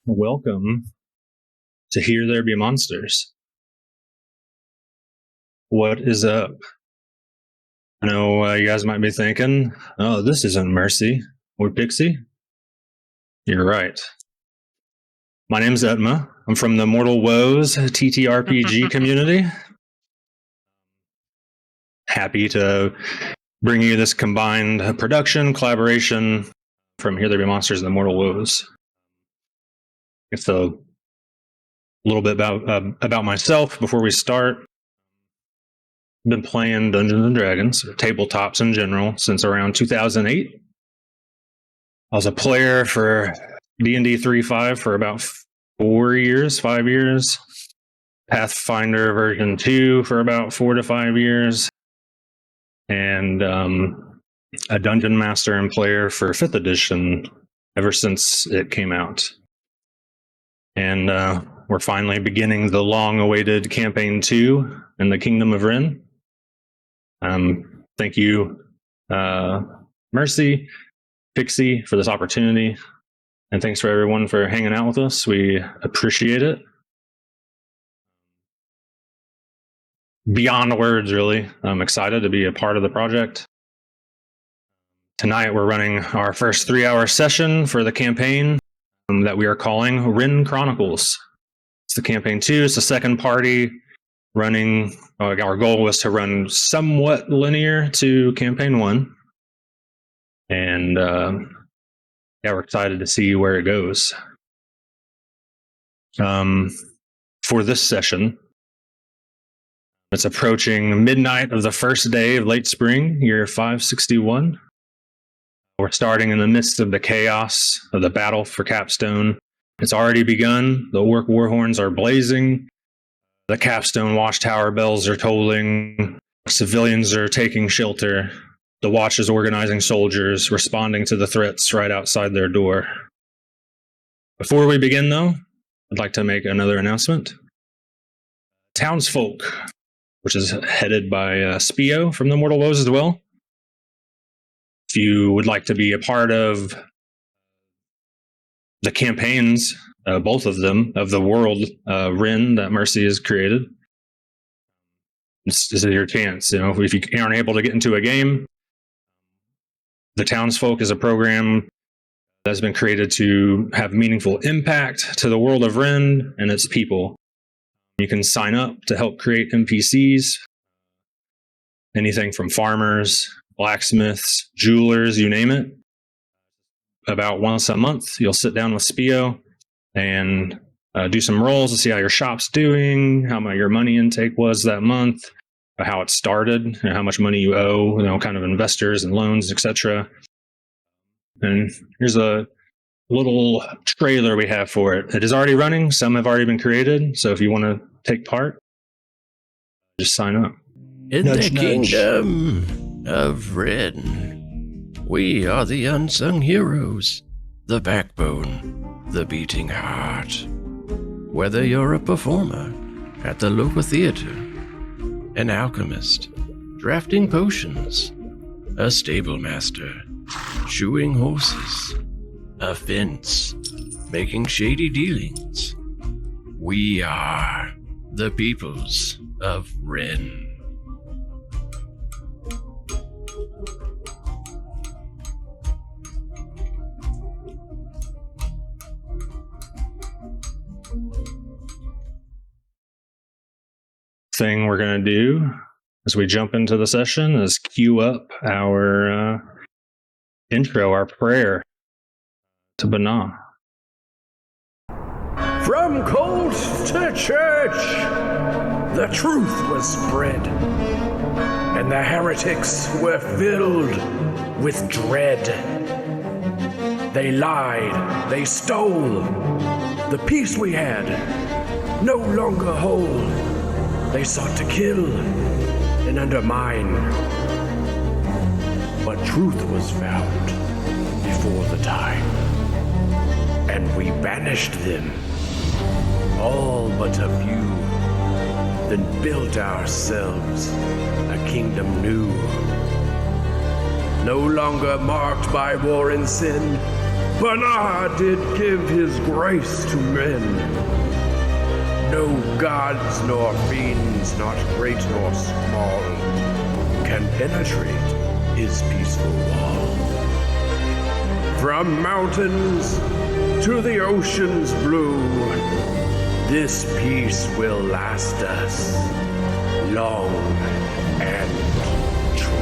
Welcome to Here There Be Monsters. What is up? I know you guys might be thinking, oh, this isn't Mercy or Pixie. You're right. My name's Etma. I'm from the Mortal Woes TTRPG community. Happy to bring you this combined production, collaboration from Here There Be Monsters and the Mortal Woes. It's a little bit about myself before we start. I've been playing Dungeons and Dragons, or tabletops in general, since around 2008. I was a player for D&D 3.5 for about 5 years. Pathfinder version 2 for about 4 to 5 years. And a Dungeon Master and player for 5th edition ever since it came out. And we're finally beginning the long-awaited Campaign 2 in the Kingdom of Rin. Thank you, Mercy, Pixie, for this opportunity. And thanks for everyone for hanging out with us. We appreciate it. Beyond words, really. I'm excited to be a part of the project. Tonight, we're running our first 3-hour session for the campaign that we are calling Rin Chronicles. It's the campaign 2. It's the second party running. Our goal was to run somewhat linear to campaign 1. And we're excited to see where it goes. For this session, it's approaching midnight of the first day of late spring, year 561. We're starting in the midst of the chaos of the battle for Capstone. It's already begun. The orc war horns are blazing. The Capstone watchtower bells are tolling. Civilians are taking shelter. The watch is organizing soldiers, responding to the threats right outside their door. Before we begin, though, I'd like to make another announcement. Townsfolk, which is headed by Spio from the Mortal Woes as well. If you would like to be a part of the campaigns, both of them, of the world Rin that Mercy has created, this is your chance. If you aren't able to get into a game, the Townsfolk is a program that's been created to have meaningful impact to the world of Rin and its people. You can sign up to help create NPCs, anything from farmers, blacksmiths, jewelers, you name it. About once a month, you'll sit down with Spio and do some rolls to see how your shop's doing, how your money intake was that month, how it started, how much money you owe, kind of investors and loans, etc. And here's a little trailer we have for it. It is already running. Some have already been created. So if you want to take part, just sign up. In the Kingdom of Rin, we are the unsung heroes, the backbone, the beating heart. Whether you're a performer at the local theater, an alchemist drafting potions, a stable master shoeing horses, a fence making shady dealings, we are the peoples of Rin. Thing we're going to do as we jump into the session is cue up our intro, our prayer to Banah. From cult to church, the truth was spread, and the heretics were filled with dread. They lied, they stole, the peace we had no longer whole. They sought to kill and undermine, but truth was found before the time, and we banished them, all but a few, then built ourselves a kingdom new, no longer marked by war and sin, Barther did give his grace to men. No gods nor fiends, not great nor small, can penetrate his peaceful wall. From mountains to the ocean's blue, this peace will last us long and true.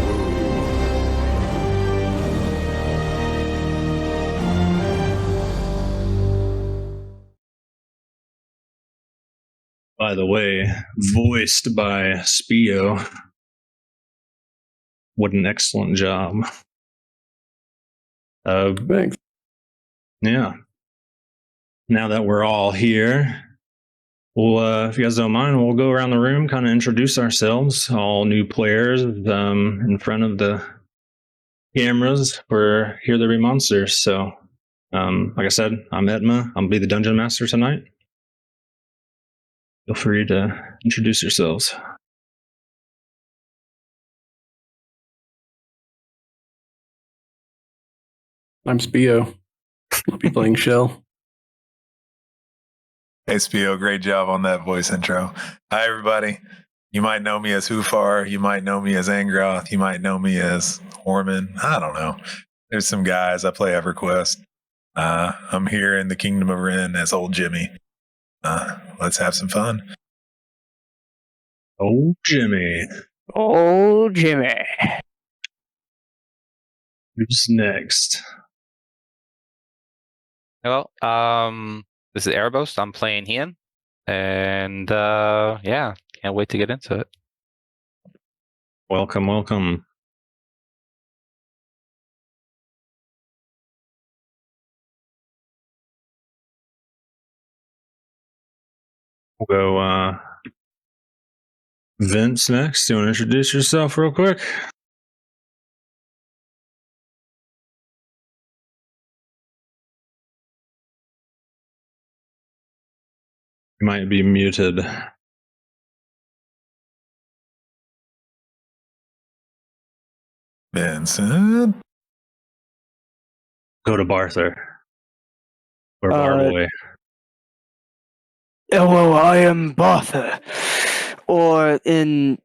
By the way, voiced by Spio. What an excellent job. Thanks. Yeah. Now that we're all here, we'll, if you guys don't mind, we'll go around the room, kind of introduce ourselves, all new players in front of the cameras for Here There Be Monsters. So, like I said, I'm Etma. I'll be the Dungeon Master tonight. Feel free to introduce yourselves. I'm Spio. I'll be playing Shel. Hey, Spio, great job on that voice intro. Hi, everybody. You might know me as Hufar. You might know me as Angroth. You might know me as Orman. I don't know. There's some guys. I play EverQuest. I'm here in the Kingdom of Rin as Old Jimmy. Let's have some fun. Oh, Jimmy. Oh, Jimmy. Who's next? Hello, this is Erebos. I'm playing Heian, and yeah, can't wait to get into it. Welcome, welcome. We'll go Vince next. You want to introduce yourself real quick? You might be muted. Vincent. Go to Barther. Or Barboy. Hello, I am Barther. Or in,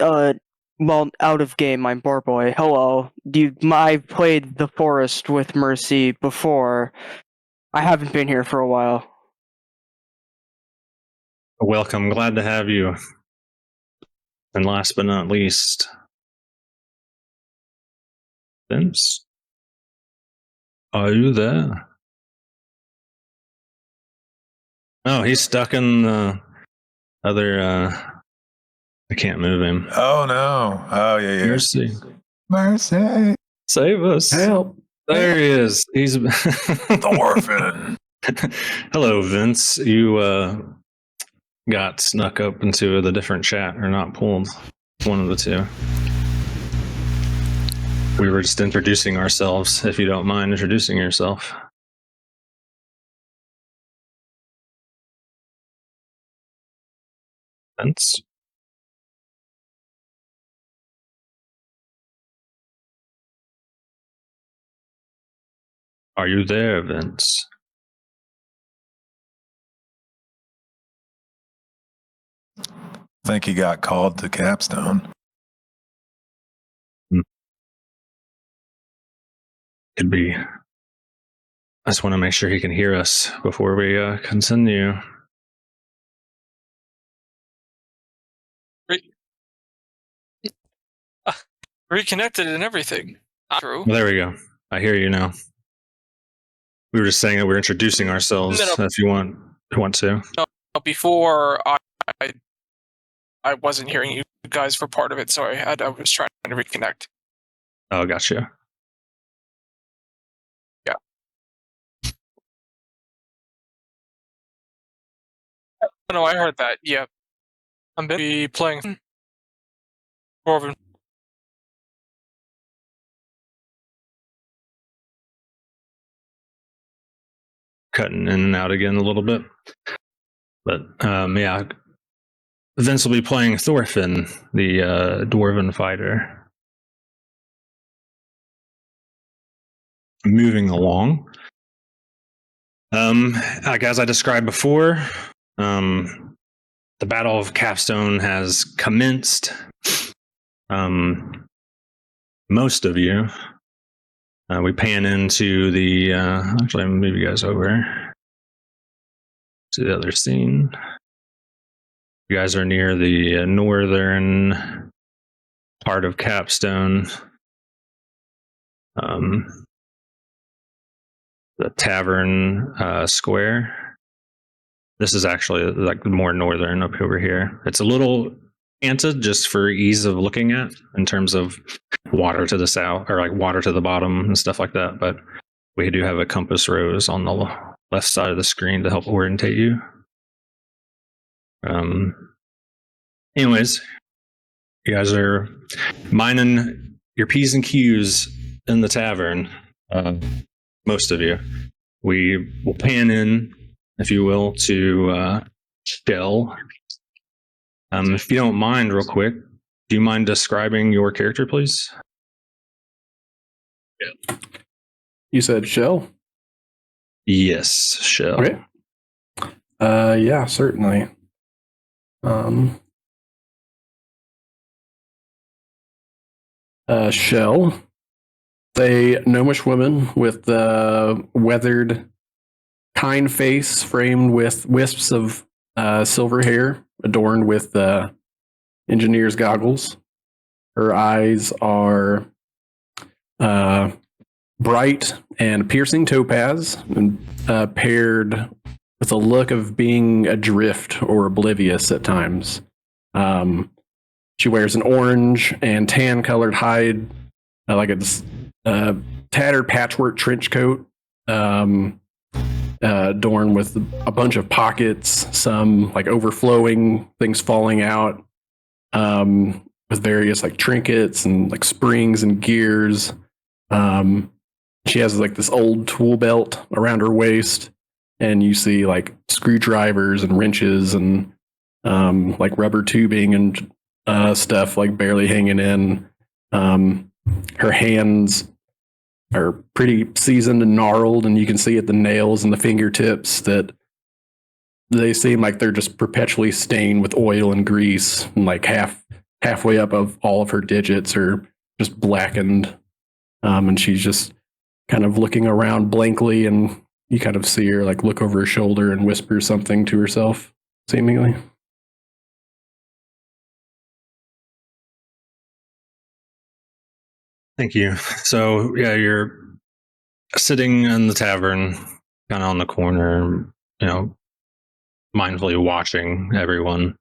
well, out of game, I'm Barboy. Hello. I played the Forest with Mercy before. I haven't been here for a while. Welcome. Glad to have you. And last but not least, Vince. Are you there? Oh, he's stuck in the other. I can't move him. Oh, no. Oh, yeah. Mercy. Mercy. Save us. Help. There he is. He's Thorfinn. Hello, Vince. You got snuck up into the different chat, or not pulled. One of the two. We were just introducing ourselves, if you don't mind introducing yourself. Vince? Are you there, Vince? I think he got called to Capstone. Could be. I just want to make sure he can hear us before we continue. Reconnected and everything. True. Well, there we go. I hear you now. We were just saying that we're introducing ourselves. No. If you want to. No, before I wasn't hearing you guys for part of it, so I was trying to reconnect. Oh, gotcha. Yeah. No, I heard that. Yeah. I'm going to be playing Thorfinn. Cutting in and out again a little bit. But yeah, Vince will be playing Thorfinn, the dwarven fighter. moving along. Like as I described before, the Battle of Capstone has commenced. Most of you, we pan into the. Actually, I'm gonna move you guys over to the other scene. You guys are near the northern part of Capstone. The Tavern square. This is actually like more northern up over here. It's a little canted just for ease of looking at in terms of water to the south or like water to the bottom and stuff like that. But we do have a compass rose on the left side of the screen to help orientate you. Anyways, you guys are mining your P's and Q's in the tavern. Most of you. We will pan in, if you will, to Shel. If you don't mind, real quick, do you mind describing your character, please? You said Shel? Yes, Shel. Okay. Yeah, certainly. Shel, a gnomish woman with a weathered, kind face framed with wisps of silver hair, adorned with engineer's goggles. Her eyes are bright and piercing topaz, and paired with a look of being adrift or oblivious at times. She wears an orange and tan colored hide, like a tattered patchwork trench coat, adorned with a bunch of pockets, some like overflowing, things falling out, with various like trinkets and like springs and gears. She has like this old tool belt around her waist, and you see like screwdrivers and wrenches and like rubber tubing and stuff like barely hanging in. Her hands are pretty seasoned and gnarled, and you can see at the nails and the fingertips that they seem like they're just perpetually stained with oil and grease, and like halfway up of all of her digits are just blackened. And she's just kind of looking around blankly, and you kind of see her like look over her shoulder and whisper something to herself, seemingly. Thank you. So, yeah, you're sitting in the tavern, kind of on the corner, you know, mindfully watching everyone.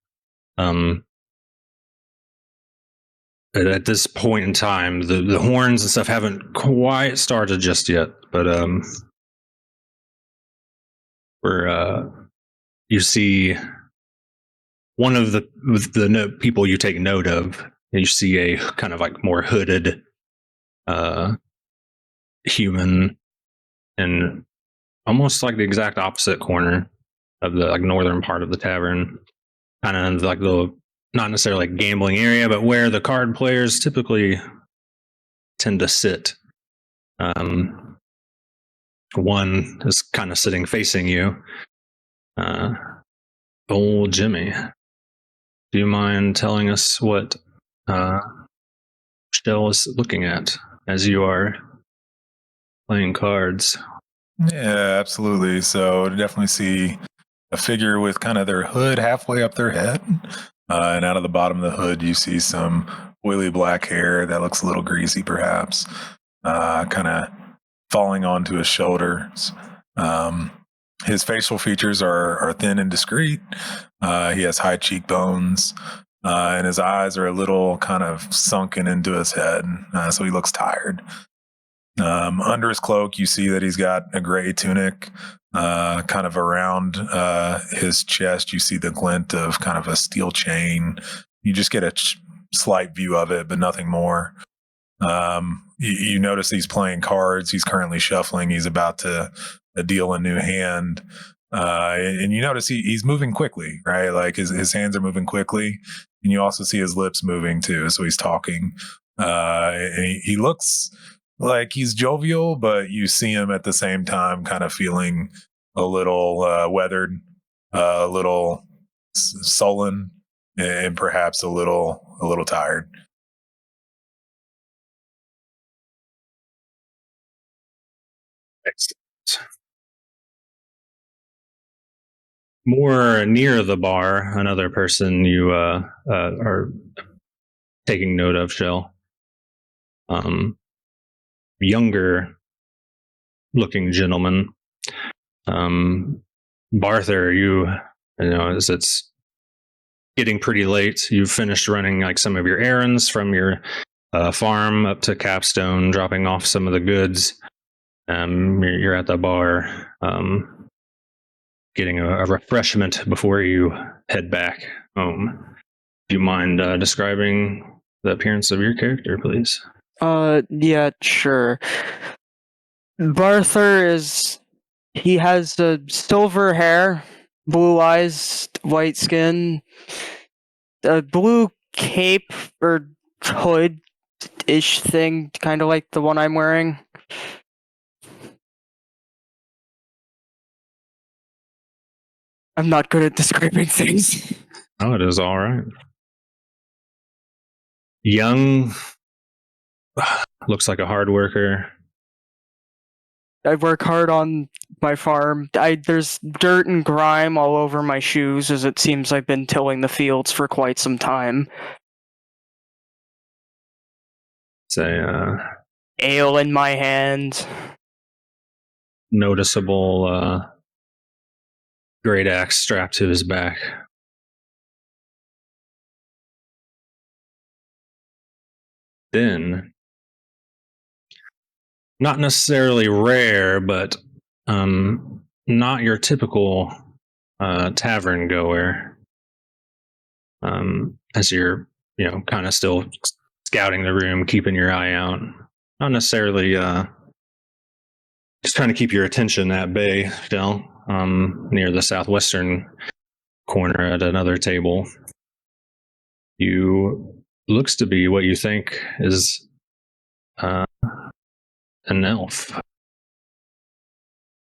At this point in time, the horns and stuff haven't quite started just yet, but you see one of the people you take note of. You see a kind of like more hooded human in almost like the exact opposite corner of the like northern part of the tavern, kind of like the not necessarily like gambling area, but where the card players typically tend to sit. One is kind of sitting facing you. Old Jimmy, do you mind telling us what Shel is looking at as you are playing cards? Yeah, absolutely. So definitely see a figure with kind of their hood halfway up their head. And out of the bottom of the hood, you see some oily black hair that looks a little greasy, perhaps, kind of falling onto his shoulders. His facial features are thin and discreet. He has high cheekbones, and his eyes are a little kind of sunken into his head, so he looks tired. Under his cloak, you see that he's got a gray tunic. Kind of around his chest, you see the glint of kind of a steel chain. You just get a slight view of it, but nothing more. You notice he's playing cards. He's currently shuffling. He's about to deal a new hand. And you notice he's moving quickly, right? Like his hands are moving quickly. And you also see his lips moving too. So he's talking. And he looks like he's jovial, but you see him at the same time kind of feeling a little weathered, a little sullen, and perhaps a little tired. Excellent. More near the bar, another person you are taking note of, Shel. Younger looking gentleman. Barther, you know, as it's getting pretty late, you've finished running like some of your errands from your farm up to Capstone, dropping off some of the goods. You're at the bar, getting a refreshment before you head back home. Do you mind describing the appearance of your character, please? Yeah, sure. Barther he has silver hair, blue eyes, white skin, a blue cape or hood-ish thing, kind of like the one I'm wearing. I'm not good at describing things. Oh, it is all right. Young, looks like a hard worker. I work hard on my farm. There's dirt and grime all over my shoes, as it seems I've been tilling the fields for quite some time. Say, Ale in my hand. noticeable great axe strapped to his back. Then, not necessarily rare, but not your typical tavern goer. As you're, kind of still scouting the room, keeping your eye out. Not necessarily just trying to keep your attention at bay, Shel, near the southwestern corner at another table. You looks to be what you think is an elf.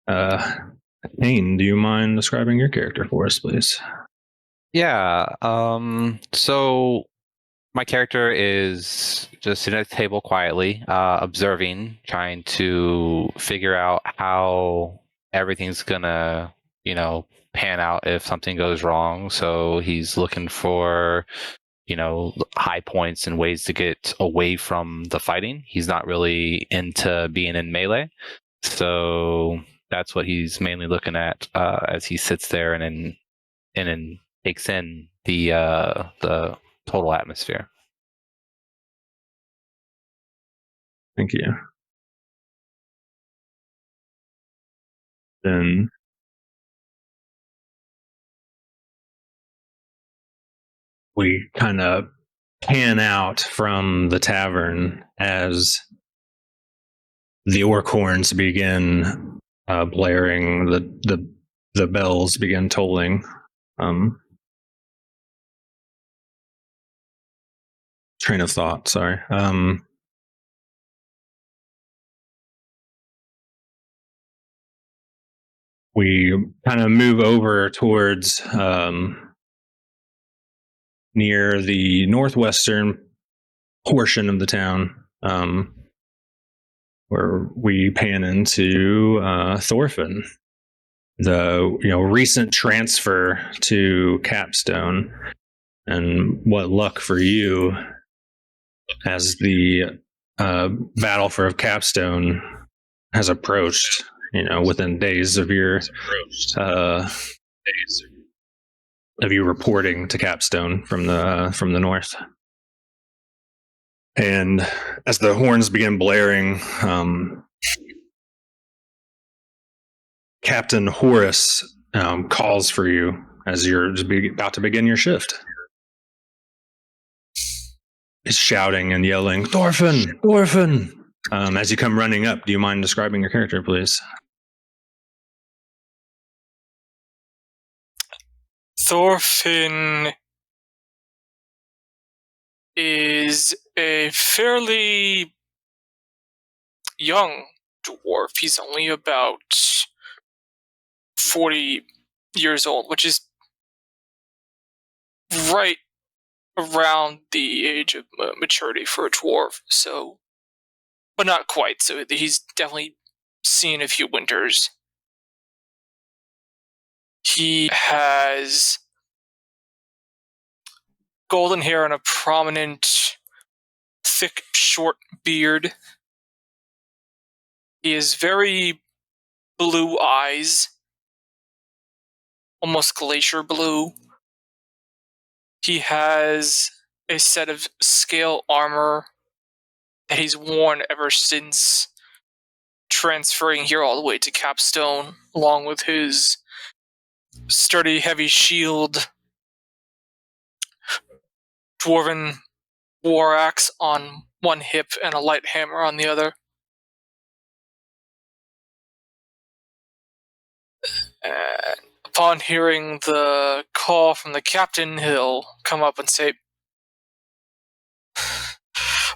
Heian, do you mind describing your character for us, please? Yeah. So my character is just sitting at the table quietly, observing, trying to figure out how everything's gonna, pan out if something goes wrong. So he's looking for, high points and ways to get away from the fighting. He's not really into being in melee. So that's what he's mainly looking at as he sits there and then takes in the total atmosphere. Thank you. Then we kind of pan out from the tavern as the orc horns begin blaring, the bells begin tolling. Train of thought, sorry. We kind of move over towards near the northwestern portion of the town, where we pan into Thorfinn, the recent transfer to Capstone, and what luck for you as the battle for Capstone has approached. Within days of your of you reporting to Capstone from the north. And as the horns begin blaring, Captain Horace calls for you as you're about to begin your shift. He's shouting and yelling, "Thorfinn! Thorfinn!" As you come running up, do you mind describing your character, please? Thorfinn is a fairly young dwarf. He's only about 40 years old, which is right around the age of maturity for a dwarf. So, but not quite. So he's definitely seen a few winters. He has golden hair and a prominent, thick, short beard. He has very blue eyes, almost glacier blue. He has a set of scale armor that he's worn ever since transferring here all the way to Capstone, along with his sturdy, heavy shield, dwarven war axe on one hip, and a light hammer on the other. And upon hearing the call from the captain, he'll come up and say,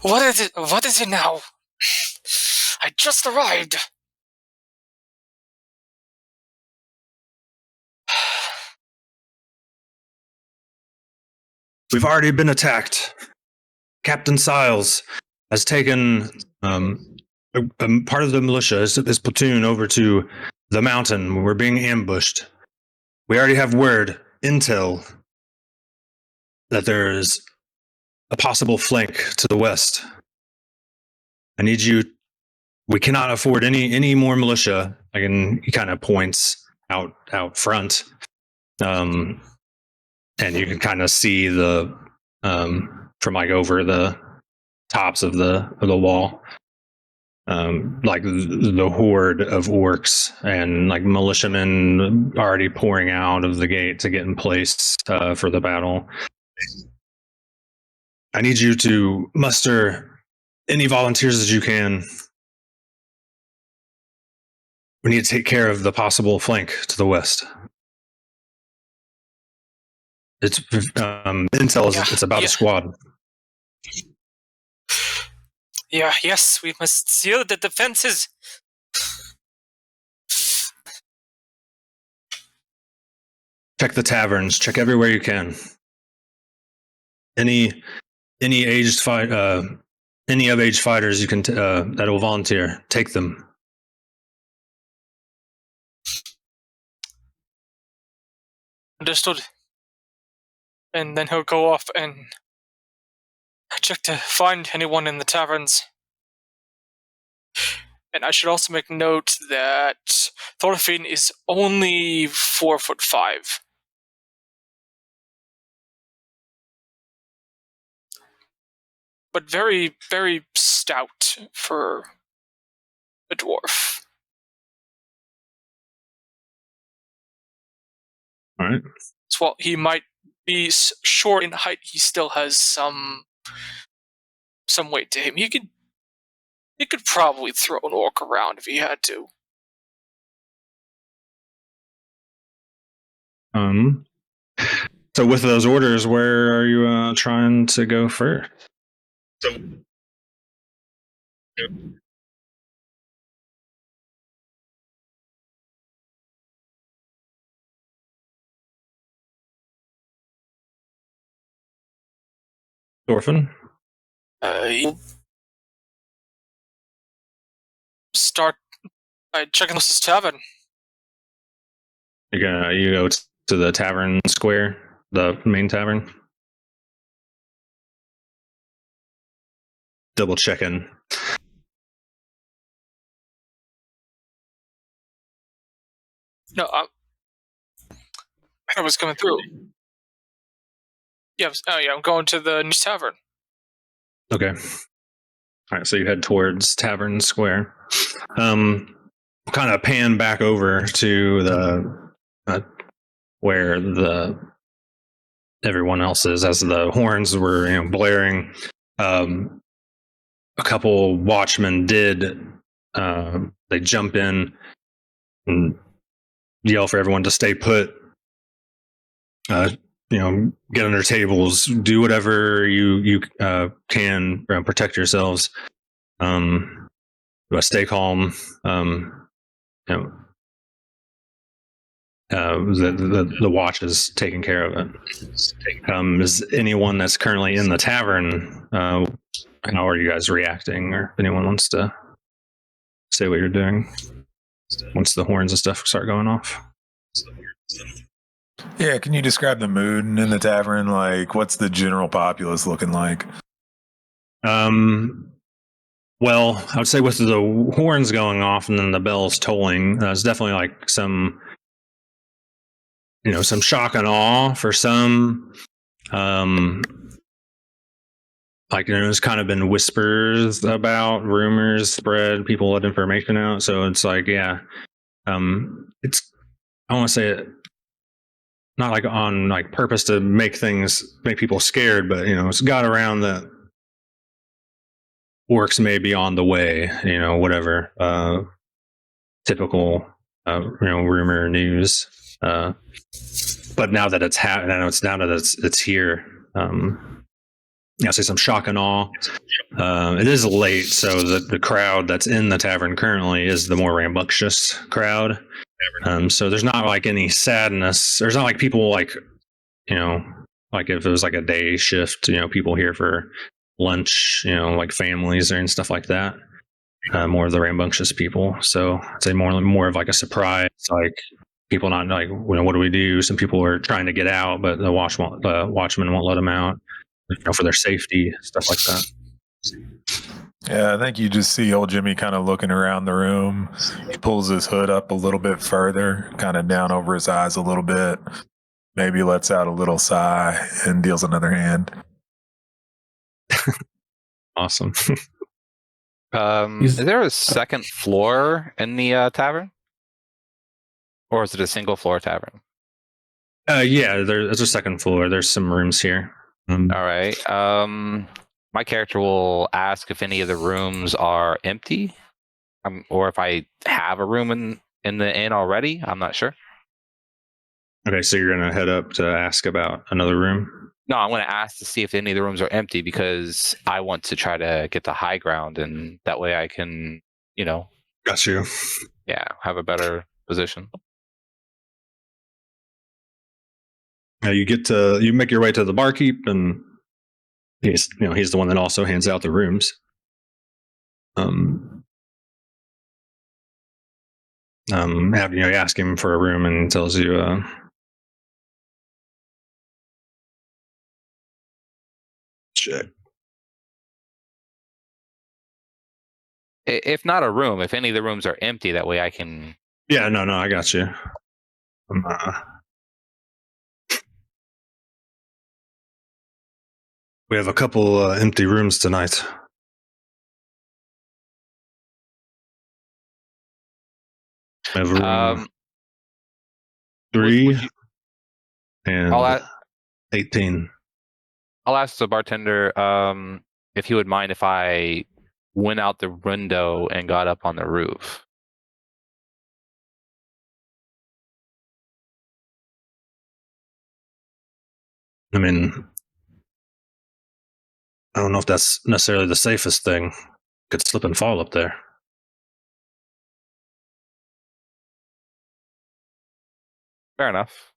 What is it? What is it now? I just arrived. We've already been attacked. Captain Siles has taken part of the militia, his platoon, over to the mountain. We're being ambushed. We already have intel, that there is a possible flank to the west. I need you. We cannot afford any more militia. He kind of points out front. And you can kind of see the from over the tops of the wall, the horde of orcs and militiamen already pouring out of the gate to get in place for the battle. I need you to muster any volunteers as you can. We need to take care of the possible flank to the west. It's intel. It's about a squad. Yes, we must seal the defenses. Check the taverns. Check everywhere you can. Any aged any of aged fighters you can that will volunteer. Take them. Understood. And then he'll go off and check to find anyone in the taverns. And I should also make note that Thorfinn is only 4'5". But very, very stout for a dwarf. All right. So while he might be short in height, he still has some weight to him. He could probably throw an orc around if he had to. So with those orders, where are you trying to go first? Thorfinn? You'll start by checking this tavern. You go to the tavern square, the main tavern. Double checking. No, I was coming through. Yeah, I'm going to the new tavern. Okay. All right, so you head towards Tavern Square. Kind of pan back over to the where everyone else is as the horns were blaring. A couple watchmen did. They jump in and yell for everyone to stay put. Get under tables, do whatever you can, protect yourselves. stay calm. You know, the watch is taking care of it. Is anyone that's currently in the tavern? How are you guys reacting? Or if anyone wants to say what you're doing once the horns and stuff start going off? Yeah, can you describe the mood in the tavern? Like, what's the general populace looking like? Well, I would say with the horns going off and then the bells tolling, it's definitely like some shock and awe for some. Like there's kind of been whispers about rumors spread, people let information out. So it's like, yeah, it's, I want to say it, not like on like purpose to make people scared, but it's got around that orcs may be on the way, whatever, typical, rumor news. But now that it's now that it's here, I'll say some shock and awe. It is late, so the crowd that's in the tavern currently is the more rambunctious crowd. So there's not like any sadness. There's not like people like if it was like a day shift, people here for lunch, like families and stuff like that. More of the rambunctious people. So I'd say more of like a surprise, like people not like, what do we do? Some people are trying to get out, but the watchman won't let them out, for their safety, stuff like that. Yeah, I think you just see old Jimmy kind of looking around the room. He pulls his hood up a little bit further, kind of down over his eyes a little bit. Maybe lets out a little sigh and deals another hand. Awesome. Is there a second floor in the tavern? Or is it a single floor tavern? Yeah, there's a second floor. There's some rooms here. All right. My character will ask if any of the rooms are empty, or if I have a room in the inn already. I'm not sure. Okay, so you're gonna head up to ask about another room? No, I'm going to ask to see if any of the rooms are empty because I want to try to get the high ground, and that way I can, Got you. Yeah, have a better position. You make your way to the barkeep, and he's the one that also hands out the rooms. You ask him for a room, and he tells you, check. If not a room, if any of the rooms are empty, that way I can. Yeah, no, I got you. We have a couple empty rooms tonight. We have room 3 and 18. I'll ask the bartender if he would mind if I went out the window and got up on the roof. I mean, I don't know if that's necessarily the safest thing. Could slip and fall up there. Fair enough.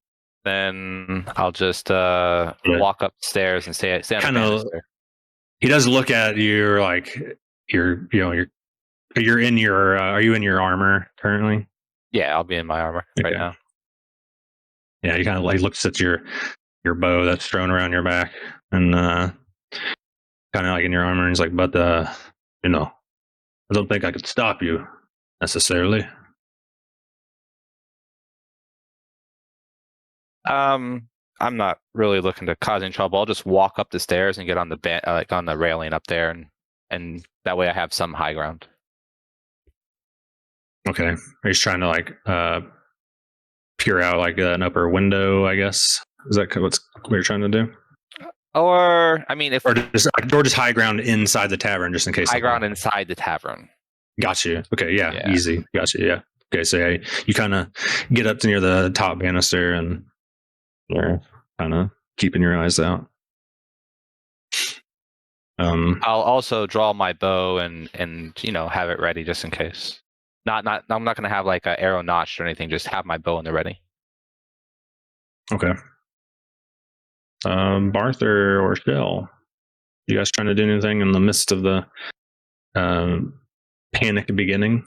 Then I'll just walk upstairs and stay on the banister. He does look at you like you're in your. Are you in your armor currently? Yeah, I'll be in my armor right now. Yeah, he kind of like looks at your bow that's thrown around your back, and kind of like in your armor, and he's like, "But I don't think I could stop you necessarily." I'm not really looking to cause any trouble. I'll just walk up the stairs and get on the on the railing up there, and that way I have some high ground. Okay, he's trying to like peer out like an upper window, I guess. Is that what you're trying to do? Or I mean, or just high ground inside the tavern, just in case. High ground inside the tavern. Got you. Okay, yeah. Easy. Got you. Yeah. Okay, so you kind of get up to near the top banister and you're kind of keeping your eyes out. I'll also draw my bow and have it ready just in case. I'm not going to have like an arrow notched or anything. Just have my bow in the ready. Okay. Barther or Shel, you guys trying to do anything in the midst of the panic beginning?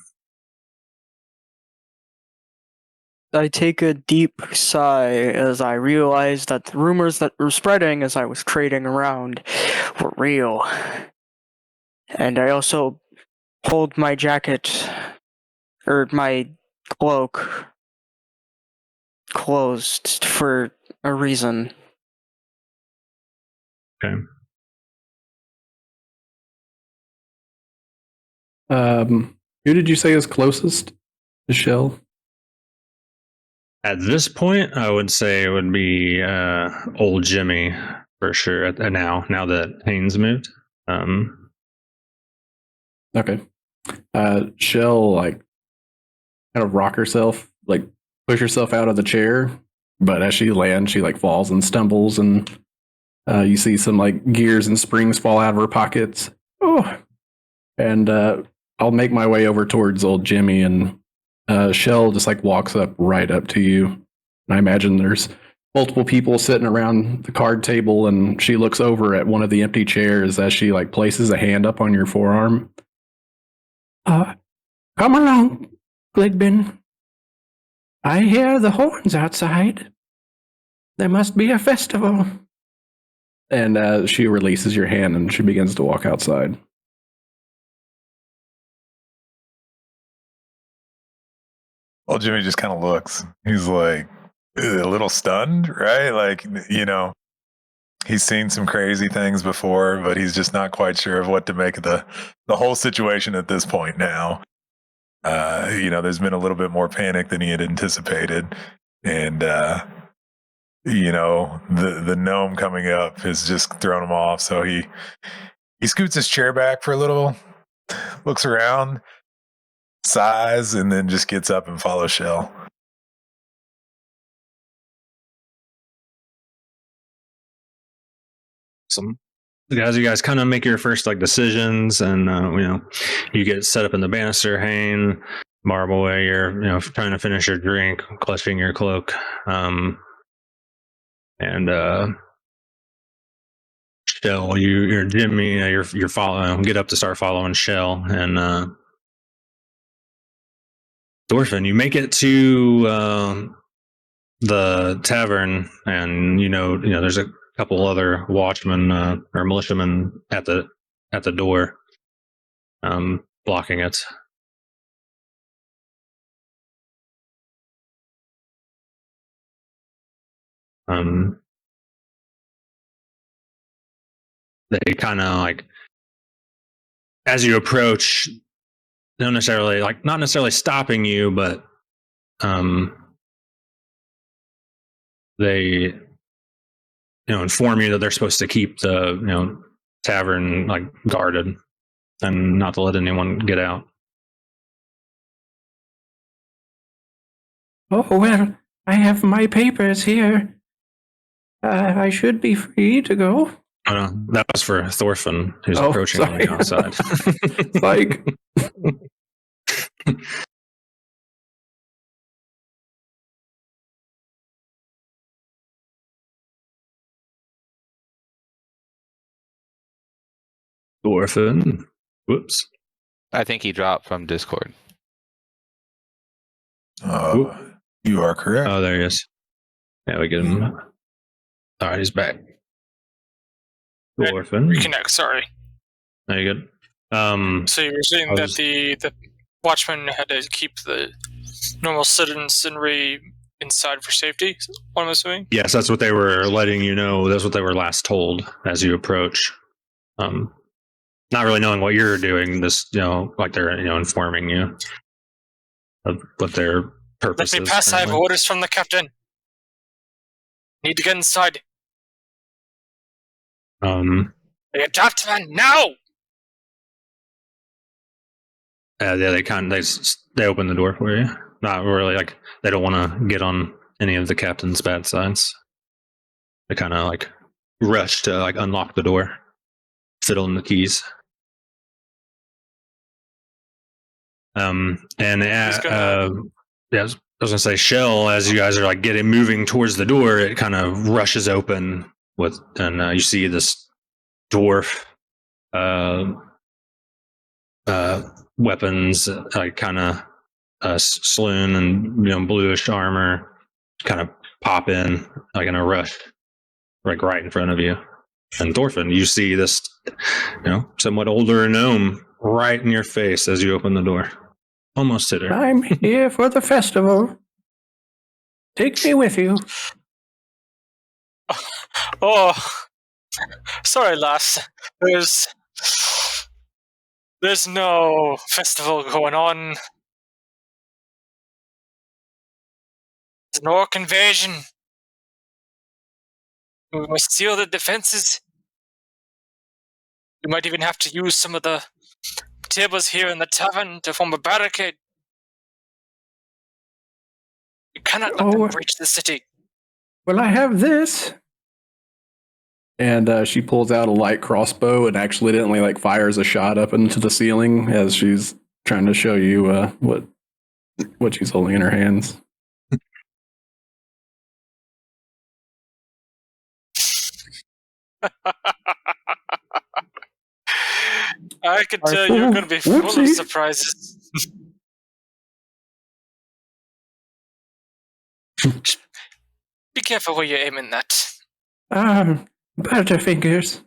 I take a deep sigh as I realize that the rumors that were spreading as I was trading around were real. And I also hold my jacket, or my cloak, closed for a reason. Okay. Who did you say is closest to Shel? At this point, I would say it would be old Jimmy for sure. Now that Haynes moved. Okay. Shel like kind of rock herself, like push herself out of the chair, but as she lands, she like falls and stumbles, and you see some like gears and springs fall out of her pockets. Oh, and I'll make my way over towards old Jimmy, and Shel just like walks up right up to you. And I imagine there's multiple people sitting around the card table, and she looks over at one of the empty chairs as she like places a hand up on your forearm. Come along, Gligbin. I hear the horns outside. There must be a festival. And she releases your hand and she begins to walk outside. Well, Jimmy just kind of looks. He's like a little stunned, right? Like, he's seen some crazy things before, but he's just not quite sure of what to make of the whole situation at this point now. There's been a little bit more panic than he had anticipated. And, the gnome coming up has just thrown him off. So he scoots his chair back for a little, looks around, sighs, and then just gets up and follows Shel. Awesome. As you guys kind of make your first like decisions, and you get set up in the banister, Heian, marble away. You're trying to finish your drink, clutching your cloak, and Shel, you're Jimmy. You're following. Get up to start following Shel, and Thorfinn. You make it to the tavern, and there's a couple other watchmen or militiamen at the door, blocking it. They kind of like, as you approach, not necessarily stopping you, but they inform you that they're supposed to keep the tavern like guarded and not to let anyone get out. Oh, well, I have my papers here. I should be free to go. Oh, no, that was for Thorfinn, who's Oh, approaching on the outside. Like, Thorfinn. Whoops. I think he dropped from Discord. You are correct. Oh, there he is. Yeah, we get him. All right, he's back. Thorfinn. Reconnect, sorry. There you good. So you were saying that the watchman had to keep the normal citizenry inside for safety, what I'm assuming? Yes, that's what they were letting you know. That's what they were last told as you approach. Not really knowing what you're doing, just like they're informing you of what their purpose is. Let me pass. I have orders from the captain. Need to get inside. The adoptment now. Yeah, they open the door for you. Not really, like they don't want to get on any of the captain's bad sides. They kind of like rush to like unlock the door. fiddling the keys. He's gonna- Yeah, I was gonna say, Shel, as you guys are like moving towards the door, it kind of rushes open and you see this dwarf, weapons, like kind of saloon and bluish armor, kind of pop in like in a rush, like right in front of you. And Thorfinn, you see this, somewhat older gnome right in your face as you open the door. Almost hit her. I'm here for the festival. Take me with you. Oh, sorry, lass. There's no festival going on. There's an orc invasion. We must seal the defenses. We might even have to use some of the tables here in the tavern to form a barricade. We cannot let them breach the city. Well, I have this. And she pulls out a light crossbow and accidentally fires a shot up into the ceiling as she's trying to show you what she's holding in her hands. I can tell you're going to be full of surprises. Be careful where you're aiming that. Butterfingers.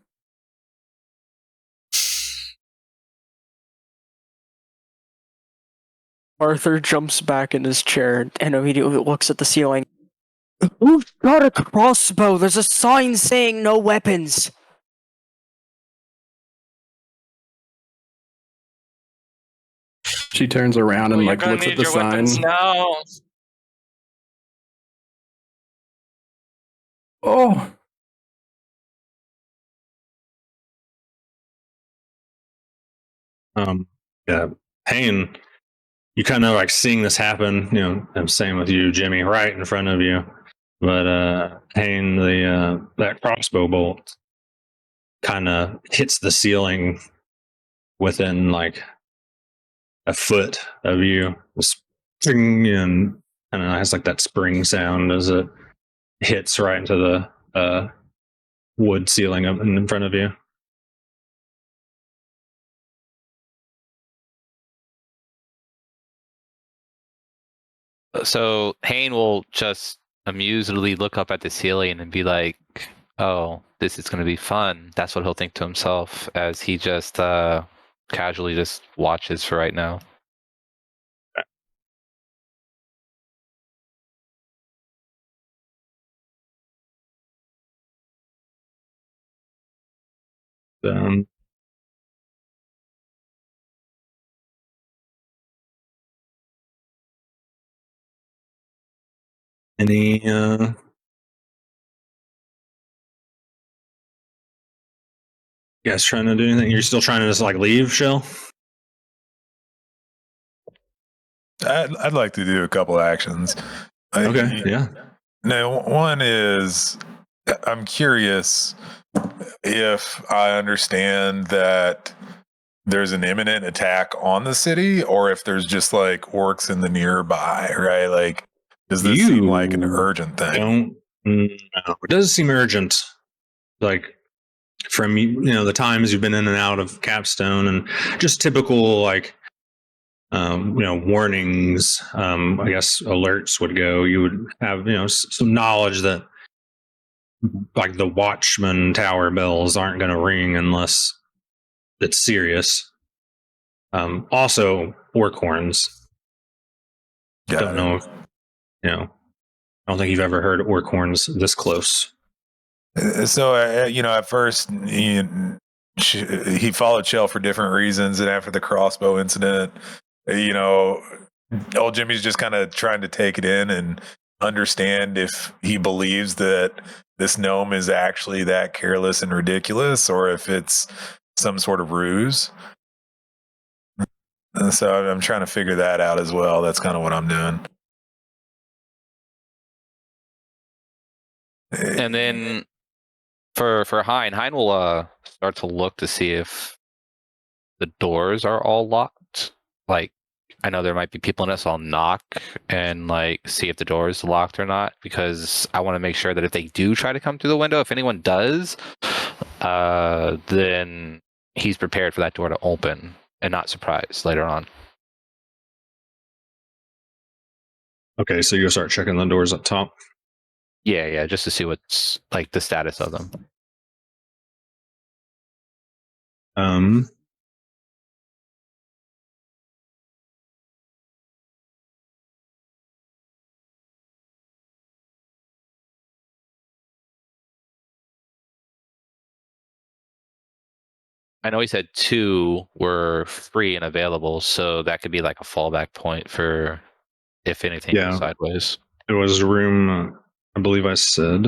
Barther jumps back in his chair and immediately looks at the ceiling. Who's got a crossbow? There's a sign saying no weapons. She turns around and looks at the sign. Now. Oh. Yeah, Heian, you kind of seeing this happen, and same with you, Jimmy, right in front of you. But Heian, that crossbow bolt kind of hits the ceiling within a foot of you. Spring, and kind of has that spring sound as it hits right into the wood ceiling up in front of you. So Heian will just amusedly look up at the ceiling and be like, "Oh, this is going to be fun." That's what he'll think to himself as he just casually just watches for right now. Any you guys trying to do anything? You're still trying to just leave, Shel? I'd like to do a couple actions. Okay, yeah. Now, one is I'm curious if I understand that there's an imminent attack on the city, or if there's just orcs in the nearby, right? Does this seem like an urgent thing? No, it doesn't seem urgent. From the times you've been in and out of Capstone, and just typical warnings, I guess alerts would go. You would have some knowledge that the watchman tower bells aren't going to ring unless it's serious. Also orc horns. Don't know if, I don't think you've ever heard orc horns this close. So, at first, he followed Shel for different reasons, and after the crossbow incident, old Jimmy's just kind of trying to take it in and understand if he believes that this gnome is actually that careless and ridiculous, or if it's some sort of ruse. And so I'm trying to figure that out as well. That's kind of what I'm doing. And then For Hein will start to look to see if the doors are all locked. Like, I know there might be people in this. I'll knock and like see if the door is locked or not, because I want to make sure that if they do try to come through the window, if anyone does, then he's prepared for that door to open and not surprised later on. Okay, so you'll start checking the doors up top. Yeah, just to see what's like the status of them. I know he said 2 were free and available, so that could be like a fallback point for if anything goes sideways. It was room, I believe I said.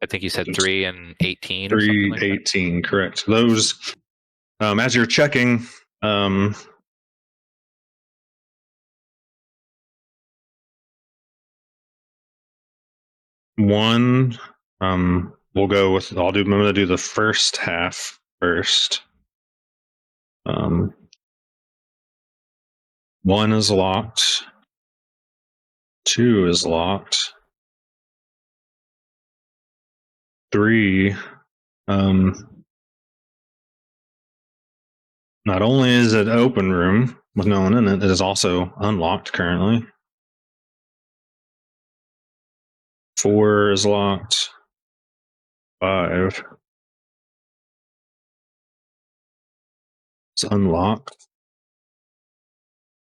I think you said 3 and 18 3, or something like 18, correct. Those, as you're checking, one, we'll go with, I'm going to do the first half first. 1 is locked. 2 is locked. 3, not only is it open room with no one in it, it is also unlocked currently. 4 is locked. 5 is unlocked.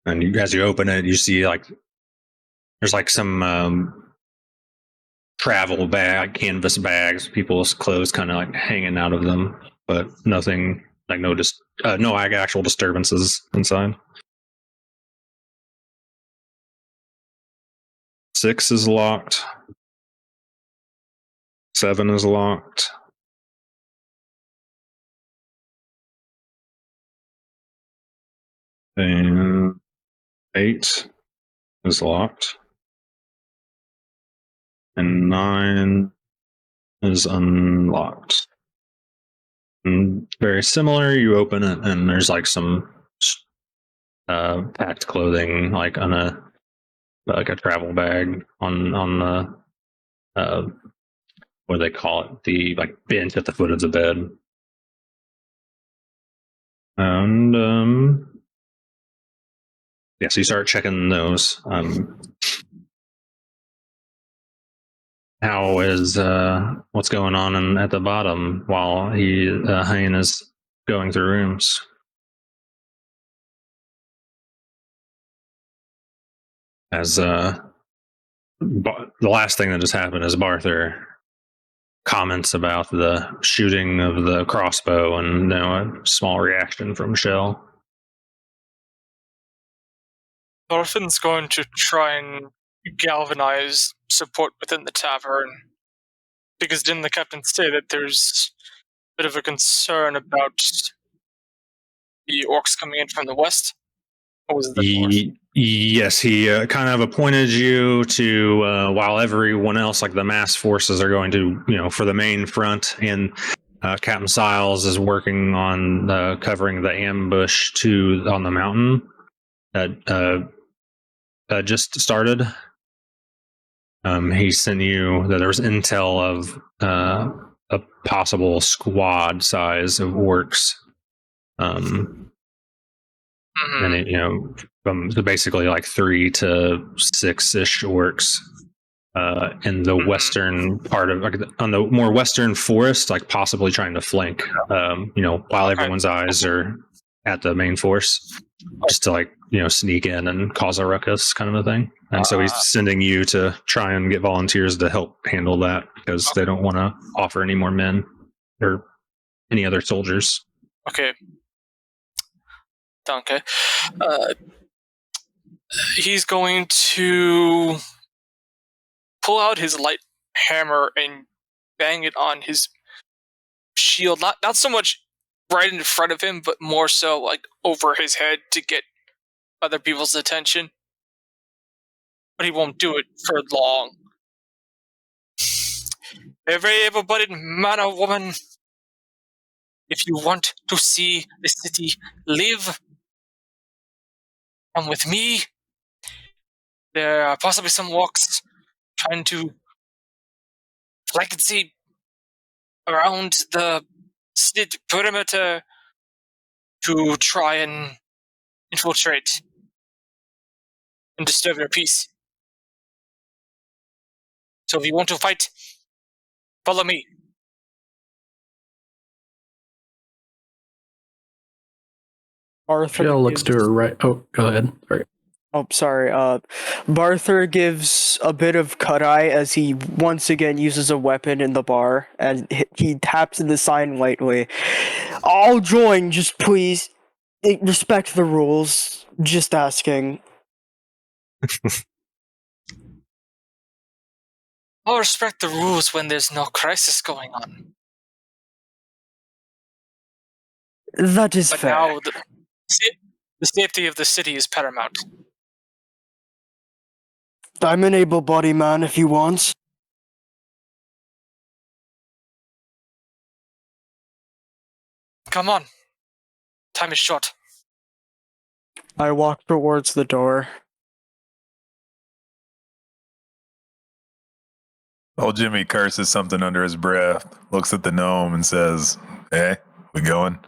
And you, as you open it, you see like there's like some travel bag, canvas bags, people's clothes kind of like hanging out of them, but nothing like no actual disturbances inside. 6 is locked. 7 is locked. 8 is locked. And 9 is unlocked. And very similar, you open it and there's like some packed clothing like on a travel bag on the what do they call it? The like bench at the foot of the bed. And so you start checking those. How is what's going on at the bottom while Heian is going through rooms? As the last thing that just happened is Barther comments about the shooting of the crossbow, and a small reaction from Shel. Thorfinn's going to try and galvanize support within the tavern, because didn't the captain say that there's a bit of a concern about the orcs coming in from the west? Or was it the north? Yes, he kind of appointed you to while everyone else, like the mass forces, are going to, for the main front, and Captain Siles is working on covering the ambush on the mountain that just started. He sent you that there was intel of a possible squad size of orcs. And it, so basically like 3 to 6-ish orcs in the western part of, like, on the more western forest, like possibly trying to flank, while everyone's eyes are at the main force, just to like, sneak in and cause a ruckus kind of a thing. And so he's sending you to try and get volunteers to help handle that, because they don't want to offer any more men or any other soldiers. Okay. Okay. He's going to pull out his light hammer and bang it on his shield. Not so much right in front of him, but more so like over his head to get other people's attention. But he won't do it for long. a very able-bodied man or woman. If you want to see the city live, come with me. There are possibly some walks trying to flank around the city perimeter to try and infiltrate and disturb your peace. So if you want to fight, follow me. Barther Shel looks to her right. Oh, go ahead. Sorry. Oh, sorry. Barther gives a bit of cut eye as he once again uses a weapon in the bar, and he taps the sign lightly. I'll join, just please respect the rules. Just asking. I'll respect the rules when there's no crisis going on. That is But fair. now the safety of the city is paramount. I'm an able-bodied man if you want. Come on. Time is short. I walk towards the door. Old Jimmy curses something under his breath, looks at the gnome and says, "Hey, we going?"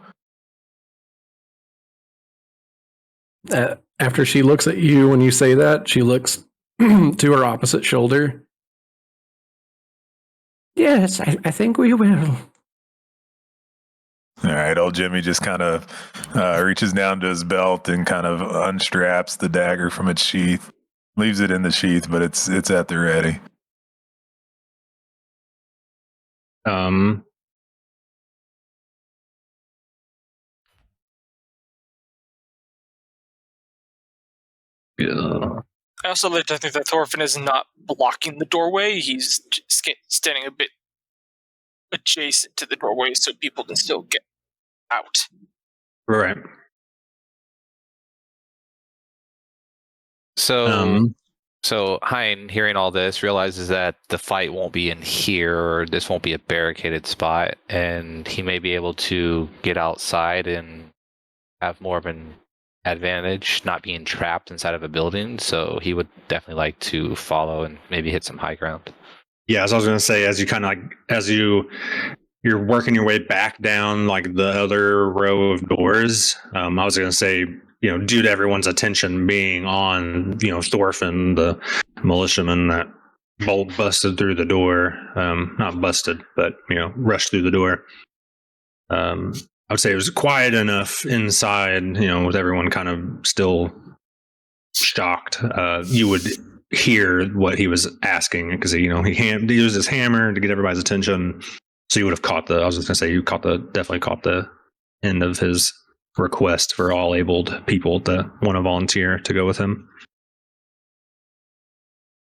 After she looks at you when you say that, she looks to her opposite shoulder. Yes, I think we will. All right, old Jimmy just kind of reaches down to his belt and kind of unstraps the dagger from its sheath, leaves it in the sheath, but it's at the ready. Yeah. I also like to think that Thorfinn is not blocking the doorway. He's just standing a bit adjacent to the doorway so people can still get out. Right. So Heian, hearing all this, realizes that the fight won't be in here, or this won't be a barricaded spot, and he may be able to get outside and have more of an advantage not being trapped inside of a building. So he would definitely like to follow and maybe hit some high ground. Yeah, as I was going to say, as you kind of you're working your way back down like the other row of doors. I was going to say, due to everyone's attention being on, Thorfinn, the militiaman that bolt busted through the door, not busted, but rushed through the door. I would say it was quiet enough inside, with everyone kind of still shocked. You would hear what he was asking because he used his hammer to get everybody's attention. So you would have definitely caught the end of his request for all abled people to want to volunteer to go with him.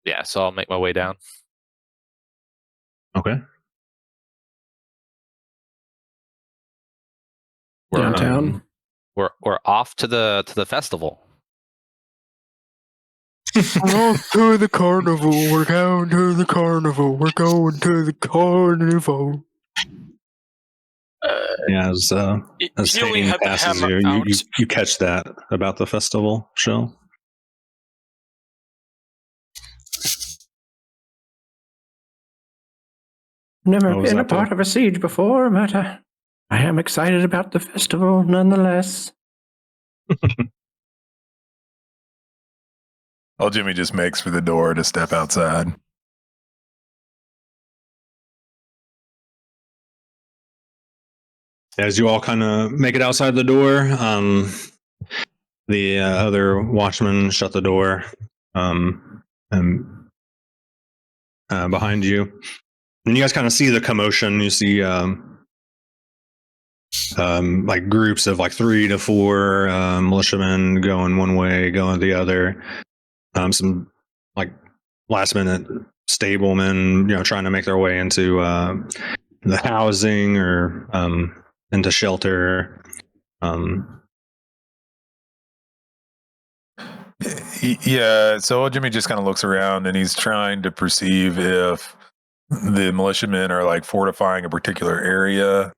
Yeah, so I'll make my way down. Okay. Downtown. We're off to the festival. Off to the carnival. We're down to the carnival. We're going to the carnival. Yeah, as He only Heian had the passes hammer out. you catch that about the festival, Shel. Never What was been a that, part Paul? of a siege before, but I am excited about the festival nonetheless. Old Jimmy just makes for the door to step outside. As you all kind of make it outside the door, the other watchman shut the door and behind you. And you guys kind of see the commotion. You see like groups of like 3 to 4 militiamen going one way, going the other. Some like last minute stablemen, trying to make their way into the housing or into shelter. Yeah, so old Jimmy just kind of looks around and he's trying to perceive if the militiamen are like fortifying a particular area?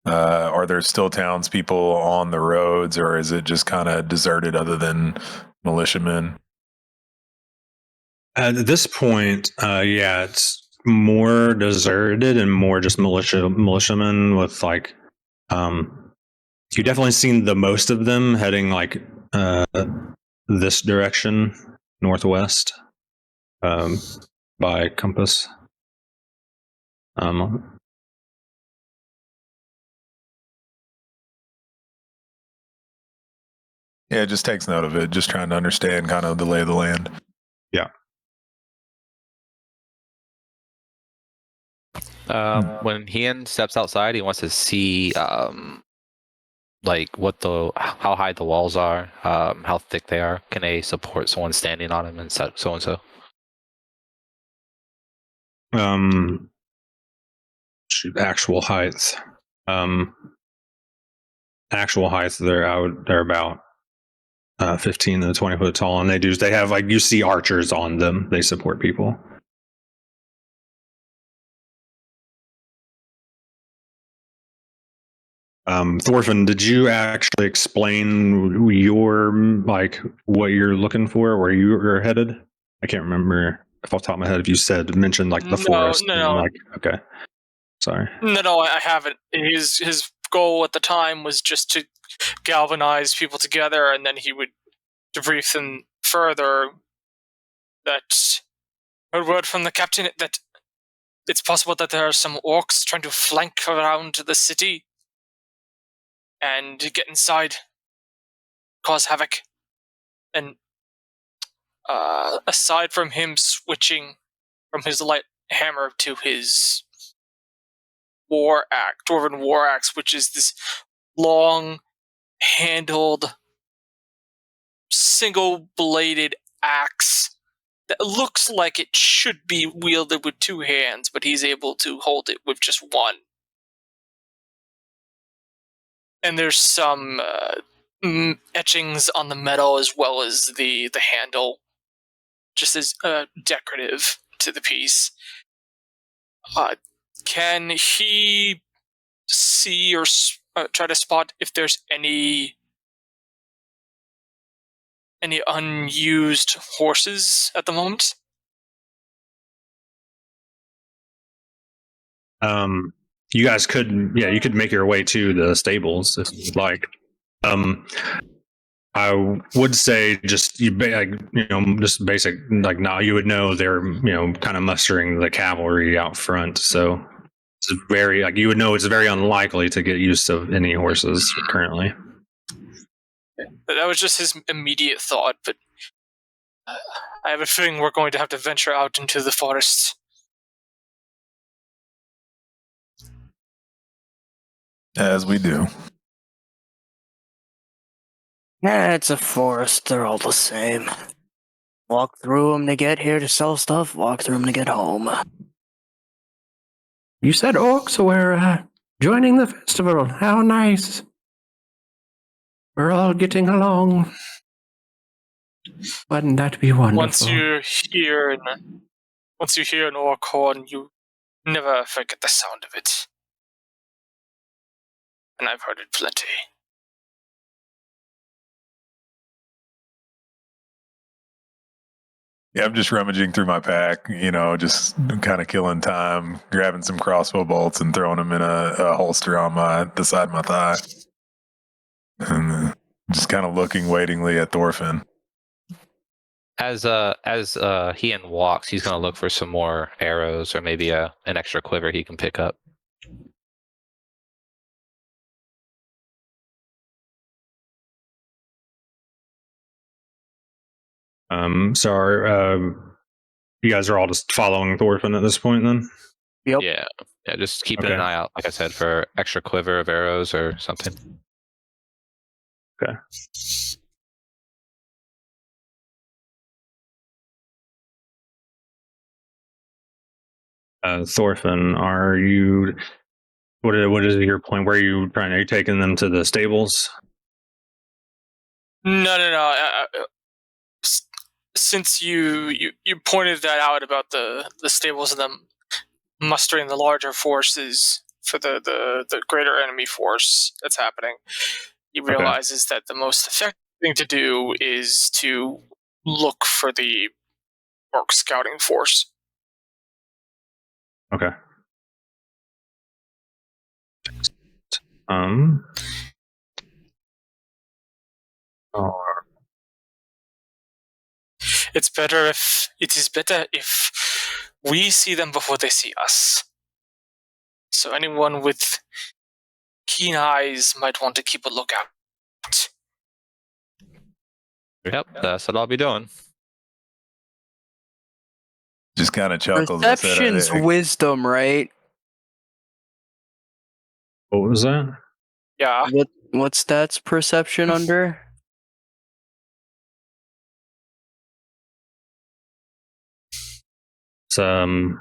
Are there still townspeople on the roads, or is it just kind of deserted other than militiamen? At this point, yeah, it's more deserted and more just militiamen with like, you've definitely seen the most of them heading like this direction, northwest, by compass. Yeah, it just takes note of it. Just trying to understand kind of the lay of the land. Yeah. When Heian steps outside, he wants to see like how high the walls are, how thick they are. Can they support someone standing on them, and so and so? Actual heights. Actual heights, they're about 15 to 20 foot tall, and they have like, you see archers on them. They support people. Thorfinn, did you actually explain what you're looking for, where you are headed? I can't remember off the top of my head if you mentioned like the forest. No. Like, okay, sorry. No, I haven't. His goal at the time was just to galvanize people together, and then he would debrief them further. That heard word from the captain that it's possible that there are some orcs trying to flank around the city and get inside, cause havoc. And aside from him switching from his light hammer to his dwarven war axe, which is this long-handled, single-bladed axe that looks like it should be wielded with two hands, but he's able to hold it with just one. And there's some etchings on the metal as well as the handle, just as decorative to the piece. Can he see or try to spot if there's any unused horses at the moment? You guys you could make your way to the stables if you'd like. I would say just just basic, like, now you would know they're kind of mustering the cavalry out front, so it's very, like, you would know it's very unlikely to get use of any horses currently. That was just his immediate thought, but I have a feeling we're going to have to venture out into the forest. As we do. It's a forest. They're all the same. Walk through them to get here to sell stuff. Walk through them to get home. You said orcs were joining the festival. How nice. We're all getting along. Wouldn't that be wonderful? Once you hear an orc horn, you never forget the sound of it. And I've heard it plenty. Yeah, I'm just rummaging through my pack, just kind of killing time, grabbing some crossbow bolts and throwing them in a holster on the side of my thigh. And just kind of looking waitingly at Thorfinn. As Heian walks, he's going to look for some more arrows or maybe an extra quiver he can pick up. So you guys are all just following Thorfinn at this point, then? Yep. Yeah, just keeping an eye out, like I said, for extra quiver of arrows or something. Okay. Thorfinn, are you? What is your plan? Where are you trying? Are you taking them to the stables? No. Since you pointed that out about the stables and them mustering the larger forces for the greater enemy force that's happening, he realizes that the most effective thing to do is to look for the orc scouting force. Okay. It is better if we see them before they see us. So anyone with keen eyes might want to keep a lookout. Yep, that's what I'll be doing. Just kind of chuckles. Perception's wisdom, right? What was that? Yeah. What's that's perception under? It's a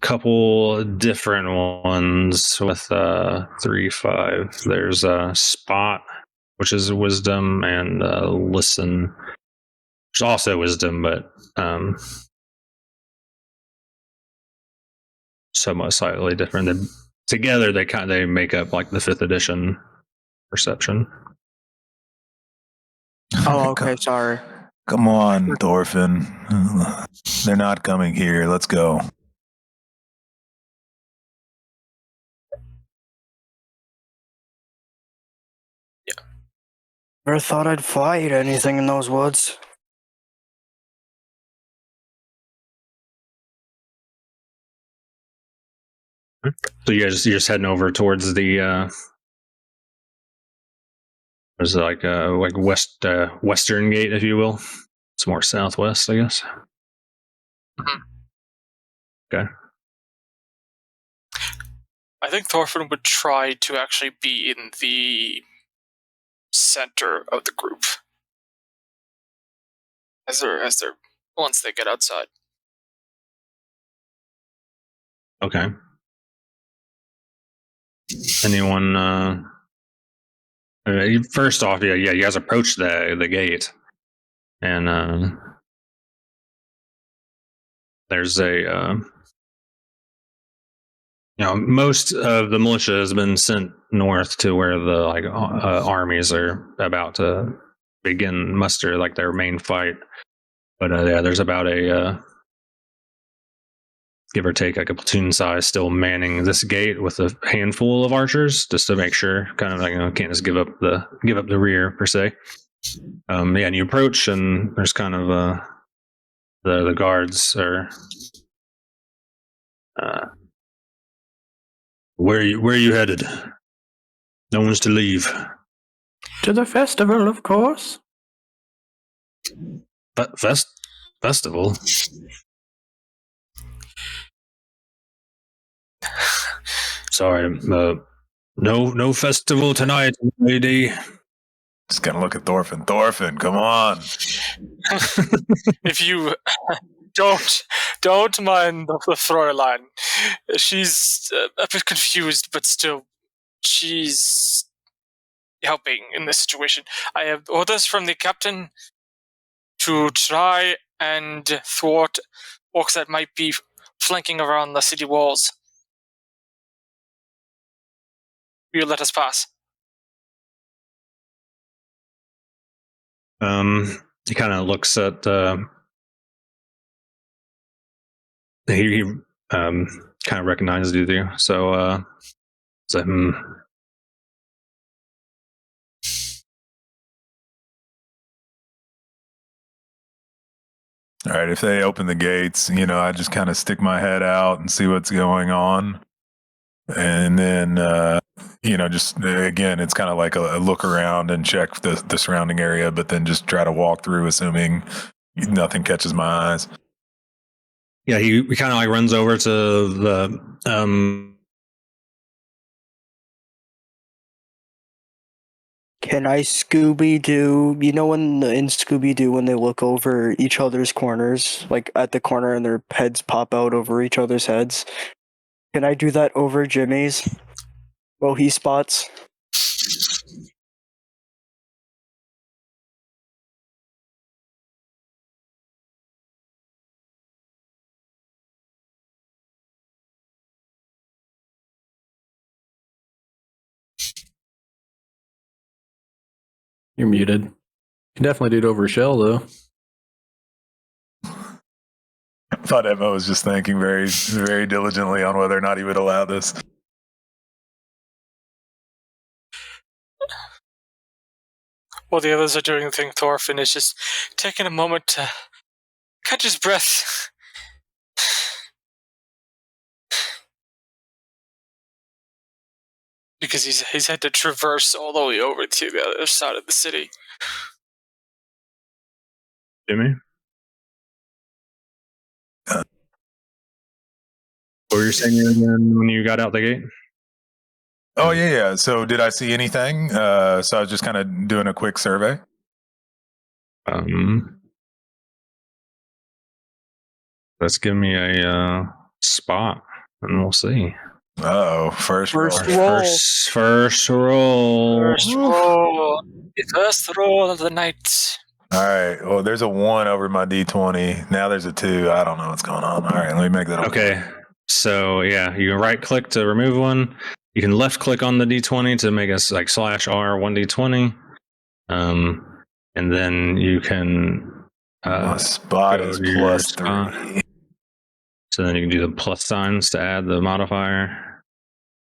couple different ones with 3.5. There's spot, which is wisdom, and listen, which is also wisdom, but somewhat slightly different. Together, they make up like the 5th edition perception. Oh, okay, sorry. Come on, Thorfinn. They're not coming here. Let's go. Never thought I'd fight anything in those woods. So you're just heading over towards the there's like western gate, if you will. It's more southwest, I guess. Okay. I think Thorfinn would try to actually be in the center of the group as they're once they get outside. Okay. Anyone? First off, yeah, you guys approach the gate, and there's a most of the militia has been sent north to where the armies are about to begin muster like their main fight. But yeah, there's about a give or take like a platoon size still manning this gate with a handful of archers just to make sure, kind of like can't just give up the rear per se. Yeah, and you approach and there's kind of the guards are where are you headed? No one's to leave. To the festival, of course. Festival? Sorry, no festival tonight, lady. Just gonna look at Thorfinn. Thorfinn, come on. If you don't mind the Fräulein, she's a bit confused, but still, she's helping in this situation. I have orders from the captain to try and thwart orcs that might be flanking around the city walls. Will you let us pass? He kind of looks at he kind of recognizes you, so All right, if they open the gates, I just kind of stick my head out and see what's going on. And then, just again, it's kind of like a look around and check the surrounding area, but then just try to walk through, assuming nothing catches my eyes. Yeah, he kind of like runs over to the Can I Scooby-Doo? You know when in Scooby-Doo when they look over each other's corners, like at the corner and their heads pop out over each other's heads? Can I do that over Jimmy's? Well, he spots. You're muted. You can definitely do it over Shel, though. I thought Emma was just thinking very, very diligently on whether or not he would allow this. While the others are doing the thing, Thorfinn is just taking a moment to catch his breath. Because he's had to traverse all the way over to the other side of the city. Jimmy? What were you saying again when you got out the gate? Oh, yeah. So did I see anything? So I was just kind of doing a quick survey. Let's give me a spot, and we'll see. Oh, first roll. First roll. First roll. The first roll of the night. All right. Well, there's a 1 over my D20. Now there's a 2. I don't know what's going on. All right, let me make that up. Okay. So yeah, you can right click to remove one. You can left click on the D20 to make us like /R 1D20. And then you can My spot go is to your plus spot. 3. So then you can do the plus signs to add the modifier.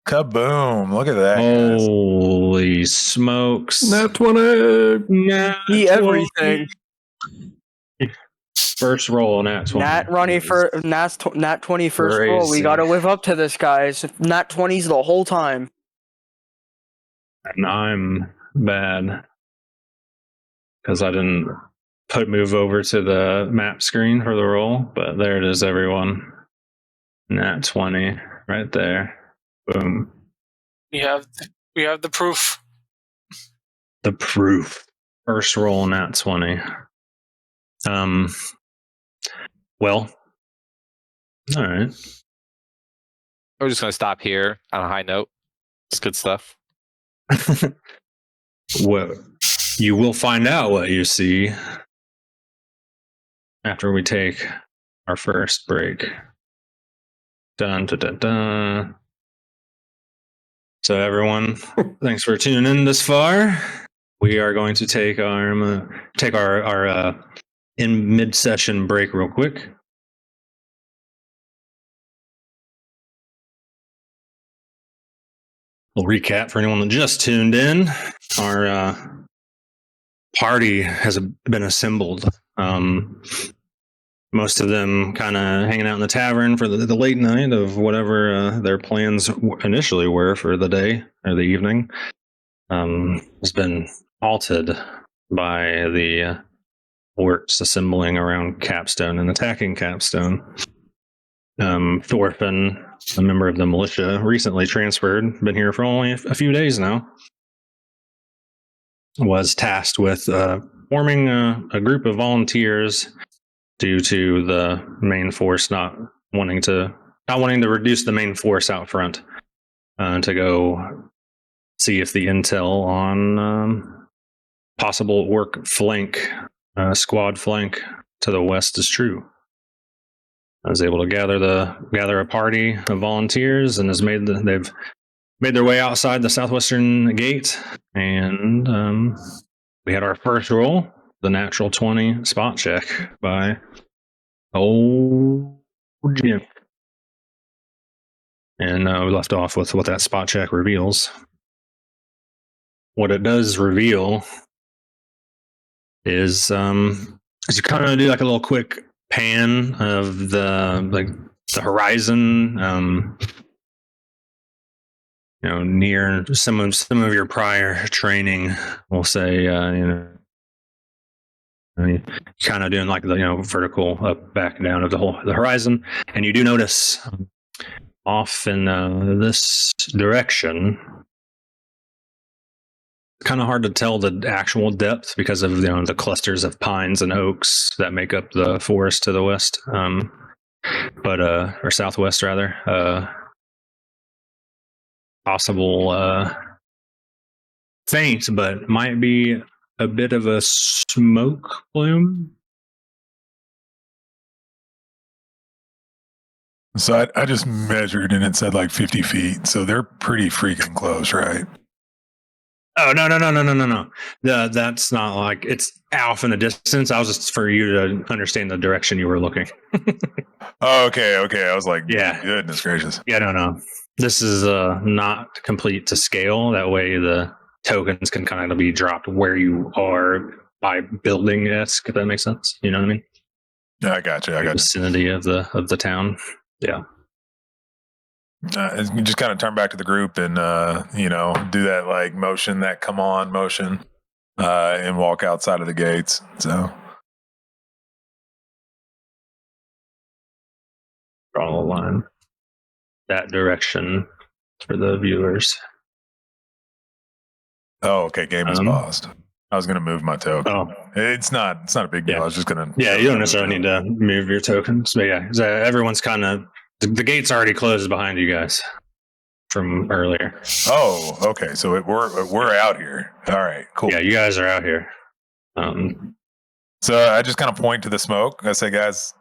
Kaboom. Look at that. Guys. Holy smokes. Nat 20! He everything. First roll, nat 20. Nat 20 first roll. We Crazy. gotta live up to this, guys. Nat 20s the whole time. And I'm bad because I didn't move over to the map screen for the roll, but there it is, everyone. Nat 20 right there. Boom. We have the proof. The proof. First roll, nat 20. Well, all right. We're just going to stop here on a high note. It's good stuff. Well, you will find out what you see after we take our first break. Dun, dun, dun, dun. So everyone, thanks for tuning in this far. We are going to take our in mid-session break real quick. We'll recap for anyone that just tuned in. Our party has been assembled. Most of them kind of hanging out in the tavern for the late night of whatever their plans initially were for the day or the evening. Has been halted by the orcs assembling around Capstone and attacking Capstone. Thorfinn, a member of the militia, recently transferred, been here for only a few days now, was tasked with forming a group of volunteers due to the main force not wanting to reduce the main force out front to go see if the intel on possible orc flank, squad flank to the west is true. I was able to gather a party of volunteers and they've made their way outside the southwestern gate, and we had our first roll, the natural 20 spot check by old Jim. And we left off with what that spot check reveals. What it does reveal is you kind of do like a little quick pan of the horizon, near some of your prior training. We'll say, kind of doing like the vertical up, back, down of the horizon, and you do notice off in this direction. Kind of hard to tell the actual depth because of the clusters of pines and oaks that make up the forest to the west, or southwest rather. Possible faint, but might be a bit of a smoke plume. So I just measured and it said like 50 feet. So they're pretty freaking close, right? Oh no. That's not like it's off in the distance. I was just for you to understand the direction you were looking. Oh, okay. I was like, Yeah. goodness gracious. Yeah, no. This is not complete to scale. That way the tokens can kind of be dropped where you are by building esque, if that makes sense. You know what I mean? Yeah, I got you. The vicinity of the town. Yeah. You just kind of turn back to the group and do that like motion, that come on motion, and walk outside of the gates. So Draw a line that direction for the viewers. oh, okay, game is paused. I was gonna move my token. Oh, It's not a big deal. Yeah. I was just gonna you don't necessarily need to move your tokens, but yeah, everyone's kind of the gate's already closed behind you guys from earlier. Oh, okay. So we're out here. All right, cool. Yeah, you guys are out here. So I just kind of point to the smoke. I say, guys,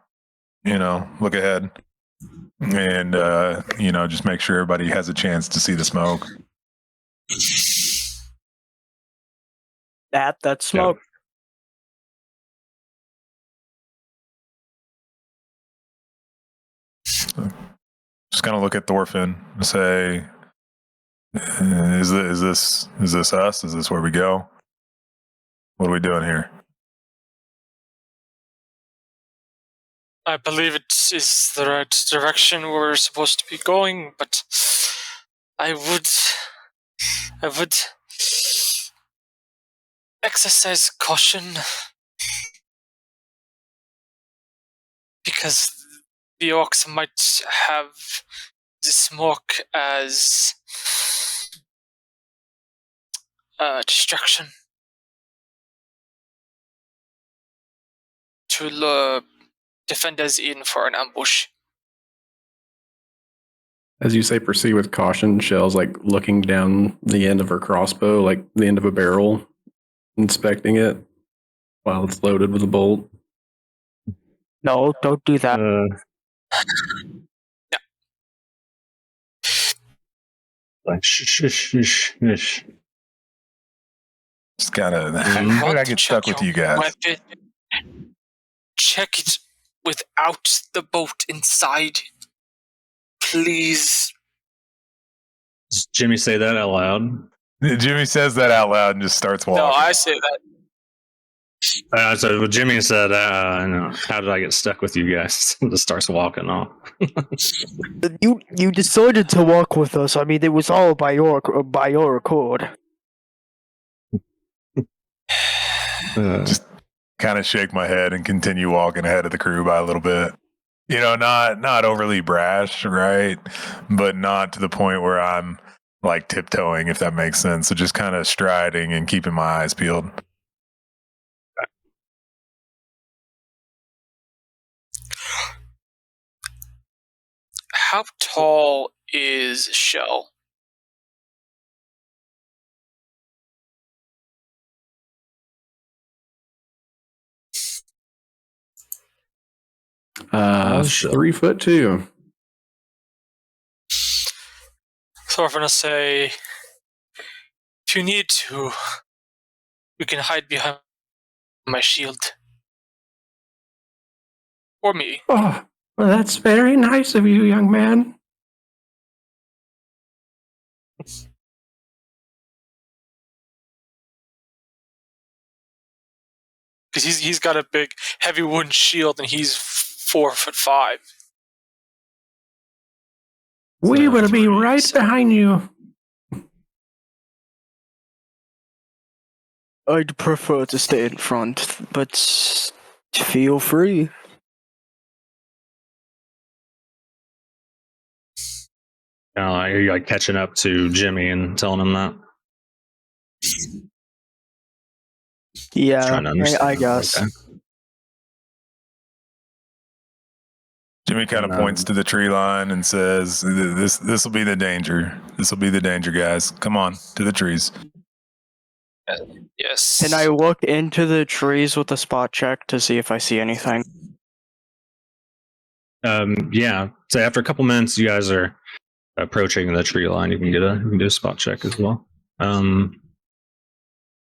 look ahead, and just make sure everybody has a chance to see the smoke. That smoke. Just kind of look at Thorfinn and say, is this us? Is this where we go? What are we doing here? I believe it is the right direction we're supposed to be going, but I would exercise caution because the orcs might have the smoke as distraction to defend us in for an ambush. As you say, proceed with caution. Shel's like looking down the end of her crossbow, like the end of a barrel, inspecting it while it's loaded with a bolt. No, don't do that. Like shh. Just gotta. How did I get stuck with you guys? Weapon. Check it without the bolt inside, please. Does Jimmy say that out loud? Jimmy says that out loud and just starts walking. No, I say that. So Jimmy said, no, how did I get stuck with you guys? Just starts walking off. You decided to walk with us. I mean, it was all by your accord. Just kind of shake my head and continue walking ahead of the crew by a little bit. Not overly brash, right? But not to the point where I'm like tiptoeing, if that makes sense. So just kind of striding and keeping my eyes peeled. How tall is Shel? Shel. 3'2". Thorfinn will say, if you need to, you can hide behind my shield. Or me. Oh, well, that's very nice of you, young man. Because he's got a big, heavy wooden shield, and he's 4'5". We will be right behind you. I'd prefer to stay in front, but feel free. Are you like catching up to Jimmy and telling him that? Yeah, Trying to understand. I guess. Okay. Jimmy kind of points to the tree line and says, "This will be the danger. This will be the danger, guys. Come on, to the trees." Yes. Can I look into the trees with a spot check to see if I see anything? Yeah. So after a couple minutes, you guys are approaching the tree line. You can do a spot check as well.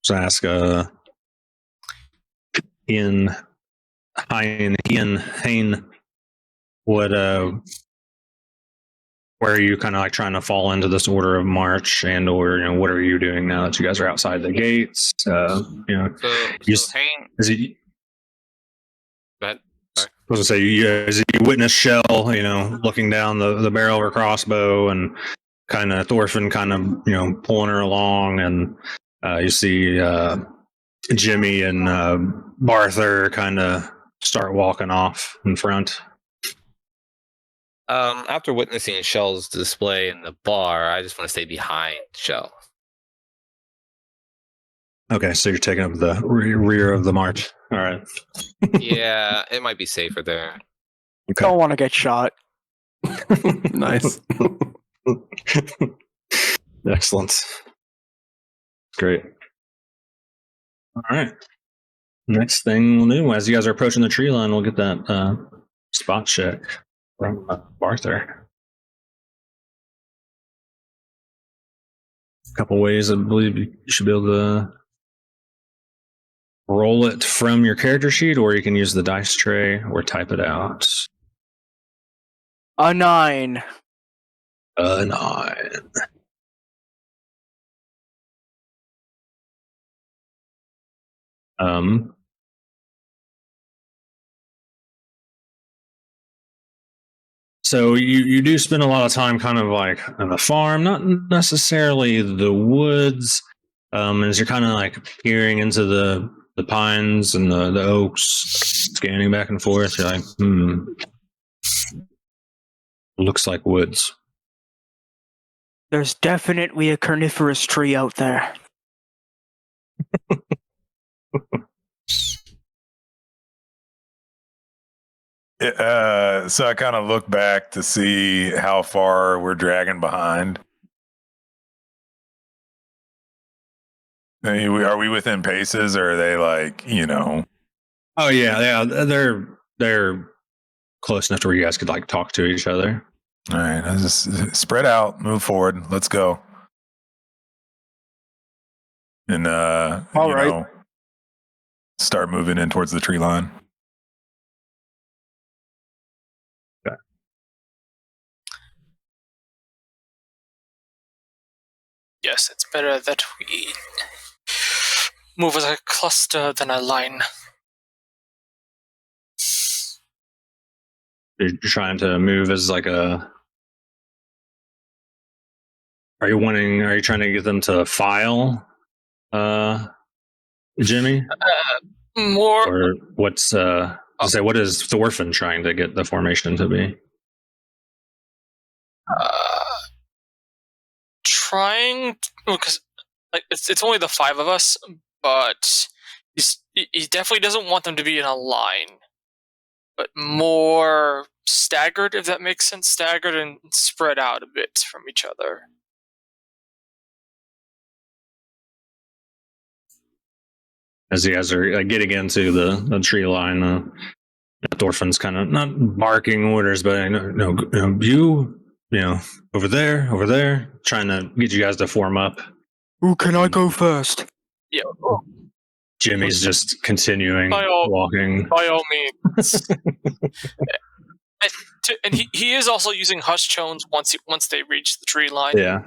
just ask Heian, what where are you kind of like trying to fall into this order of march, and or what are you doing now that you guys are outside the gates? So Heian, is it? But I was gonna say, you witness Shel, looking down the barrel of her crossbow, and kind of Thorfinn kind of pulling her along, and you see Jimmy and Barther kind of start walking off in front. After witnessing Shel's display in the bar, I just want to stay behind Shel. Okay, so you're taking up the rear of the march. All right. Yeah, it might be safer there. Okay. Don't want to get shot. Nice. Excellent. Great. All right. Next thing we'll do, as you guys are approaching the tree line, we'll get that spot check from Barther. A couple ways I believe you should be able to roll it from your character sheet, or you can use the dice tray or type it out. A 9. A 9. So you do spend a lot of time kind of like on the farm, not necessarily the woods, as you're kind of like peering into the pines and the oaks, scanning back and forth. You're like, looks like woods. There's definitely a carnivorous tree out there. So I kind of look back to see how far we're dragging behind. Are we within paces, or are they like, Oh yeah, they're close enough to where you guys could like talk to each other. All right, let's just spread out, move forward, let's go. And All right. start moving in towards the tree line. Okay. Yes, it's better that we move as a cluster than a line. You're trying to move as like a. Are you trying to get them to file, Jimmy? More. Or what's what is Thorfinn trying to get the formation to be? Trying, because like it's only the 5 of us, but he definitely doesn't want them to be in a line, but more staggered, if that makes sense. Staggered and spread out a bit from each other. As you guys are getting into the tree line, Thorfinn's kind of not barking orders, but you over there, trying to get you guys to form up. Ooh, can I go first? Yeah. Jimmy's just continuing walking. By all means. And he is also using hush tones once they reach the tree line. Yeah.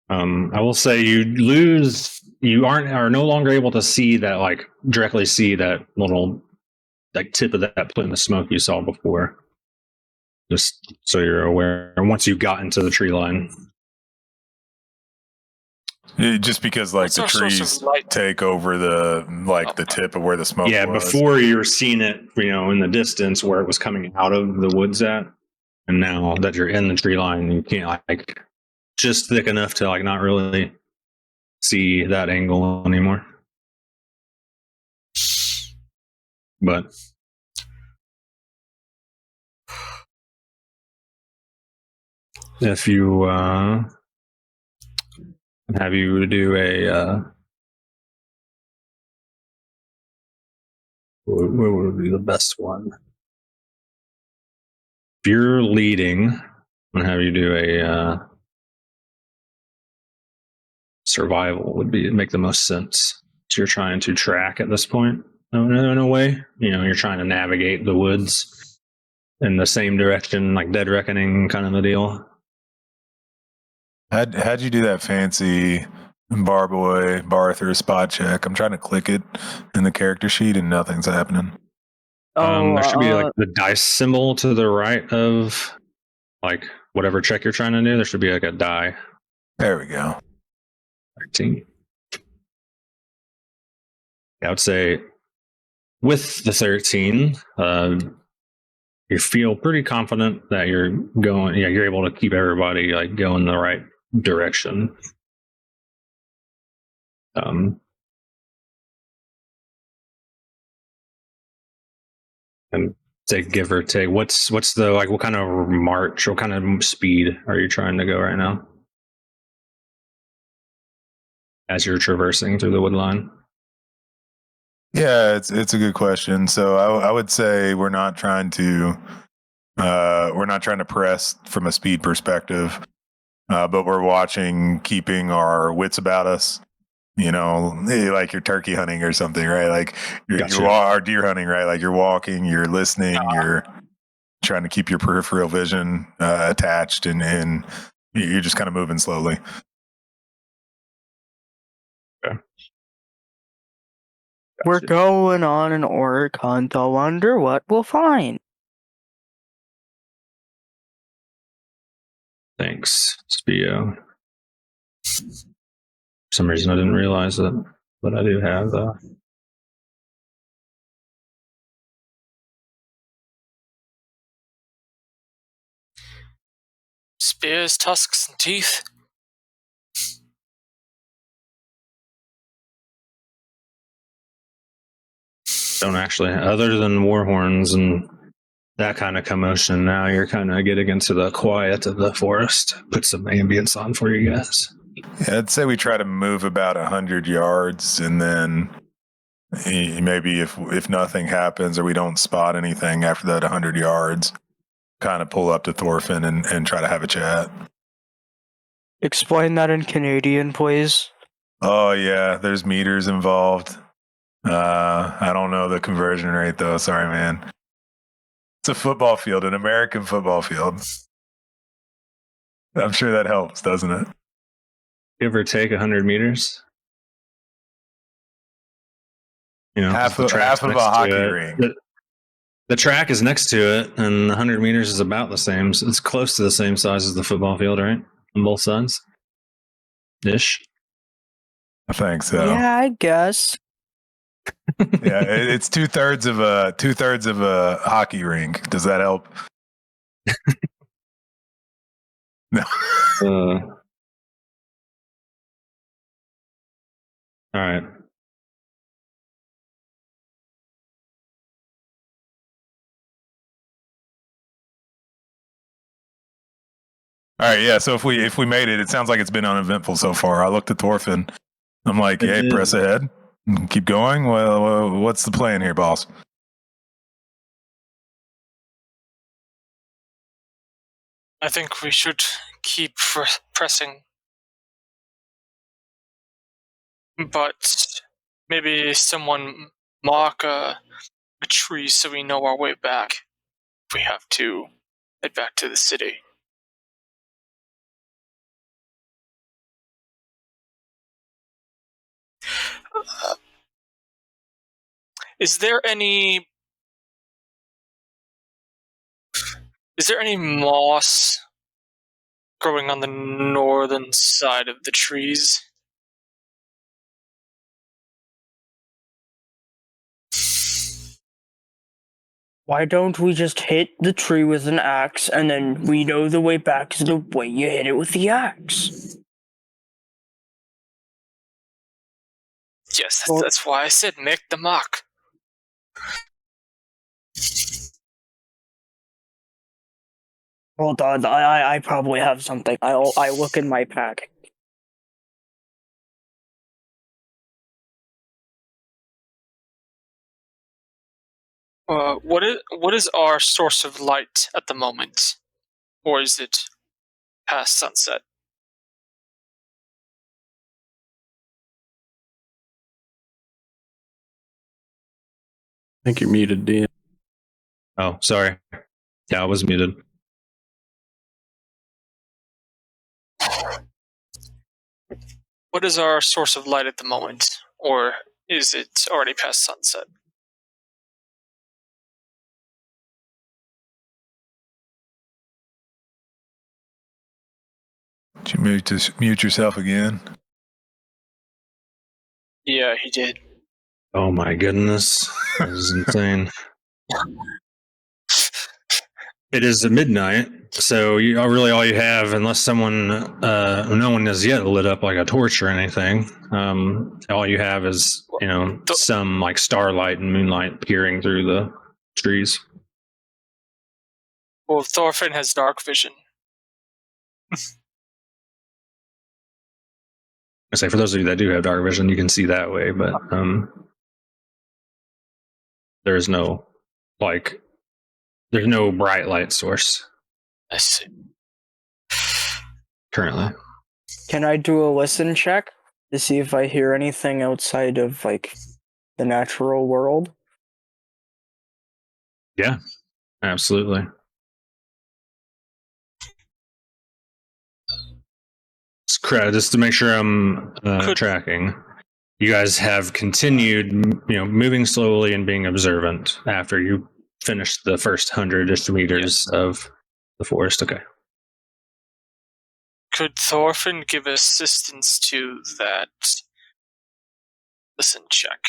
I will say you are no longer able to see that, like directly see that little like tip of that plume of smoke you saw before. Just so you're aware. Once you got into the tree line. Just because like the trees take over the tip of where the smoke was. Yeah, before you were seeing it, in the distance where it was coming out of the woods at. And now that you're in the tree line, you can't like just thick enough to like not really see that angle anymore. But if you have you do a what would be the best one? If you're leading, I'm gonna have you do a survival would make the most sense. So you're trying to track at this point in a way. You're trying to navigate the woods in the same direction, like Dead Reckoning kind of a deal. How'd you do that fancy Barther spot check? I'm trying to click it in the character sheet and nothing's happening. There should be like the dice symbol to the right of like whatever check you're trying to do. There should be like a die. There we go. 13. I would say with the 13, you feel pretty confident that you're going. Yeah, you're able to keep everybody like going the right direction. And say give or take, what's the like? What kind of march? What kind of speed are you trying to go right now as you're traversing through the wood line? Yeah, it's a good question. So I would say we're not trying to press from a speed perspective, but we're watching, keeping our wits about us. Like you're turkey hunting or something, right? Like you are deer hunting, right? Like you're walking, you're listening, you're trying to keep your peripheral vision attached, and you're just kind of moving slowly. Okay. We're going on an orc hunt. I wonder what we'll find. Thanks, Spio. For some reason I didn't realize it, but I do have Spears, tusks, and teeth. don't actually, other than war horns and that kind of commotion. Now you're kind of getting into the quiet of the forest. Put some ambience on for you guys. Yeah, I'd say we try to move about 100 yards, and then maybe if nothing happens or we don't spot anything after that 100 yards, kind of pull up to Thorfinn and try to have a chat. Explain that in Canadian, please. Oh yeah, there's meters involved. I don't know the conversion rate though. Sorry, man. It's a football field, an American football field. I'm sure that helps, doesn't it? Give or take 100 meters. Half of a hockey rink. The track is next to it, and 100 meters is about the same. So it's close to the same size as the football field, right? On both sides, ish. I think so. Yeah, I guess. Yeah, it's 2/3 of a hockey rink. Does that help? No. All right. All right, yeah. So if we made it, it sounds like it's been uneventful so far. I looked at Thorfinn. I'm like, hey, press ahead. Keep going. Well, what's the plan here, boss? I think we should keep pressing. But maybe someone mark a tree so we know our way back if we have to head back to the city. Is there any moss growing on the northern side of the trees? Why don't we just hit the tree with an axe, and then we know the way back is the way you hit it with the axe? Yes, that's why I said make the mark. Hold on, I probably have something. I look in my pack. What is our source of light at the moment, or is it past sunset? think you're muted, Dan. Oh, sorry. Yeah, I was muted. What is our source of light at the moment? Or is it already past sunset? Did you mute yourself again? Yeah, he did. Oh my goodness. This is insane. It is midnight, so really all you have, unless someone, no one has yet lit up like a torch or anything, all you have is, some like starlight and moonlight peering through the trees. Well, Thorfinn has dark vision. I say, for those of you that do have dark vision, you can see that way, but there's no bright light source I see. currently. Can I do a listen check to see if I hear anything outside of like the natural world? Yeah, absolutely. Just to make sure I'm tracking. You guys have continued, moving slowly and being observant after you finished the first 100-ish meters of the forest. Okay. Could Thorfinn give assistance to that listen check?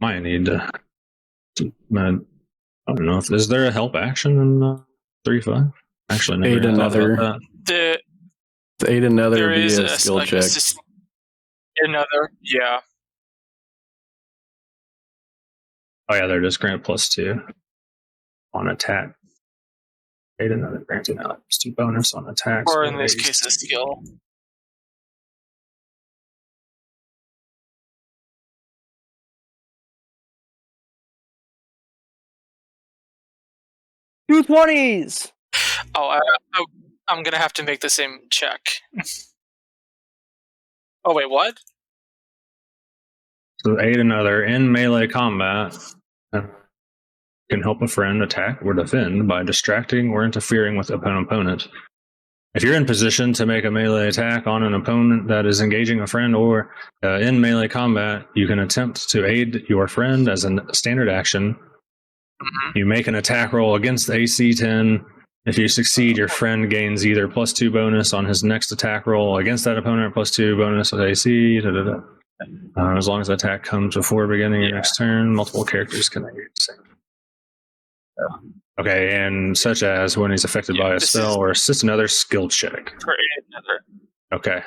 Might need to. I don't know. Is there a help action in 3.5? Actually, never Aid thought another. about that. Aid another There via is a skill check. Another, yeah. Oh yeah, there it is. Grant +2 on attack. Aid another granted +2 bonus on attacks. Or in this case, a skill. Two 20s! Oh, I'm gonna have to make the same check. Oh wait, what? So aid another in melee combat. Can help a friend attack or defend by distracting or interfering with an opponent. If you're in position to make a melee attack on an opponent that is engaging a friend or in melee combat, you can attempt to aid your friend as a standard action. Mm-hmm. You make an attack roll against AC 10. If you succeed, your friend gains either +2 bonus on his next attack roll against that opponent, +2 bonus with AC. As long as the attack comes before beginning your next turn, multiple characters can aid the same. Okay, and such as when he's affected by a spell or assist another skill check. For another. Okay.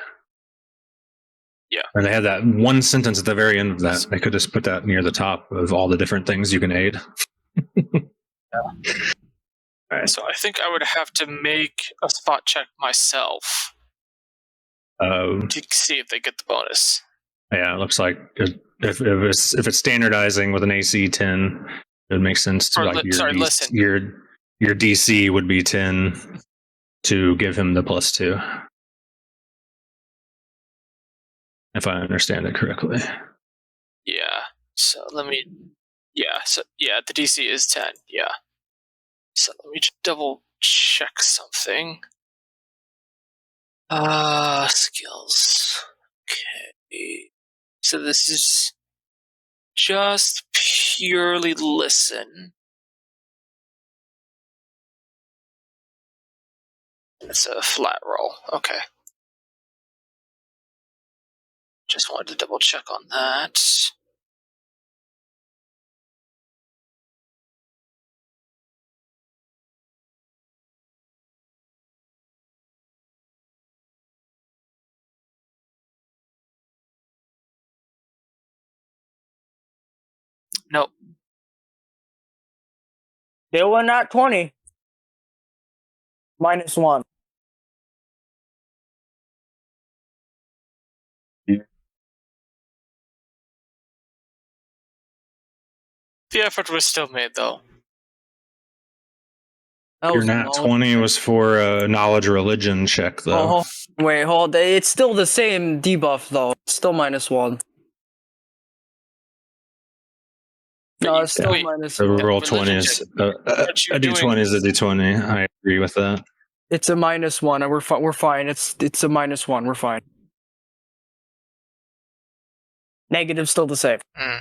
Yeah. And they had that one sentence at the very end of that. They could just put that near the top of all the different things you can aid. Yeah. Right. So I think I would have to make a spot check myself to see if they get the bonus. Yeah, it looks like if it's standardizing with an AC 10, it would make sense to your DC would be 10 to give him the +2. If I understand it correctly. Yeah. So the DC is 10. Yeah. So let me just double check something. Skills. Okay. So this is just purely listen. It's a flat roll. Okay. Just wanted to double check on that. Nope. Still in that 20. -1. The effort was still made, though. That Your was nat knowledge. 20 was for a knowledge religion check, though. Oh, wait, hold. It's still the same debuff though. It's still -1. No, it's still Wait, minus. The roll religion 20 is check. a d20 is a d20. I agree with that. It's a -1, and we're fine. It's a -1. We're fine. Negative still the same. Mm.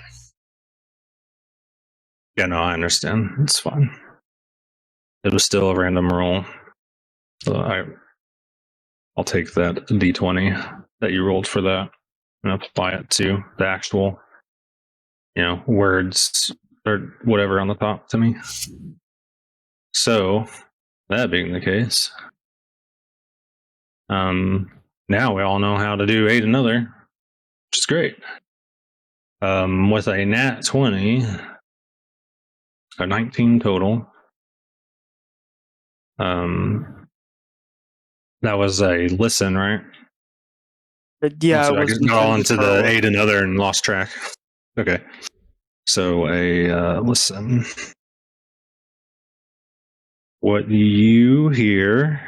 Yeah, no, I understand. It's fine. It was still a random roll. So I'll take that d20 that you rolled for that and apply it to the actual, words or whatever on the top to me. So, that being the case, now we all know how to do aid another, which is great. With a nat 20, a 19 total. That was a listen, right? Yeah, So it I was just got all into the pearl. aid another and lost track. Okay. So a listen. What you hear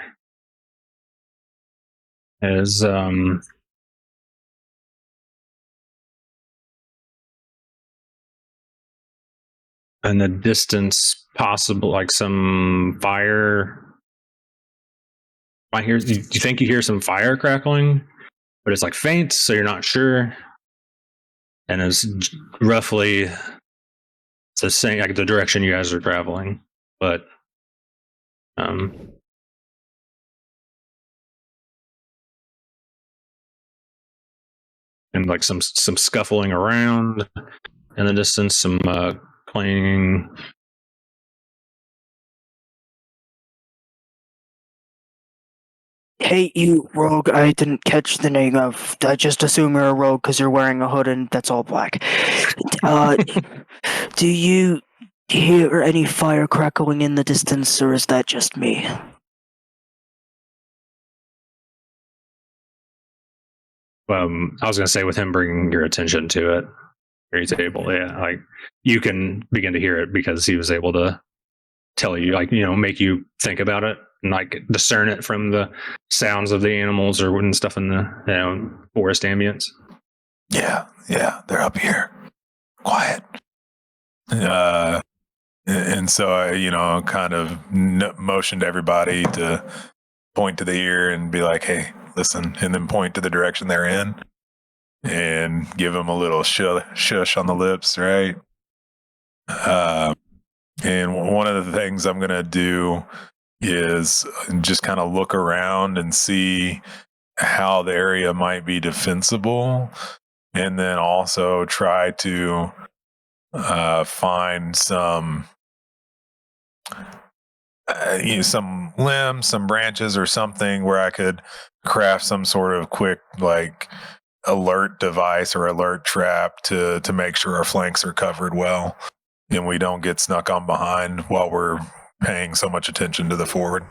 is in the distance, possible like some fire. Do you think you hear some fire crackling? But it's like faint, so you're not sure. And it's roughly the same, like the direction you guys are traveling, but and like some scuffling around in the distance, some clanging. Hey, you rogue! I didn't catch the name of. I just assume you're a rogue because you're wearing a hood and that's all black. Do you hear any fire crackling in the distance, or is that just me? I was going to say, with him bringing your attention to it, he's able, like you can begin to hear it because he was able to tell you, like, make you think about it and like discern it from the sounds of the animals or and stuff in the forest ambience. Yeah, they're up here, quiet. And so I, kind of motioned everybody to point to the ear and be like, "Hey, listen," and then point to the direction they're in, and give them a little shush on the lips, right? And one of the things I'm gonna do is just kind of look around and see how the area might be defensible, and then also try to find some some limbs, some branches or something where I could craft some sort of quick like alert device or alert trap to make sure our flanks are covered well and we don't get snuck on behind while we're paying so much attention to the forward.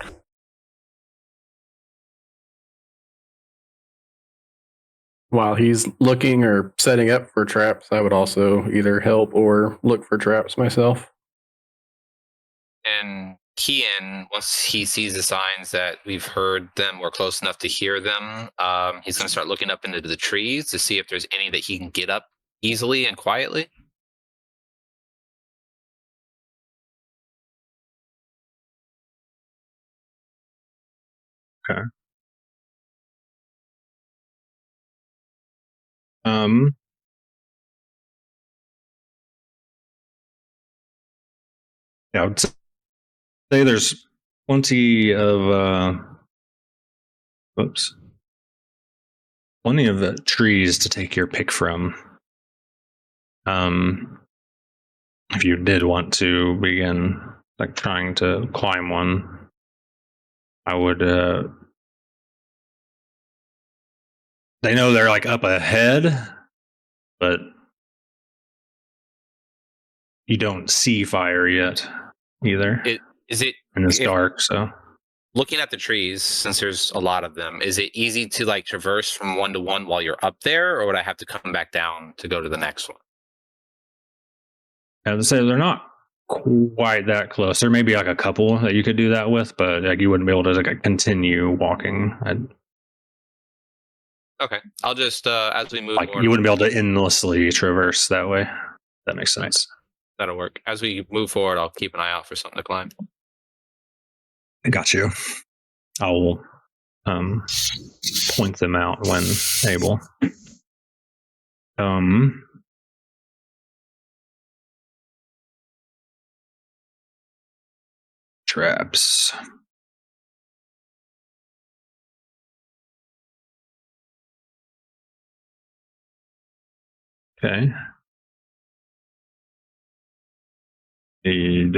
While he's looking or setting up for traps, I would also either help or look for traps myself. And Heian, once he sees the signs that we've heard them or close enough to hear them, he's going to start looking up into the trees to see if there's any that he can get up easily and quietly. Okay. Yeah, I would say there's plenty of plenty of trees to take your pick from. If you did want to begin like trying to climb one, I would. They know they're like up ahead, but you don't see fire yet either. Is it and it's dark, so looking at the trees, since there's a lot of them, is it easy to like traverse from one to one while you're up there, or would I have to come back down to go to the next one? I would say they're not quite that close. There may be like a couple that you could do that with, but like you wouldn't be able to like continue walking. Okay, I'll just as we move Like forward, you wouldn't be able to endlessly traverse that way. That makes sense. that'll work. As we move forward, I'll keep an eye out for something to climb. I got you. I will point them out when able. Traps. Okay. Need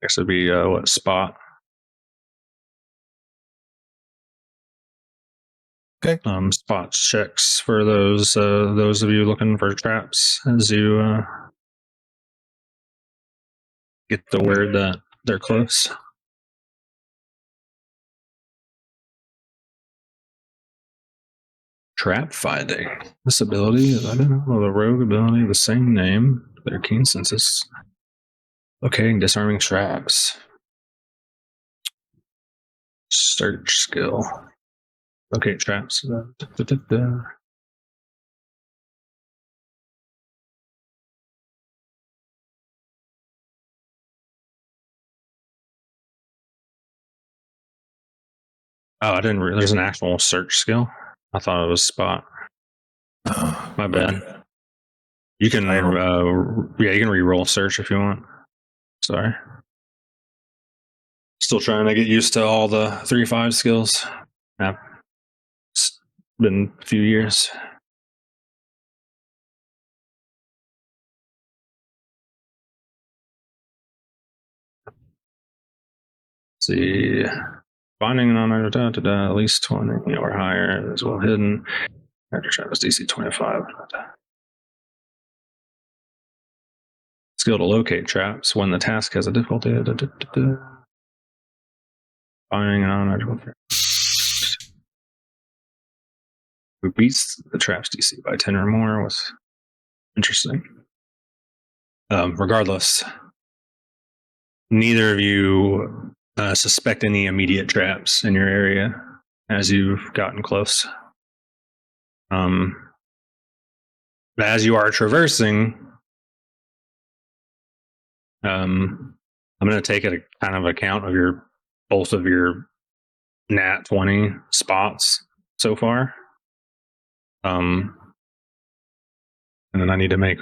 guess it'd be what spot? Okay. Spot checks for those of you looking for traps as you get the word that they're close. Trap finding. This ability is identical with a rogue ability of the same name. Their keen senses. Locating disarming traps. Search skill. Locate traps. Oh, I didn't. There's an actual search skill. I thought it was spot. My bad. Okay. You can, you can re-roll search if you want. Sorry. Still trying to get used to all the 3.5 skills. Yeah. It's been a few years. Let's see. Finding an honor at least 20 or higher is well hidden. Character trap is DC 25. Skill to locate traps when the task has a difficulty. Finding an honor. Who beats the traps DC by 10 or more was interesting. Regardless, neither of you suspect any immediate traps in your area as you've gotten close. As you are traversing, I'm going to take a kind of account of both of your nat 20 spots so far. And then I need to make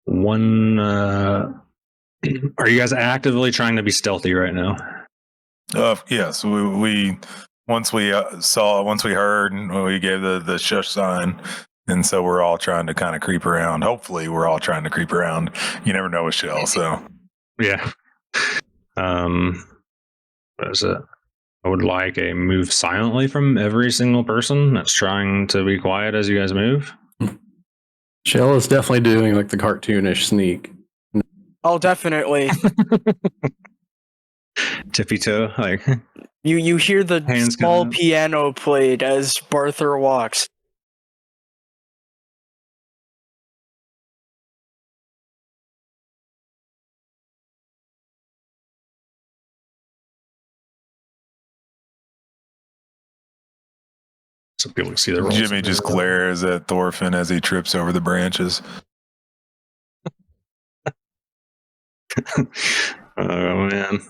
one. Are you guys actively trying to be stealthy right now? Yes, we once we heard, we gave the shush sign, and so we're all trying to kind of creep around. Hopefully, we're all trying to creep around. You never know with Shel, so yeah. What is it? I would like a move silently from every single person that's trying to be quiet as you guys move. Shel is definitely doing like the cartoonish sneak. Oh, definitely. Tippy toe, like You hear the Hands small coming up. piano played as Barther walks. so people can see the rolls. Jimmy just glares at Thorfinn as he trips over the branches. Oh man.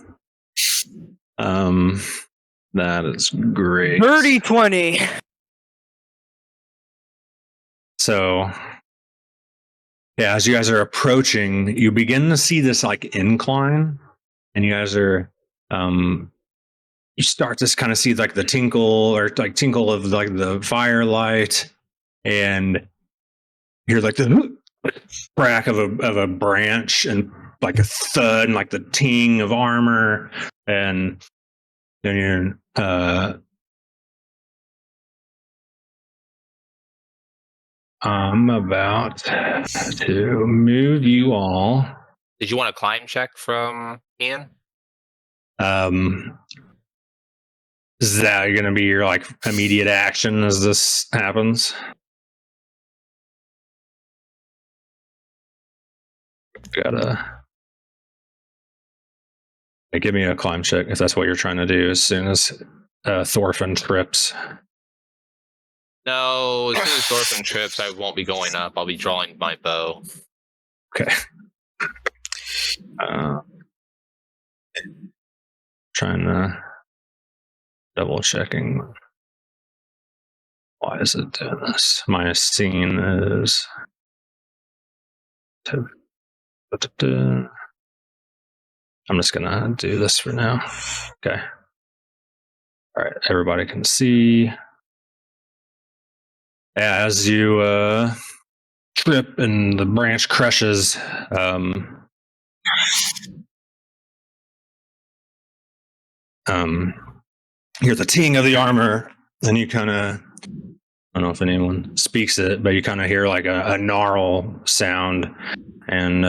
That is great. 30-20. So yeah, as you guys are approaching, you begin to see this like incline, and you guys are you start to kind of see like the tinkle of like the firelight, and hear like the crack of a branch and like a thud and like the ting of armor, and then you're I'm about to move you all. Did you want a climb check from Ian? Is that going to be your like immediate action as this happens? Give me a climb check if that's what you're trying to do. As soon as Thorfinn trips. No, as soon as Thorfinn trips, I won't be going up. I'll be drawing my bow. Okay. Trying to double checking. Why is it doing this? My scene is. I'm just gonna do this for now. Okay. All right. Everybody can see. Yeah, as you trip and the branch crushes, hear the ting of the armor, and you kind of, I don't know if anyone speaks it, but you kind of hear like a gnarl sound, and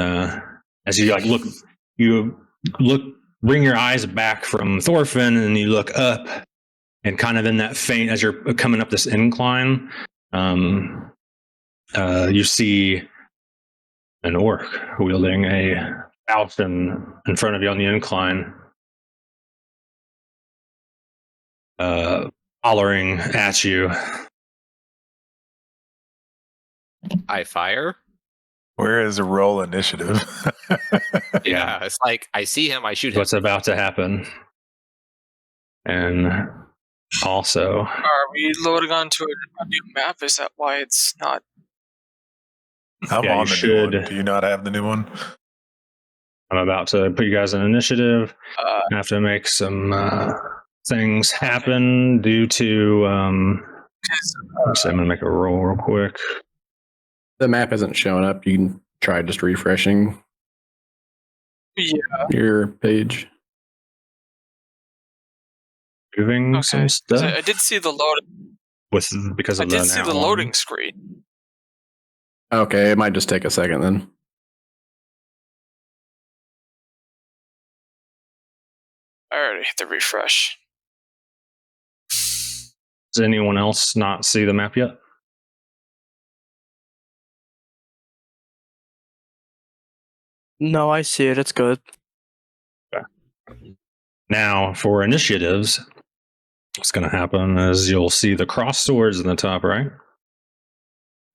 as you like look, bring your eyes back from Thorfinn, and you look up, and kind of in that faint as you're coming up this incline, you see an orc wielding a falchion in front of you on the incline, hollering at you. I fire. Where is the roll initiative? Yeah, it's like I see him, I shoot him. What's about to happen? And also, Are we loading onto a new map? Is that why it's not? I'm Yeah, on you the new one. should. Do you not have the new one? I'm about to put you guys in initiative. I have to make some things happen due to. I'm going to make a roll real quick. The map isn't showing up. You can try just refreshing your page. Moving some stuff. I did see the loading. Because of I did see the loading screen. Okay, it might just take a second then. I already hit the refresh. Does anyone else not see the map yet? No, I see it. It's good. Okay. Now, for initiatives, what's going to happen is you'll see the cross swords in the top right.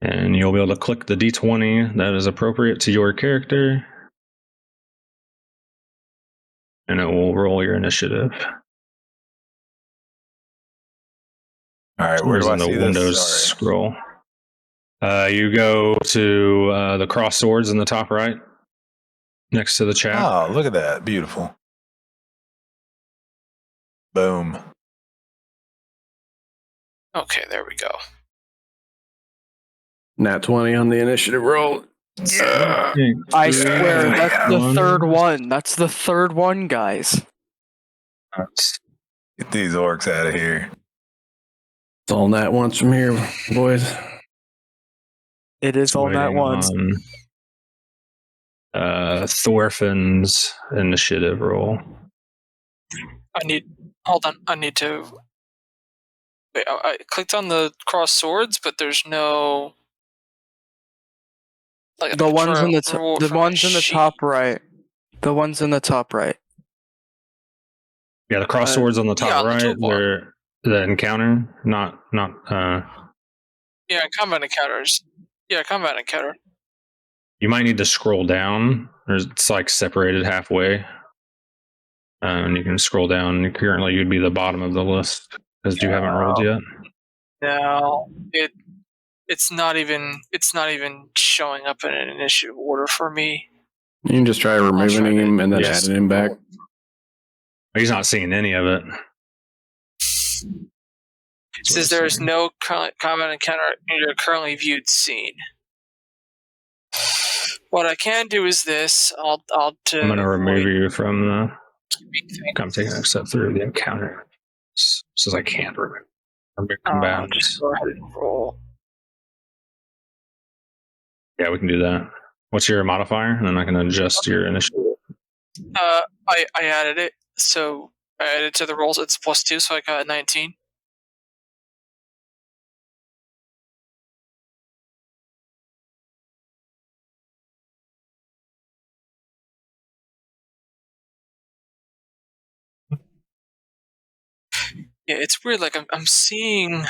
And you'll be able to click the D20 that is appropriate to your character. And it will roll your initiative. All right, where do I see Windows this? scroll. You go to the cross swords in the top right, next to the chat. Oh, look at that. Beautiful. Boom. Okay, there we go. Nat 20 on the initiative roll. Yeah. I swear, that's the third one. That's the third one, guys. Get these orcs out of here. It's all nat once from here, boys. It is all nat ones. Thorfinn's initiative roll. Hold on. I need to. Wait, I clicked on the cross swords, but there's no. Like The ones in the top right. The ones in the top right. Yeah, the cross swords on the top right. They're the encounter, not. Yeah, combat encounters. Yeah, combat encounter. You might need to scroll down. It's like separated halfway, and you can scroll down. Currently, you'd be the bottom of the list because you haven't rolled yet. No, it's not even showing up in an initiative order for me. You can just try removing him and then adding him back. He's not seeing any of it. It says there is no combat encounter in your currently viewed scene. What I can do is this. I'm going to remove you from the. I'm taking a step through the encounter. Says I can't remove. Just go ahead and roll. Yeah, we can do that. What's your modifier? And then I can adjust your initiative. I added it, So I added to the rolls. It's +2, so I got a 19. Yeah, it's weird. Like I'm seeing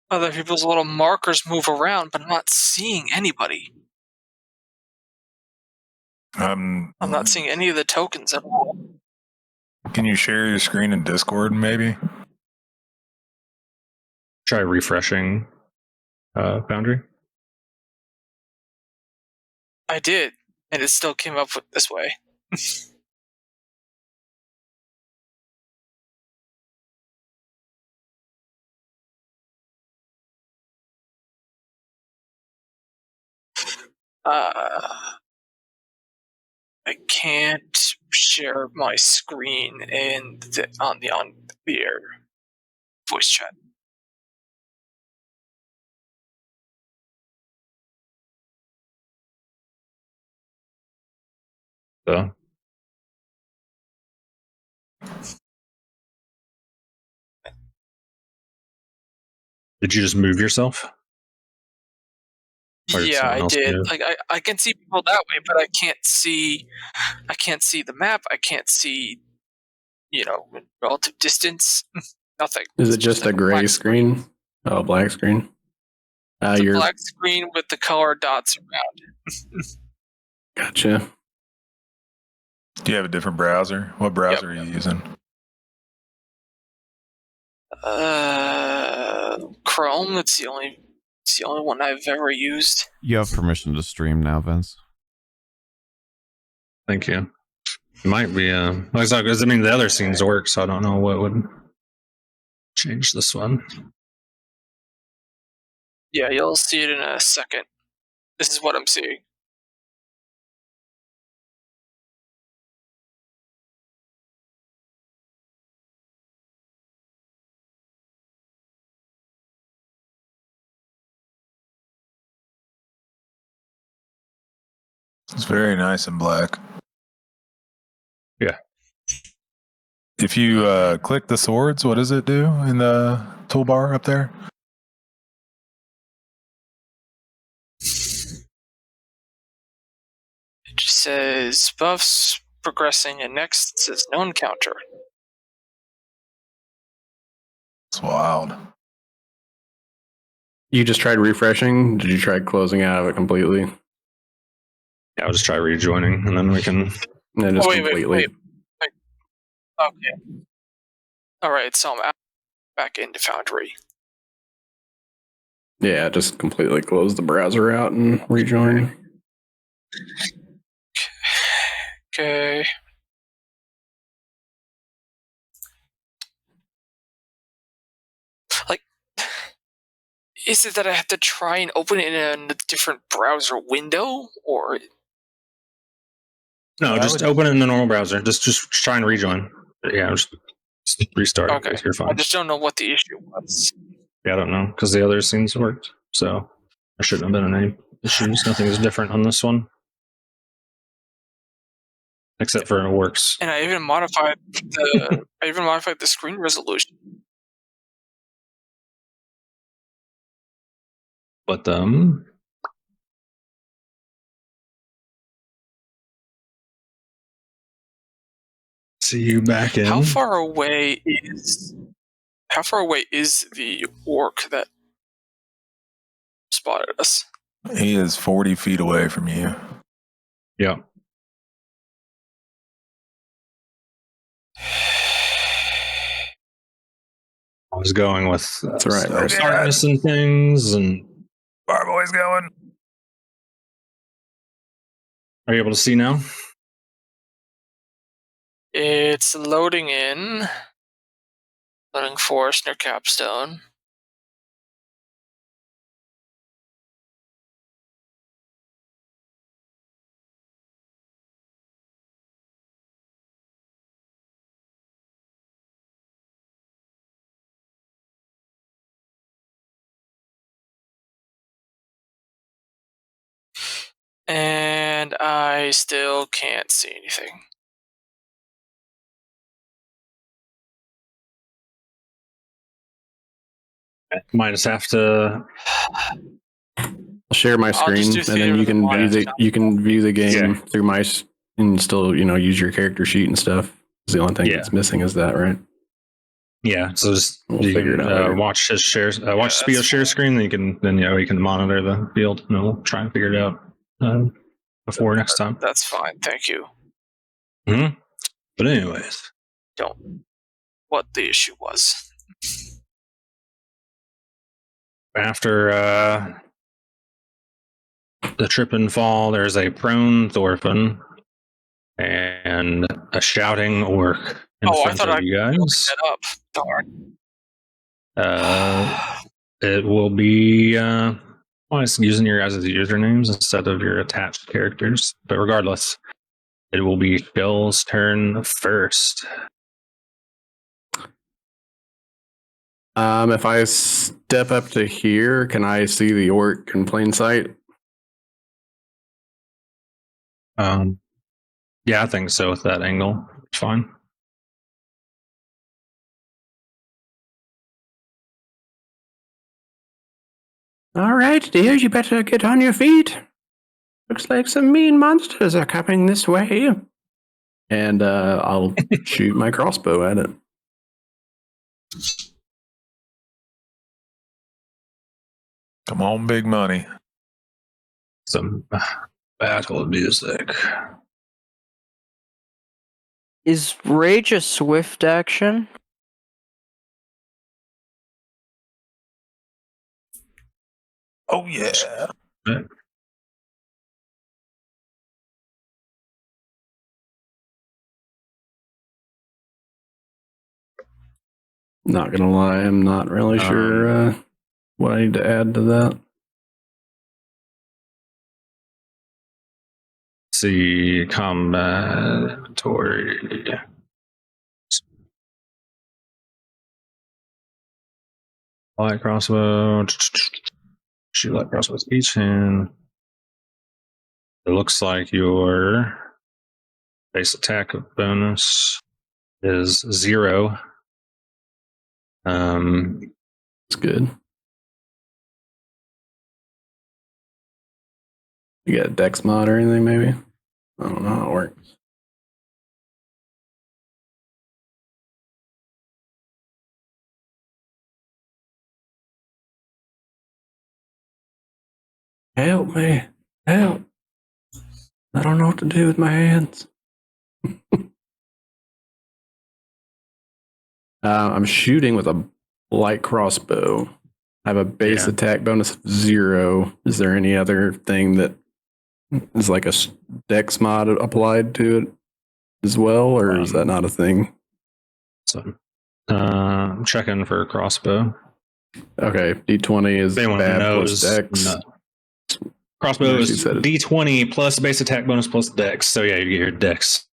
other people's little markers move around, but I'm not seeing anybody. I'm not seeing any of the tokens at all. Can you share your screen in Discord, maybe? Try refreshing Foundry. I did, and it still came up with this way. I can't share my screen on the air voice chat. So. Did you just move yourself? Or did Yeah, someone I else did. move? Like I can see people that way, but I can't see the map. I can't see, relative distance. Nothing. Is It's it just a like gray black screen? Oh, black screen. It's a You're black screen with the color dots around. gotcha. Do you have a different browser? What browser are you using? Chrome. It's the only one I've ever used. You have permission to stream now, Vince. Thank you. It might be because I mean the other scenes work, so I don't know what would change this one. Yeah, you'll see it in a second. This is what I'm seeing. It's very nice and black. Yeah. If you click the swords, what does it do in the toolbar up there? It just says buffs progressing, and next it says no encounter. It's wild. You just tried refreshing? Did you try closing out of it completely? Yeah, I'll just try rejoining, and then we can. And then just wait. completely. Okay. All right, so I'm back into Foundry. Yeah, just completely close the browser out and rejoin. Okay. Like, is it that I have to try and open it in a different browser window, or? No, just open it in the normal browser. Just try and rejoin. Yeah, just restart. Okay. You're fine. I just don't know what the issue was. Yeah, I don't know because the other scenes worked, so there shouldn't have been any issues. Nothing is different on this one, except for it works. And I even modified the screen resolution. But see you back in. How far away is the orc that spotted us? He is 40 feet away from you. Yeah. I was going with That's right. darkness and things, and Our boy's going. are you able to see now? It's loading in. Loading forest near Capstone. And I still can't see anything. Might just have to. I'll share my I'll screen, just do and then theater you can with view the the you can view the game through my and still use your character sheet and stuff. The only thing that's missing is that, right? Yeah, so just We'll you figure can it out later. watch his shares, watch Speedo share screen. Then you can monitor the field, and we'll try and figure it out before next time. That's fine. Thank you. Mm-hmm. But anyways, What the issue was. after the trip and fall, there's a prone Thorfinn and a shouting orc in I front thought of I you guys. set up. Darn. It will be it's using your guys' usernames instead of your attached characters. But regardless, it will be Shel's turn first. If I step up to here, can I see the orc in plain sight? Yeah, I think so with that angle. It's fine. All right, dear, you better get on your feet. Looks like some mean monsters are coming this way. And I'll shoot my crossbow at it. Come on, big money. Some battle music. Is rage a swift action? Oh yeah. Not gonna lie, I'm not really sure what I need to add to that. See combat inventory. Light crossbow. Shoot light crossbows each hand. It looks like your base attack bonus is 0. It's good. You got a dex mod or anything, maybe? I don't know how it works. Help me. Help. I don't know what to do with my hands. I'm shooting with a light crossbow. I have a base attack bonus of 0. Is there any other thing that is like a dex mod applied to it as well, or is that not a thing? So, I'm checking for a crossbow. Okay, D20 is Anyone bad knows, plus dex. no. Crossbow No, is she said it. D20 plus base attack bonus plus dex. So yeah, you get your dex.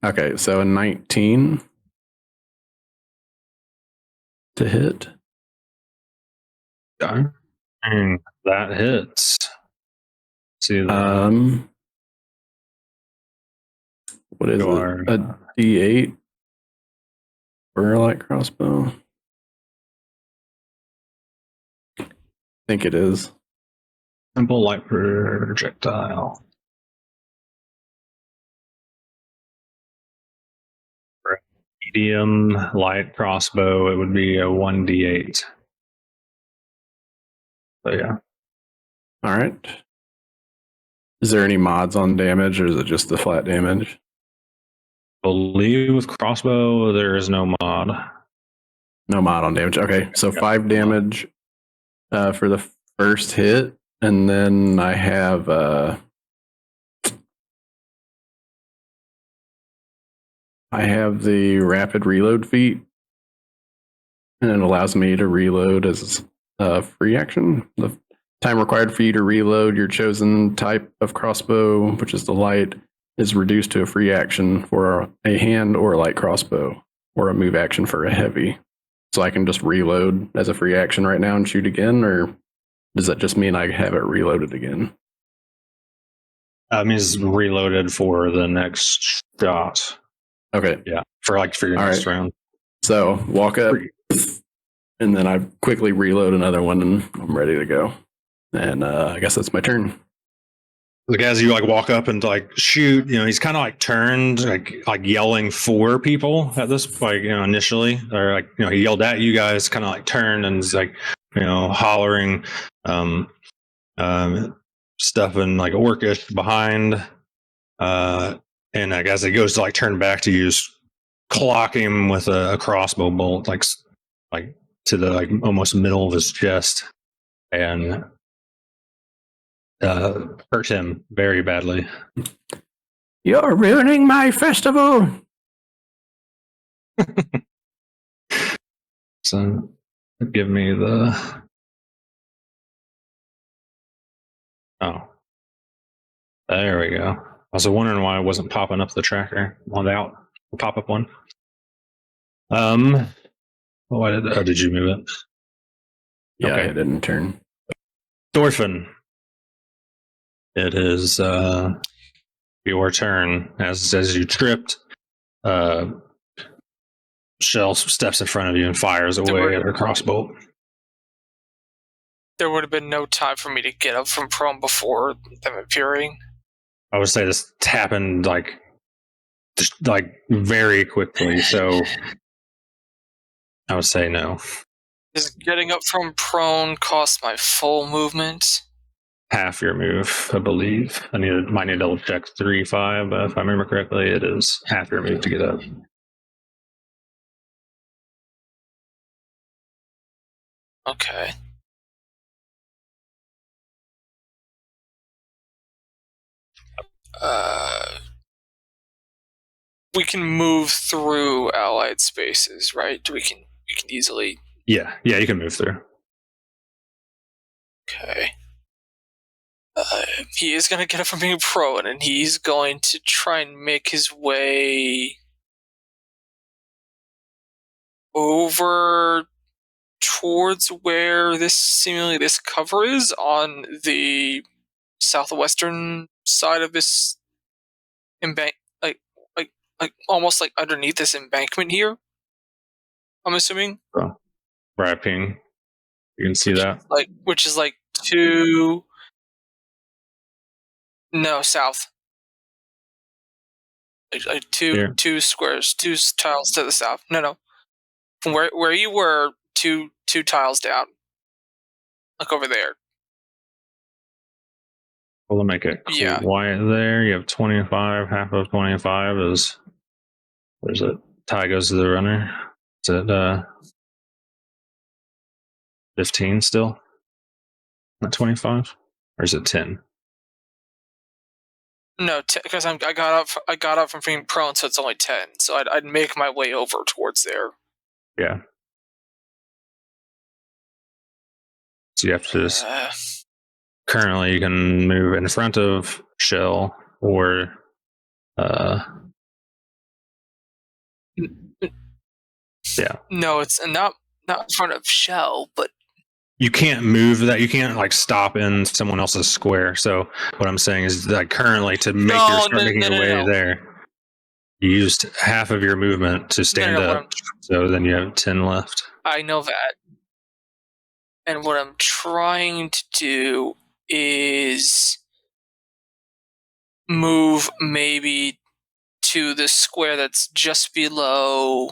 Okay, so a 19 to hit. And that hits. See that? What is it? A D8 for a light crossbow? I think it is. Simple light projectile. For a medium light crossbow, it would be a 1d8. So yeah. All right. Is there any mods on damage, or is it just the flat damage? I believe with crossbow, there is no mod. No mod on damage. Okay, so 5 damage for the first hit, and then I have the rapid reload feat, and it allows me to reload as a free action. The time required for you to reload your chosen type of crossbow, which is the light, is reduced to a free action for a hand or a light crossbow, or a move action for a heavy. So I can just reload as a free action right now and shoot again, or does that just mean I have it reloaded again? It means reloaded for the next shot. Okay. Yeah, for your All next right. round. So walk up, And then I quickly reload another one, and I'm ready to go. And I guess that's my turn. Like as you like walk up and like shoot, he's kind of like turned, like yelling for people at this, like initially, or like he yelled at you guys, kind of like turned and is like hollering, stuff in like Orcish behind, and like as he goes to like turn back to you, clock him with a crossbow bolt, like to the like almost middle of his chest, and hurt him very badly. You're ruining my festival. So give me the... Oh. There we go. I was wondering why I wasn't popping up the tracker. On out. The pop-up one. Why did you move it? Yeah, Okay. I didn't turn. Thorfinn. It is your turn. As you tripped, Shel steps in front of you and fires away at her crossbow. There would have been no time for me to get up from prone before them appearing. I would say this happened like very quickly, so I would say no. Does getting up from prone cost my full movement? Half your move, I believe. Might need to double check 3.5, but if I remember correctly, it is half your move to get up. Okay. We can move through allied spaces, right? We can easily. Yeah, you can move through. Okay. He is going to get up from being prone, and he's going to try and make his way over towards where seemingly this cover is on the southwestern side of this embank, like almost like underneath this embankment here. I'm assuming. Oh, wrapping. You can see that. Which is like two. No, south. Like two squares, two tiles to the south. No. From where you were, two tiles down. Look over there. We'll make it quiet there. You have 25. Half of 25 is... Where's it? Tie goes to the runner. Is it 15 still? Not 25? Or is it 10? No, because I got up from being prone, so it's only 10. So I'd make my way over towards there. Yeah. So you have to just... Currently, you can move in front of Shel or... Yeah. No, it's not in front of Shel, but... You can't move that. You can't like stop in someone else's square. So what I'm saying is that currently to make making your way there, you used half of your movement to stand up. So then you have 10 left. I know that. And what I'm trying to do is move maybe to the square that's just below,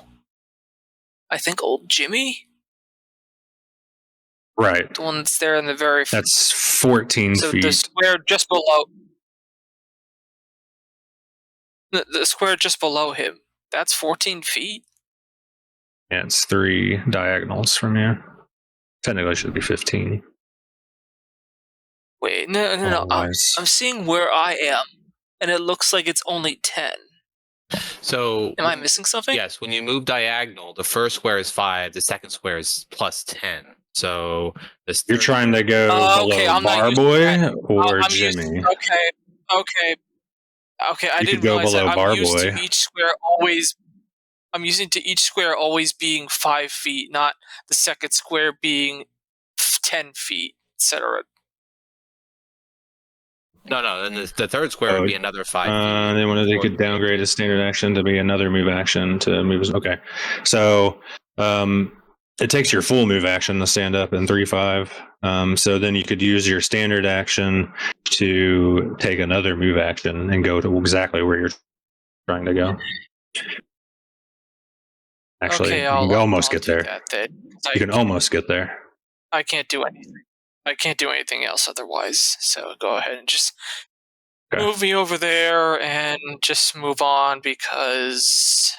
I think, old Jimmy? Right. The one that's there in the very... That's 14 feet. So the square just below... The square just below him. That's 14 feet? Yeah, it's 3 diagonals from you. Technically, it should be 15. Wait, no. I'm seeing where I am, and it looks like it's only 10. So... Am I missing something? Yes, when you move diagonal, the first square is 5, the second square is plus 10. So this you're trying to go below Barboy or Jimmy. Okay. I didn't realize that. I'm used to each square always. I'm using to each square always being 5 feet, not the second square being 10 feet, etc. No. Then the third square would be another 5 feet. Then they could downgrade a standard action to be another move action to move. Okay, so it takes your full move action to stand up in 3.5. So then you could use your standard action to take another move action and go to exactly where you're trying to go. Actually, Okay, you can almost I'll get do there. that then. You can almost get there. I can't do anything. I can't do anything else otherwise. So go ahead and just move me over there and just move on because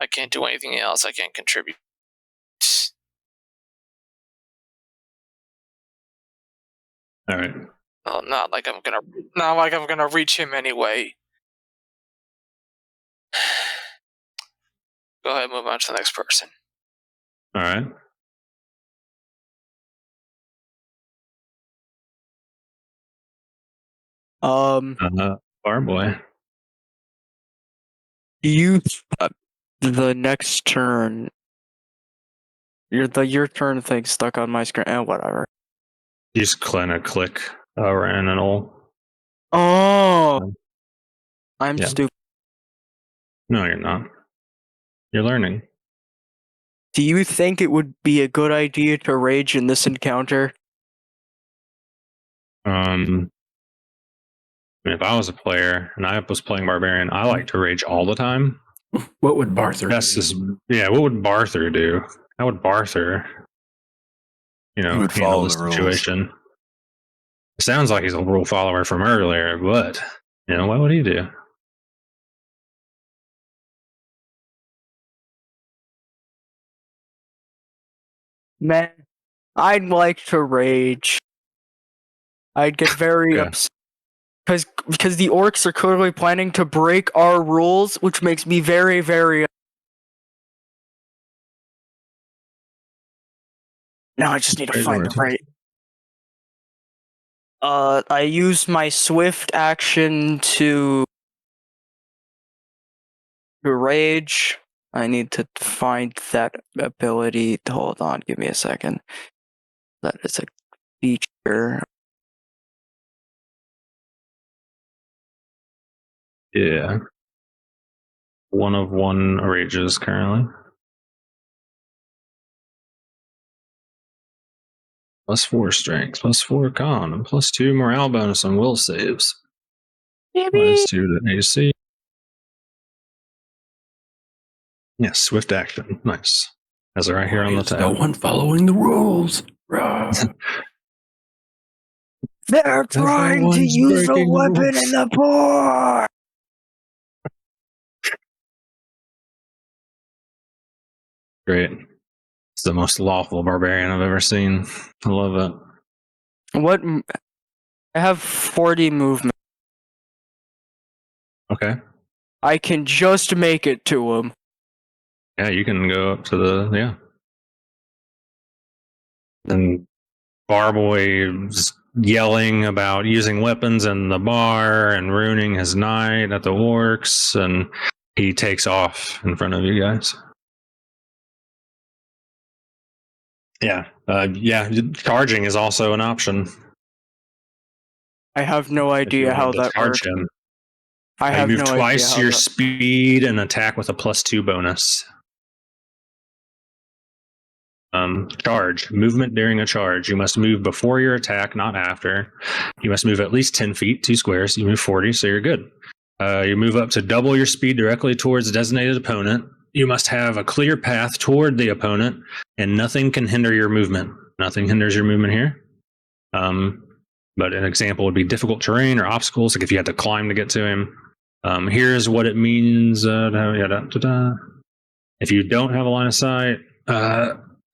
I can't do anything else. I can't contribute. All right. Well, not like I'm gonna reach him anyway. Go ahead, move on to the next person. All right. Bar boy. You the next turn. Your turn thing stuck on my screen. Whatever. You just kind of click Rin and all. Oh, I'm Yeah. stupid. No, you're not. You're learning. Do you think it would be a good idea to rage in this encounter? If I was a player and I was playing Barbarian, I like to rage all the time. What would Barther do? What would Barther do? How would Barther, He would handle follow the the rules. situation? It sounds like he's a rule follower from earlier, but what would he do? Man, I'd like to rage. I'd get very Okay. upset because the orcs are clearly planning to break our rules, which makes me very, very. Now I just need to Great find word. the right. I use my swift action to rage. I need to find that ability. Hold on, give me a second. That is a feature. Yeah. 1 of 1 rages currently. +4 strength, +4 con, and +2 morale bonus on will saves. -2 to AC. Yeah, swift action. Nice. Has it right here on the tab. No one following the rules. Rah. They're trying to Everyone's use a breaking weapon rules. in the bar. Great. It's the most lawful barbarian I've ever seen. I love it. What? I have 40 movement. Okay. I can just make it to him. Yeah, you can go up to the And Barboy's yelling about using weapons in the bar and ruining his night at the orcs, and he takes off in front of you guys. Yeah. Charging is also an option. I have no idea how that works. Him. I have move no twice idea your how that... speed and attack with a +2 bonus. Charge. Movement during a charge. You must move before your attack, not after. You must move at least 10 feet, 2 squares. You move 40, so you're good. You move up to double your speed directly towards a designated opponent. You must have a clear path toward the opponent, and nothing can hinder your movement. Nothing hinders your movement here. But an example would be difficult terrain or obstacles, like if you had to climb to get to him. Here's what it means. If you don't have a line of sight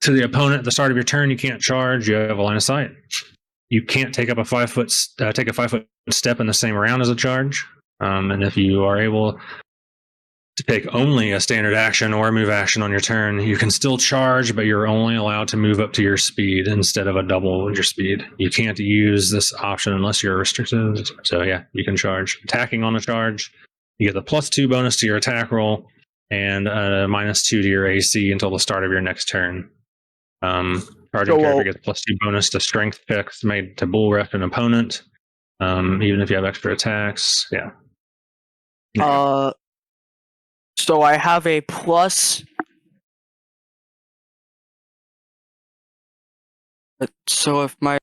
to the opponent at the start of your turn, you can't charge. You have a line of sight. You can't take up a 5 foot step in the same round as a charge. And if you are able to take only a standard action or a move action on your turn, you can still charge, but you're only allowed to move up to your speed instead of a double your speed. You can't use this option unless you're restricted. So yeah, you can charge. Attacking on a charge, you get the +2 bonus to your attack roll and -2 to your AC until the start of your next turn. Charging character gets +2 bonus to strength checks made to bull rush an opponent, even if you have extra attacks. Yeah. So I have a plus So if my...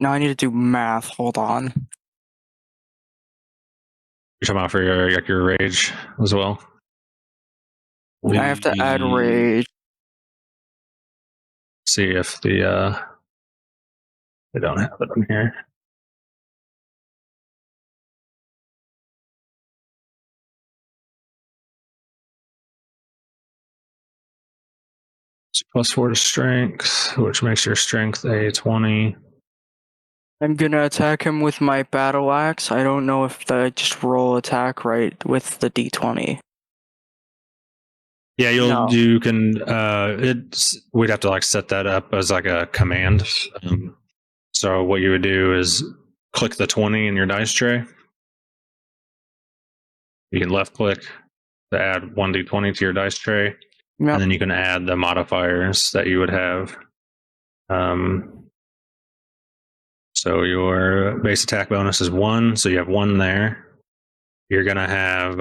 Now I need to do math. Hold on. You're talking about for your rage as well. I have to add rage. See if the they don't have it on here. So +4 to strength, which makes your strength a 20. I'm gonna attack him with my battle axe. I don't know if I just roll attack right with the d20. Yeah, No. you can we'd have to like set that up as like a command. So what you would do is click the 20 in your dice tray. You can left click to add 1d20 to your dice tray, Yep. and then you can add the modifiers that you would have. So your base attack bonus is 1, so you have 1 there. You're gonna have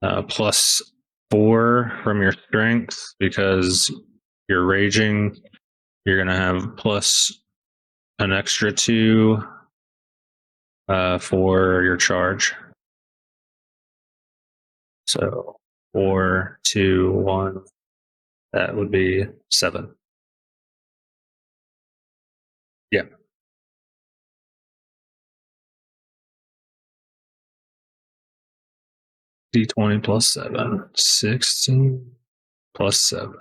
+4 from your strength because you're raging. You're gonna have plus an extra 2 for your charge. So 4, 2, 1. That would be 7. Yeah. D20 plus 7. 16 plus 7.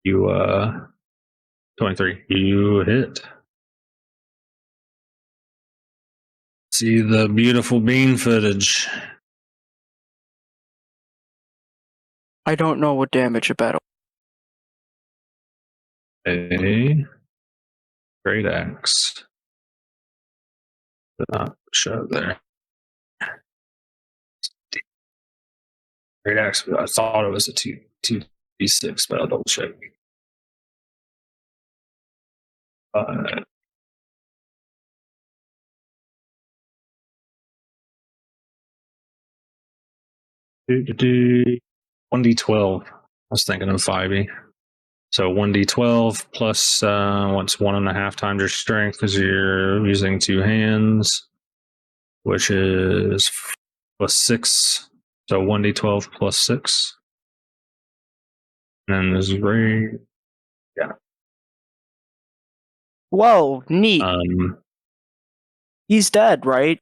You 23. You hit. See the beautiful bean footage. I don't know what damage a battle. A great axe. Did not show there. Great axe. I thought it was a 2d6, but I'll double check. 1d12. I was thinking of 5e. So 1d12 plus what's 1.5 times your strength because you're using 2 hands, which is +6. So 1d12 plus 6. And then this is rage. Yeah. Whoa, neat. He's dead, right?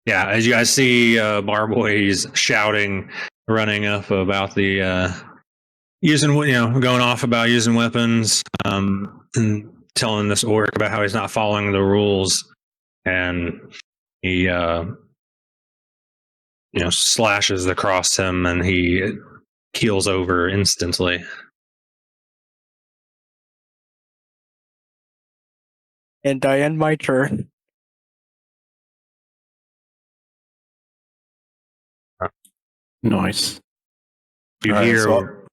Yeah, as you guys see, Barboy, he's shouting, running up about the using, going off about using weapons, and telling this orc about how he's not following the rules, and he, slashes across him, and he keels over instantly. And I end my turn. Nice. You All right, hear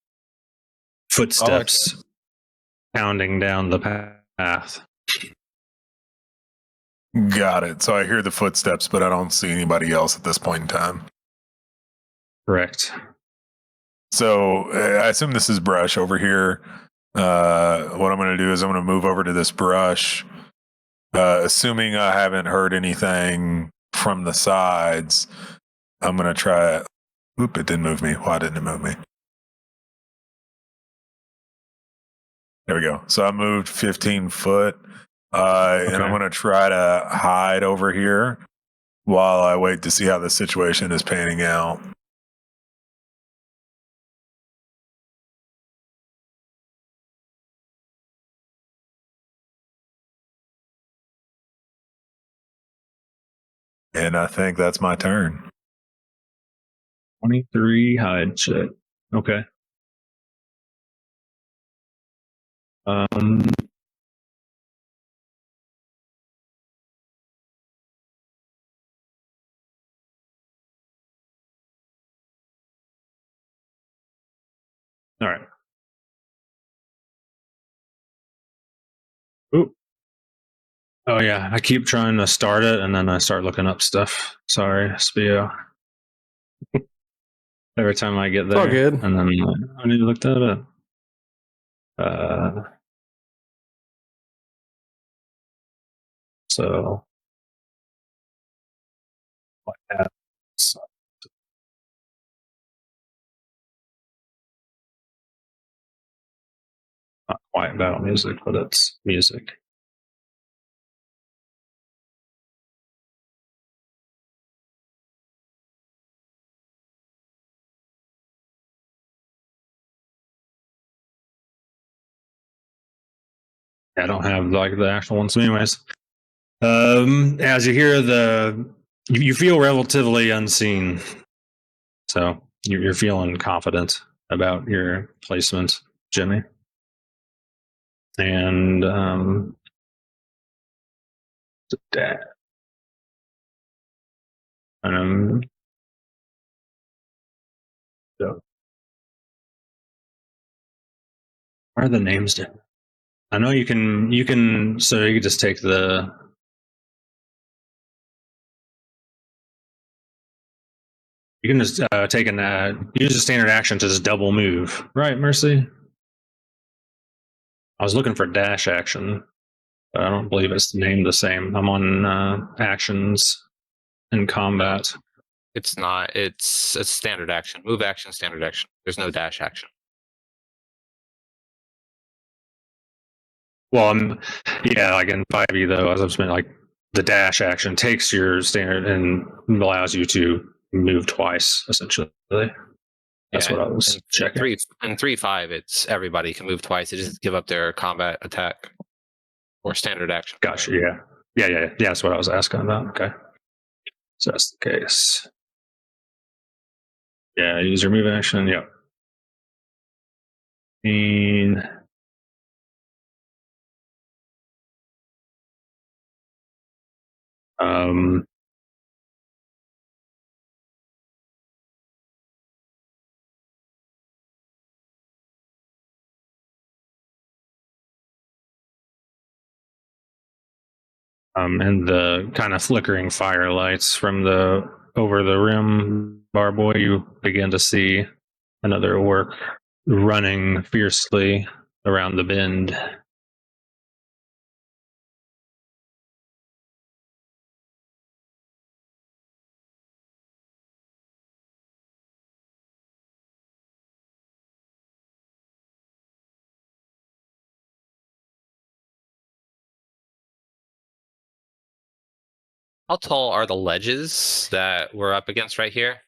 footsteps pounding down the path. Got it. So I hear the footsteps, but I don't see anybody else at this point in time. Correct. So I assume this is brush over here. What I'm going to do is I'm going to move over to this brush, assuming I haven't heard anything from the sides. I'm going to try. Oop! It didn't move me. Why didn't it move me? There we go. So I moved 15 foot, and I'm going to try to hide over here while I wait to see how the situation is panning out. And I think that's my turn. 23 hide check. Okay. All right. Ooh. Oh yeah, I keep trying to start it and then I start looking up stuff. Sorry, Spio. Every time I get It's all there, good. and then I need to look that up. So what happens? Not quite battle music, but it's music. I don't have like the actual ones, anyways. As you hear you feel relatively unseen, so you're feeling confident about your placement, Jimmy. And so what are the names? I know you can. So you can just take the. You can just take use a standard action to just double move, right, Mercy? I was looking for dash action, but I don't believe it's named the same. I'm on actions in combat. It's not. It's a standard action. Move action, standard action. There's no dash action. Well, yeah, like in 5e though, as I've been like the dash action takes your standard and allows you to move twice, essentially. That's what I was checking. In 3.5, it's everybody can move twice. They just give up their combat attack or standard action. Gotcha. Yeah. That's what I was asking about. Okay, so that's the case. Yeah, use your move action. Yep. And the kind of flickering firelights from over the rim, Barboy, you begin to see another orc running fiercely around the bend. How tall are the ledges that we're up against right here?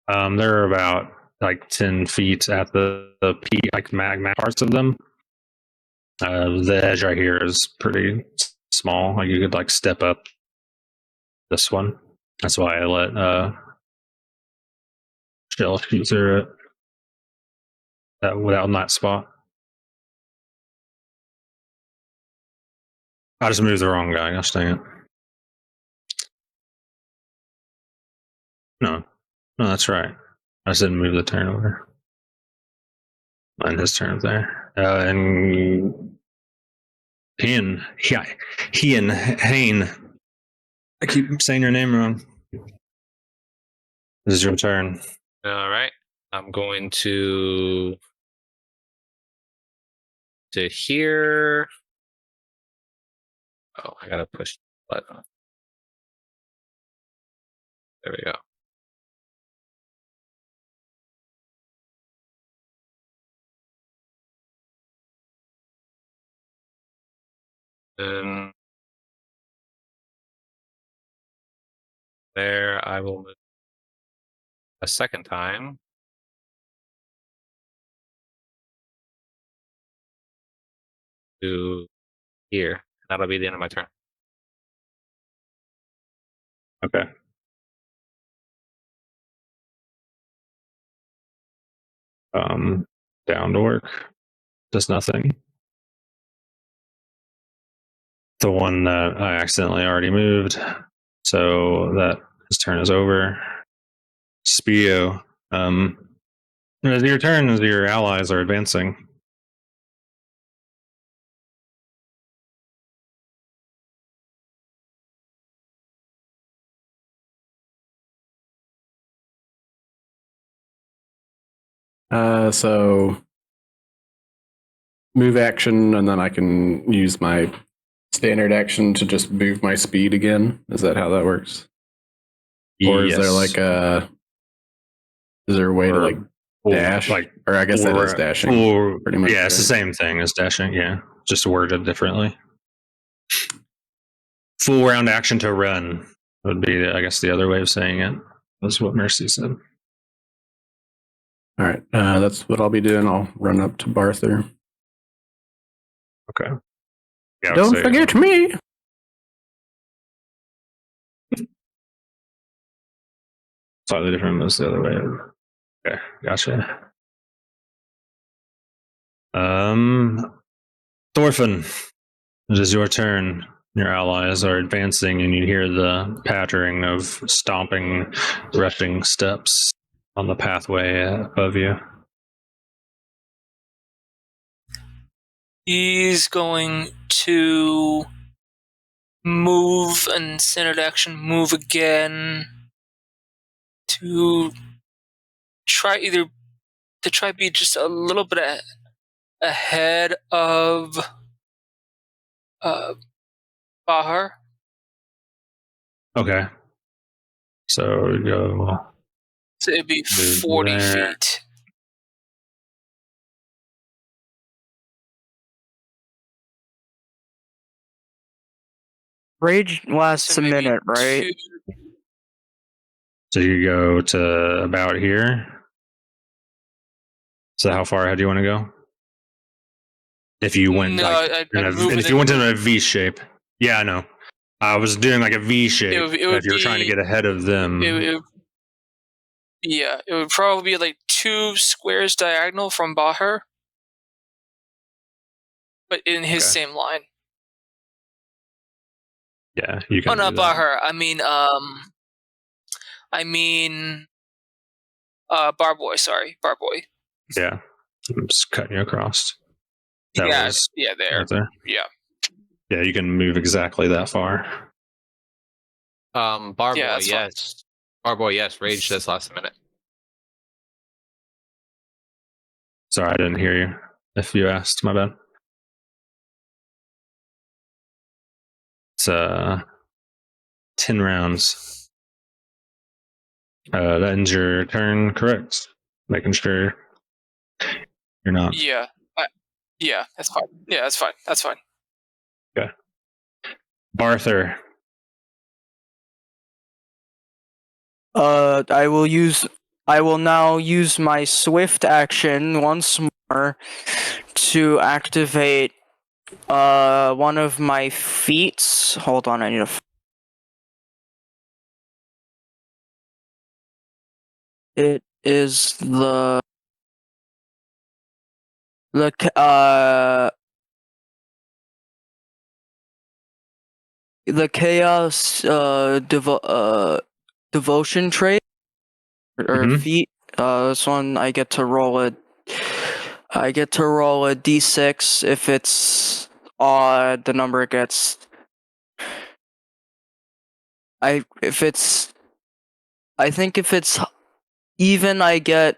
They're about like 10 feet at the peak, like magma parts of them. The edge right here is pretty small. Like you could like step up this one. That's why I let Shel shoot through it without that spot. I just moved the wrong guy. Gosh dang it. No, that's right. I just didn't move the turn over. And his turn up there. And Heian. I keep saying your name wrong. This is your turn. All right. I'm going to here. Oh, I gotta push the button. There we go. Then there, I will move a second time. To here. That'll be the end of my turn. Okay. Down to work. Does nothing. The one that I accidentally already moved. So that his turn is over. Spio. As your turn, as your allies are advancing. So move action, and then I can use my standard action to just move my speed again. Is that how that works? Or is there like a? Is there a way to like dash? Or I guess that is dashing. Pretty much. Yeah, it's the same thing as dashing. Yeah, just worded differently. Full round action to run would be, I guess, the other way of saying it. That's what Mercy said. All right, that's what I'll be doing. I'll run up to Barther. Okay. Yeah, Don't forget me. Slightly different as the other way. Okay, gotcha. Thorfinn, it is your turn. Your allies are advancing, and you hear the pattering of stomping, rushing steps on the pathway above you. He's going to move and standard action, move again to try be just a little bit ahead of Barther. Okay. So go. So it'd be 40 feet. Rage lasts a minute, right? So you go to about here. So how far ahead do you want to go? If you went if you went in a V shape. Yeah, I know. I was doing like a V shape. If you're trying to get ahead of them. It would probably be like 2 squares diagonal from Barther, but in his same line. Yeah, you can. Oh, not Barther. Barboy. Sorry, Barboy. Yeah, I'm just cutting you across. There. Right there. Yeah. Yeah, you can move exactly that far. Barboy, yes. Barboy, yes. Rage this last minute. Sorry, I didn't hear you. If you asked, my bad. It's 10 rounds. That ends your turn, correct? Making sure you're not. Yeah. Yeah, that's fine. Yeah, that's fine. That's fine. Okay. Barther. I will now use my swift action once more to activate one of my feats. Hold on, I need to. It is the chaos devotion trait or feat. This one I get to roll a d6. If it's odd, the number gets. I think if it's even, I get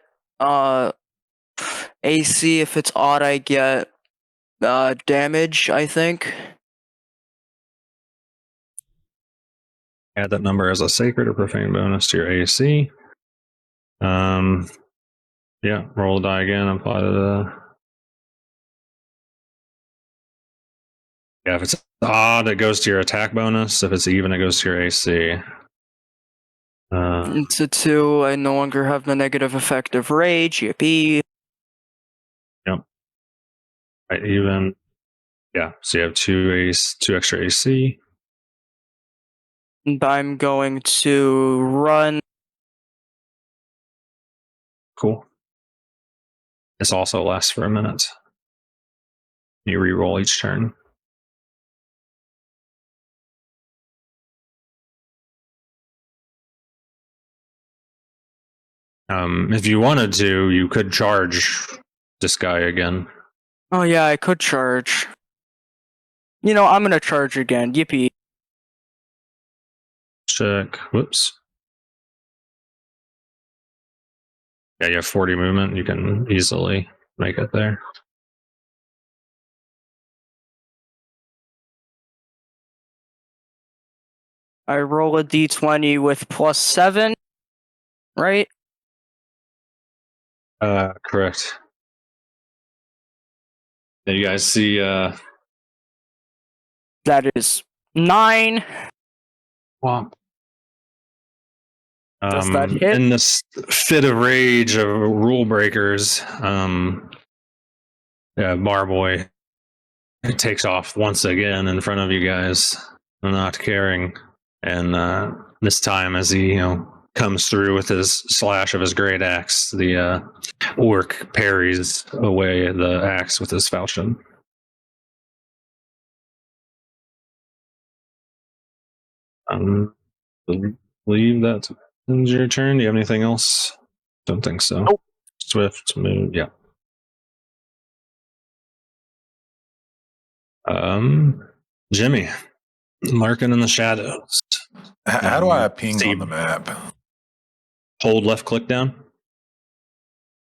AC. If it's odd, I get damage, I think. Add that number as a sacred or profane bonus to your AC. Yeah, roll the die again, apply the. Yeah, if it's odd, it goes to your attack bonus. If it's even, it goes to your AC. It's a 2. I no longer have the negative effect of rage. Yippee. Yep. Right, even. Yeah, so you have 2 extra AC. And I'm going to run. Cool. This also lasts for a minute. You re-roll each turn. If you wanted to, you could charge this guy again. Oh yeah, I could charge. You know, I'm gonna charge again. Yippee. Check. Whoops. Yeah, you have 40 movement. You can easily make it there. I roll a d20 with +7, right? Correct. Yeah, you guys see That is 9. Womp. Does that hit? In this fit of rage of rule breakers, Barboy takes off once again in front of you guys, not caring. And this time, as he comes through with his slash of his great axe, the orc parries away the axe with his falchion. I believe that ends your turn. Do you have anything else? Don't think so. Nope. Swift move, yeah. Jimmy, lurking in the shadows. How do I ping see- on the map? Hold left click down.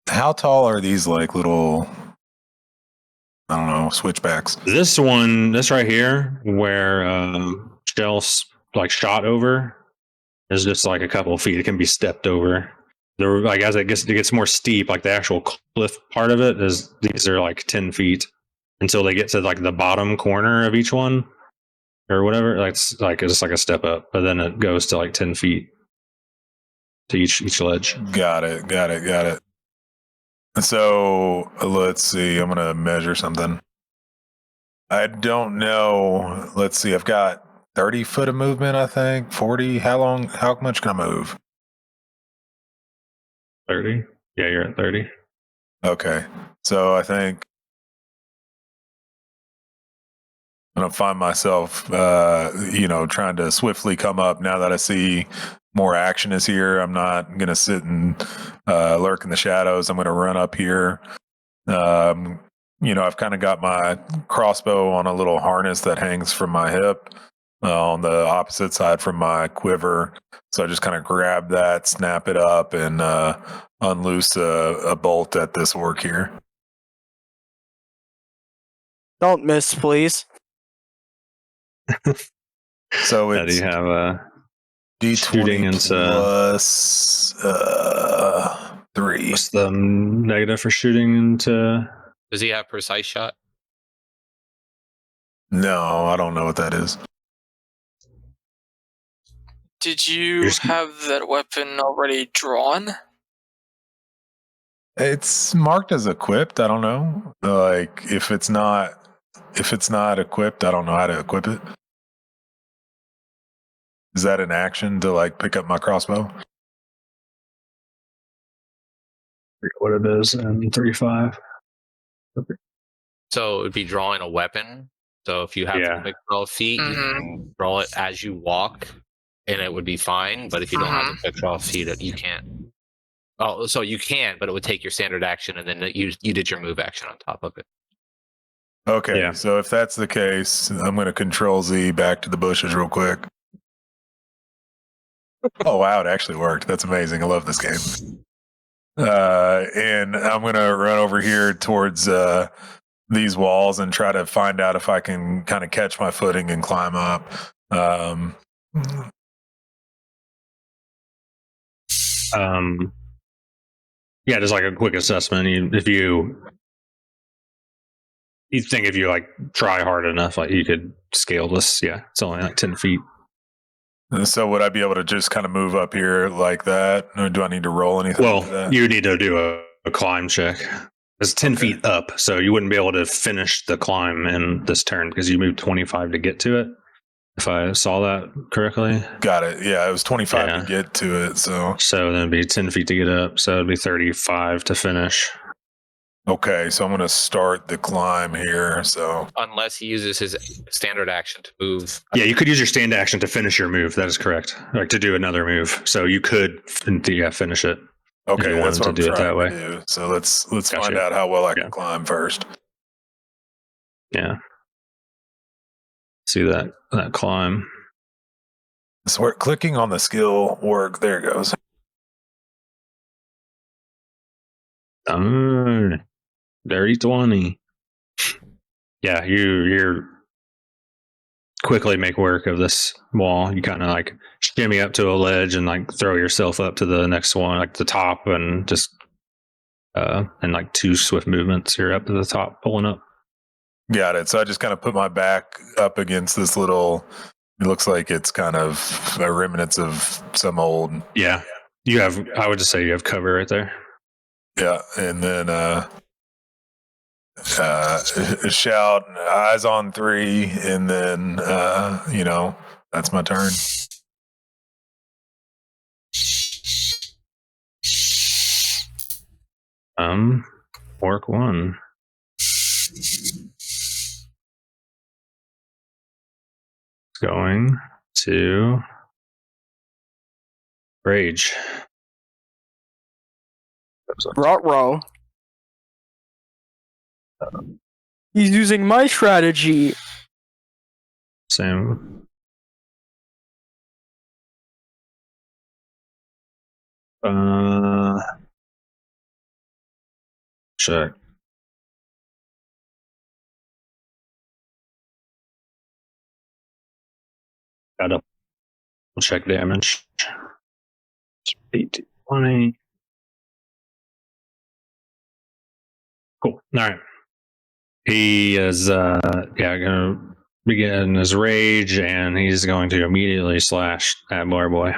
How tall are these like little, I don't know, switchbacks? This right here, where Shel's like shot over, is just like a couple of feet. It can be stepped over. There, like as it gets more steep, like the actual cliff part of it is. These are like 10 feet until they get to like the bottom corner of each one, or whatever. Like it's just like a step up, but then it goes to like 10 feet to each ledge. Got it. So let's see. I'm gonna measure something. I don't know. Let's see. I've got 30 foot of movement. I think 40. How much can I move? 30. Yeah, you're at 30. Okay. So I think I'm gonna find myself, trying to swiftly come up now that I see more action is here. I'm not gonna sit and lurk in the shadows. I'm gonna run up here. I've kind of got my crossbow on a little harness that hangs from my hip on the opposite side from my quiver. So I just kind of grab that, snap it up, and unloose a bolt at this orc here. Don't miss, please. So Do it's you have a shooting D20 into plus 3. what's the negative for shooting into? Does he have precise shot? No, I don't know what that is. Did you have that weapon already drawn? It's marked as equipped. I don't know. Like if it's not equipped, I don't know how to equip it. Is that an action to like pick up my crossbow? I forget what it is in 3.5. So it would be drawing a weapon. So if you have quick draw feet, you can draw it as you walk, and it would be fine. But if you don't have the quick draw feet, you can't. Oh, so you can, but it would take your standard action, and then you did your move action on top of it. Okay, Yeah. so if that's the case, I'm going to Control Z back to the bushes real quick. Oh wow, it actually worked. That's amazing. I love this game. And I'm going to run over here towards these walls and try to find out if I can kind of catch my footing and climb up. Yeah, just like a quick assessment. If you think if you like try hard enough, like you could scale this. Yeah, it's only like 10 feet. So would I be able to just kind of move up here like that? Or do I need to roll anything? Well, like that? you need to do a climb check. It's 10 feet up, so you wouldn't be able to finish the climb in this turn because you moved 25 to get to it. If I saw that correctly. Got it. Yeah, it was 25 to get to it. So then it'd be 10 feet to get up. So it'd be 35 to finish. Okay, so I'm going to start the climb here. So unless he uses his standard action to move. Yeah, you could use your stand action to finish your move. That is correct. Like to do another move. So you could finish it. Okay, that's what I'm do it that way. to do. So let's find out how well I can climb first. Yeah. See that climb. So we're clicking on the skill work. There it goes. Dirty 20. Yeah, you're quickly make work of this wall. You kind of like shimmy up to a ledge and like throw yourself up to the next one, like the top, and just and like 2 swift movements, you're up to the top, pulling up. Got it. So I just kind of put my back up against this little. It looks like it's kind of a remnants of some old. Yeah, you have. I would just say you have cover right there. Yeah, and then shout, eyes on 3, and then that's my turn. Orc 1. Going to rage. Ruh-roh. He's using my strategy. Same. Check. Got up. We'll check damage. 18, 20. Cool. All right. He is gonna begin his rage, and he's going to immediately slash at Barboy.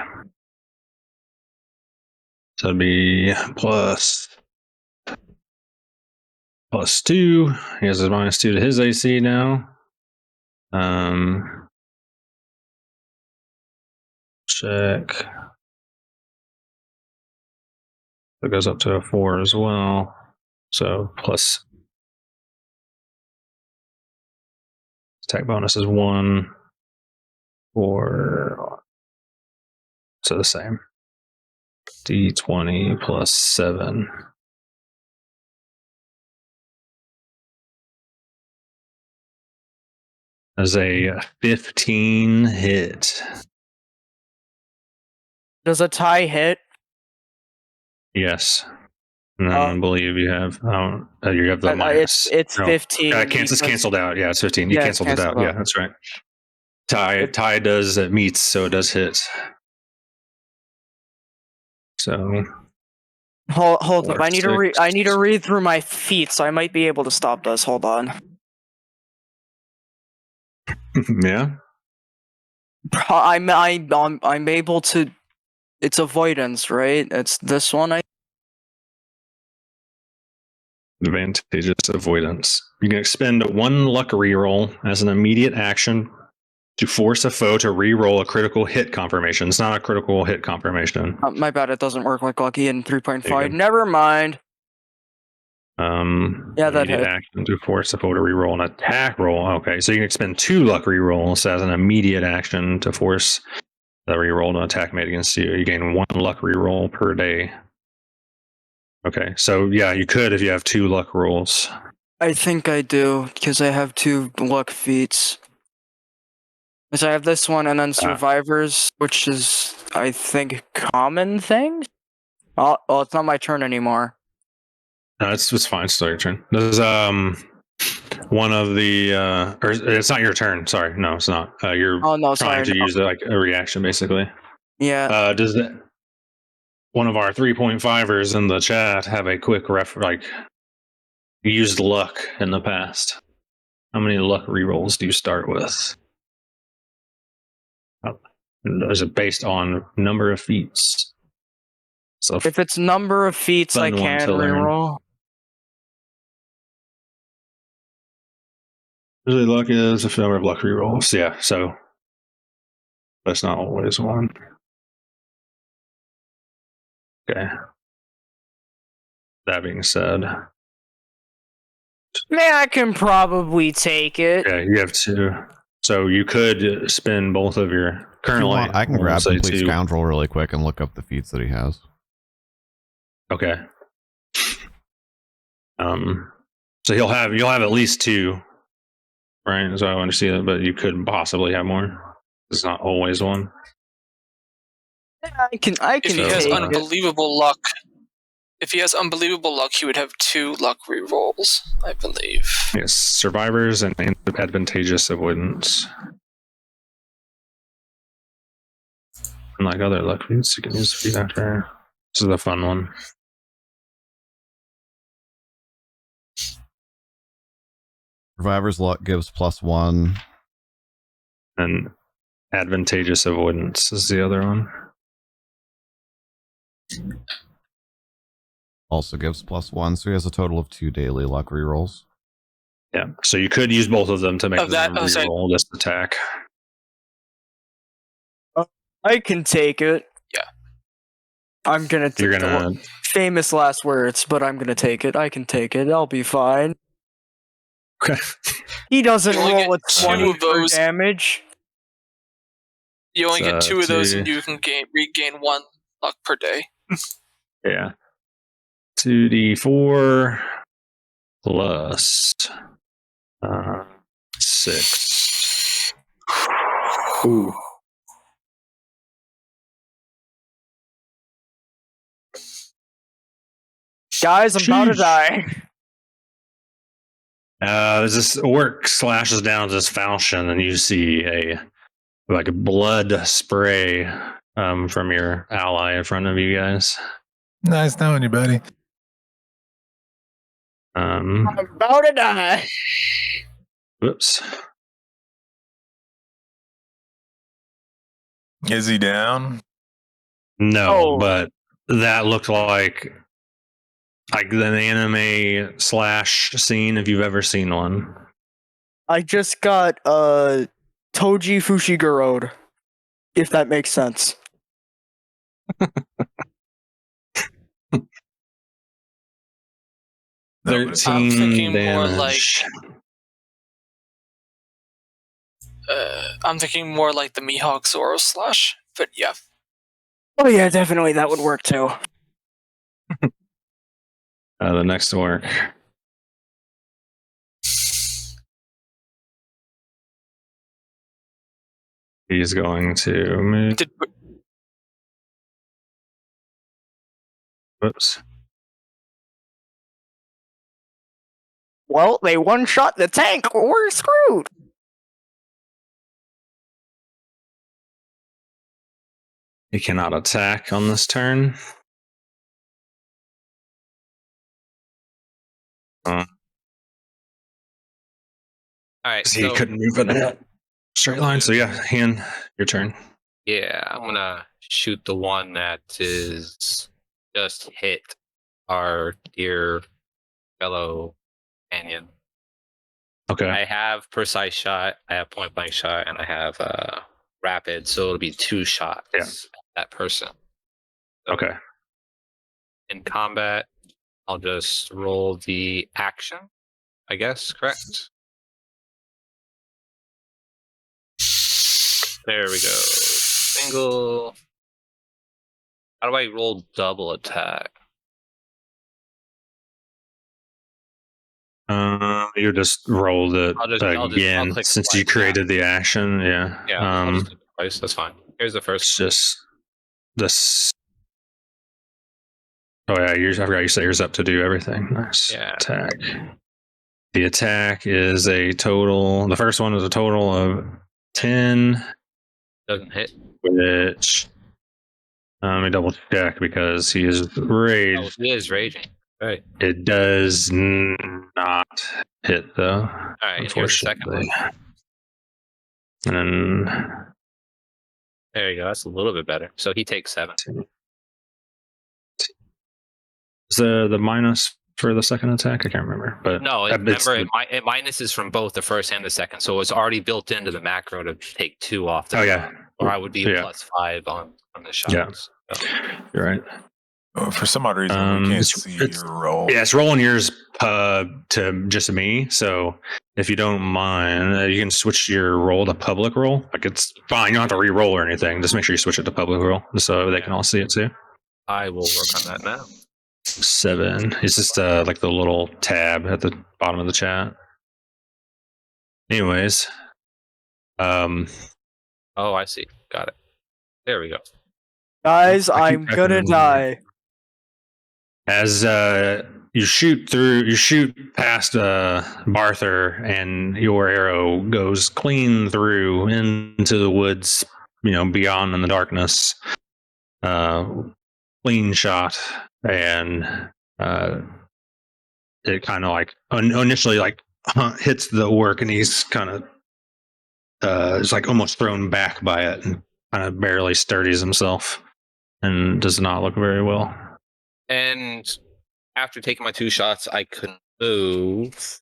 So it'd be plus 2. He has a minus 2 to his AC now. Check. It goes up to a 4 as well. So plus attack bonus is 1 for, so the same. D20 plus 7. As a 15 hit. Does a tie hit? Yes. No, I believe you have. You have the minus. It's 15. It's canceled out. Yeah, it's 15. You canceled it out. Yeah, that's right. Tie does it meets, so it does hit. So hold up. I need to read through my feet, so I might be able to stop this. Hold on. Yeah. I'm able to. It's avoidance, right? It's this one. Advantageous avoidance. You can expend 1 luck reroll as an immediate action to force a foe to reroll a critical hit confirmation. It's not a critical hit confirmation. My bad, it doesn't work like lucky in 3.5. Never mind. Yeah, that hit. Action to force a foe to reroll an attack roll. Okay, so you can expend 2 luck rerolls as an immediate action to force the reroll an attack made against you. You gain 1 luck reroll per day. Okay, so yeah, you could if you have 2 luck rolls. I think I do, because I have 2 luck feats. Because I have this one and then survivors, which is, I think, common thing? Oh, it's not my turn anymore. No, it's fine. It's still your turn. Does one of the or it's not your turn. Sorry, no, it's not. You're trying to use like a reaction, basically. Yeah. Does that one of our 3.5ers in the chat have a quick used luck in the past? How many luck rerolls do you start with? Is it based on number of feats? So if it's number of feats, I can reroll. Usually luck is a number of luck rerolls. Yeah, so that's not always one. Okay. That being said, I can probably take it. Yeah, you have 2. So you could spend both of your currently. I can grab Complete Scoundrel really quick and look up the feats that he has. Okay. So you'll have at least 2, right? So I understand it, but you could possibly have more. It's not always 1. I can. If he has unbelievable luck, If he has unbelievable luck, he would have 2 luck rerolls, I believe. Yes, survivors and advantageous avoidance. Unlike other luck feats, you can use feat after. This is the fun one. Survivor's luck gives +1. And advantageous avoidance is the other one. Also gives +1, so he has a total of 2 daily luck rerolls. Yeah, so you could use both of them to make Of that- them oh, sorry. reroll this attack. I can take it. Yeah. I'm gonna take You're gonna famous last words, but I'm gonna take it. I can take it. I'll be fine. He doesn't You only roll a get 2 20 of those. for damage. You only get 2 of those, two. and you can regain 1 luck per day. Yeah. 2d4 plus 6. Ooh. Guys, I'm about to Sheesh. die. As this orc slashes down this falchion, and you see a blood spray from your ally in front of you guys. Nice knowing you, buddy. I'm about to die. Whoops. Is he down? No, Oh. but that looked like an anime slash scene if you've ever seen one. I just got Toji Fushiguro'd, if that makes sense. 13 I'm thinking damage. I'm thinking more like the Mihawk Zoro slash, but yeah. Oh yeah, definitely that would work too. The next orc. He's going to move. Whoops. Well, they one-shot the tank. We're screwed. He cannot attack on this turn. All right, He so couldn't move in that straight line. So yeah, Heian, your turn. yeah, I'm gonna shoot the one that is just hit our dear fellow companion. Okay. I have precise shot, I have point blank shot, and I have rapid, so it'll be 2 shots at that person. So Okay. in combat, I'll just roll the action, I guess, correct? There we go. Single. How do I roll double attack? You just rolled it I'll again click since twice, you created the action. Yeah. Yeah, I'll just click twice. That's fine. Here's the first. It's just this. Oh yeah, I forgot you set yours up to do everything. Nice. Yeah. Attack. The attack is a total. The first one is a total of 10. Doesn't hit. Which let me double check because he is raged. Oh, he is raging. Right. It does not hit though. All right. Here's the second one. And then There you go. That's a little bit better. So he takes 7. is the minus for the second attack? I can't remember. But No, remember it minuses from both the first and the second, so it's already built into the macro to take 2 off. The or I would be +5 on the shots. Yeah, so. You're right. For some odd reason, we can't see your roll. Yeah, it's rolling yours to just me. So if you don't mind, you can switch your roll to public roll. Like it's fine. You don't have to re-roll or anything. Just make sure you switch it to public roll so they can all see it too. I will work on that now. 7. It's just like the little tab at the bottom of the chat. Anyways, oh, I see. Got it. There we go. Guys, I'm gonna die. As you shoot past Barther, and your arrow goes clean through into the woods, beyond in the darkness. Clean shot, and it kind of like initially like hits the orc, and he's kind of is like almost thrown back by it, and kind of barely steadies himself, and does not look very well. And after taking my 2 shots, I couldn't move.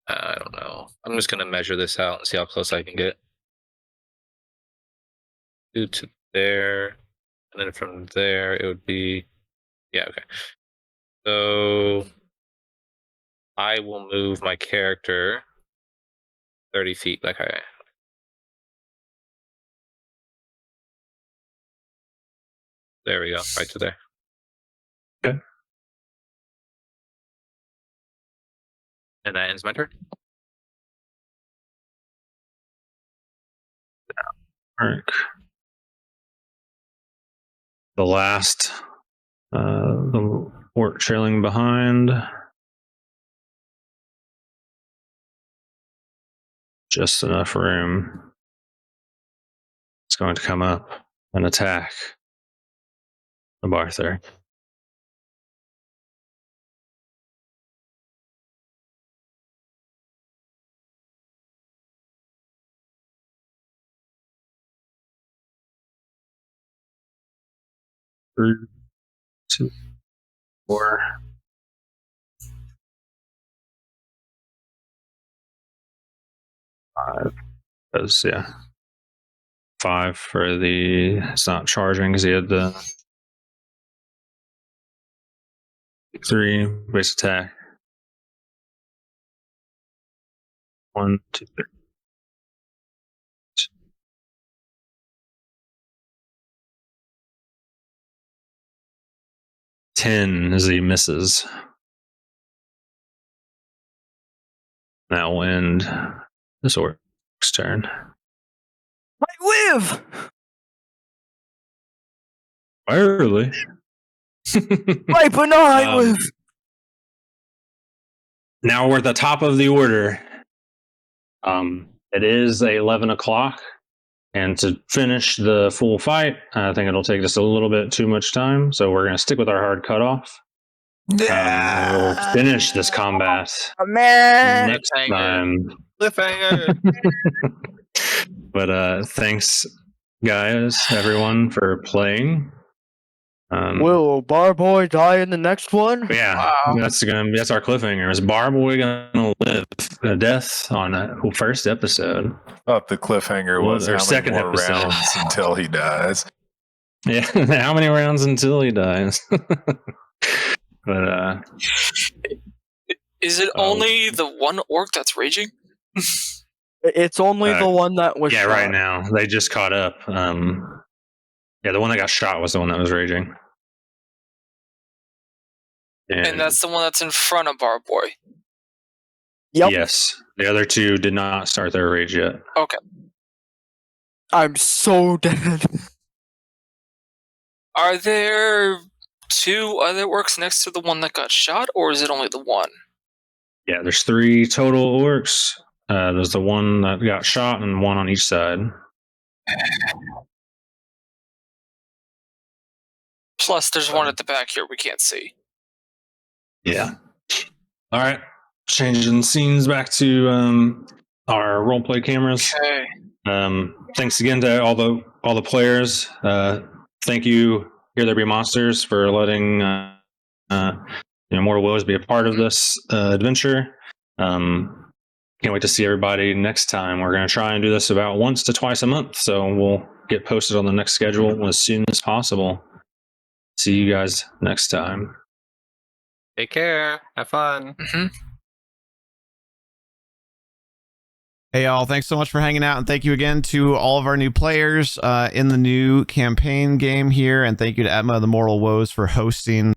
I don't know. I'm just gonna measure this out and see how close I can get. 2 to there, and then from there it would be, yeah, okay. So I will move my character 30 feet, like I. There we go, right to there. Okay. And that ends my turn. Alright. The last, the orc trailing behind. Just enough room. It's going to come up and attack the Barther. Three, 2, 4. 5. Because, yeah. 5 for the. It's not charging because he had the 3 base attack. 1, 2, 3. 10 as he misses. That will end this orc's turn. I live! Early. Right, but no, I live! Now we're at the top of the order. It is 11 o'clock. And to finish the full fight, I think it'll take just a little bit too much time. So we're going to stick with our hard cutoff. We'll finish this combat next time. Cliffhanger. But thanks, guys, everyone, for playing. Will Barboy die in the next one? Yeah, wow. That's our cliffhanger. Is Barboy gonna live a death on that first episode? I thought the cliffhanger was or how second many more episode rounds until he dies. Yeah, how many rounds until he dies? But is it only the one orc that's raging? It's only the one that was shot. Right now. They just caught up. Yeah, the one that got shot was the one that was raging. And that's the one that's in front of Barboy. Yep. Yes. The other 2 did not start their rage yet. Okay. I'm so dead. Are there 2 other orcs next to the one that got shot, or is it only the one? Yeah, there's 3 total orcs. There's the one that got shot and 1 on each side. Plus, there's one at the back here we can't see. Yeah. All right. Changing scenes back to our roleplay cameras. Okay. Thanks again to all the players. Thank you, Here There Be Monsters, for letting Mortal Woes be a part of this adventure. Can't wait to see everybody next time. We're going to try and do this about once to twice a month, so we'll get posted on the next schedule as soon as possible. See you guys next time. Take care. Have fun. Mm-hmm. Hey, y'all. Thanks so much for hanging out. And thank you again to all of our new players in the new campaign game here. And thank you to Atma of the Mortal Woes for hosting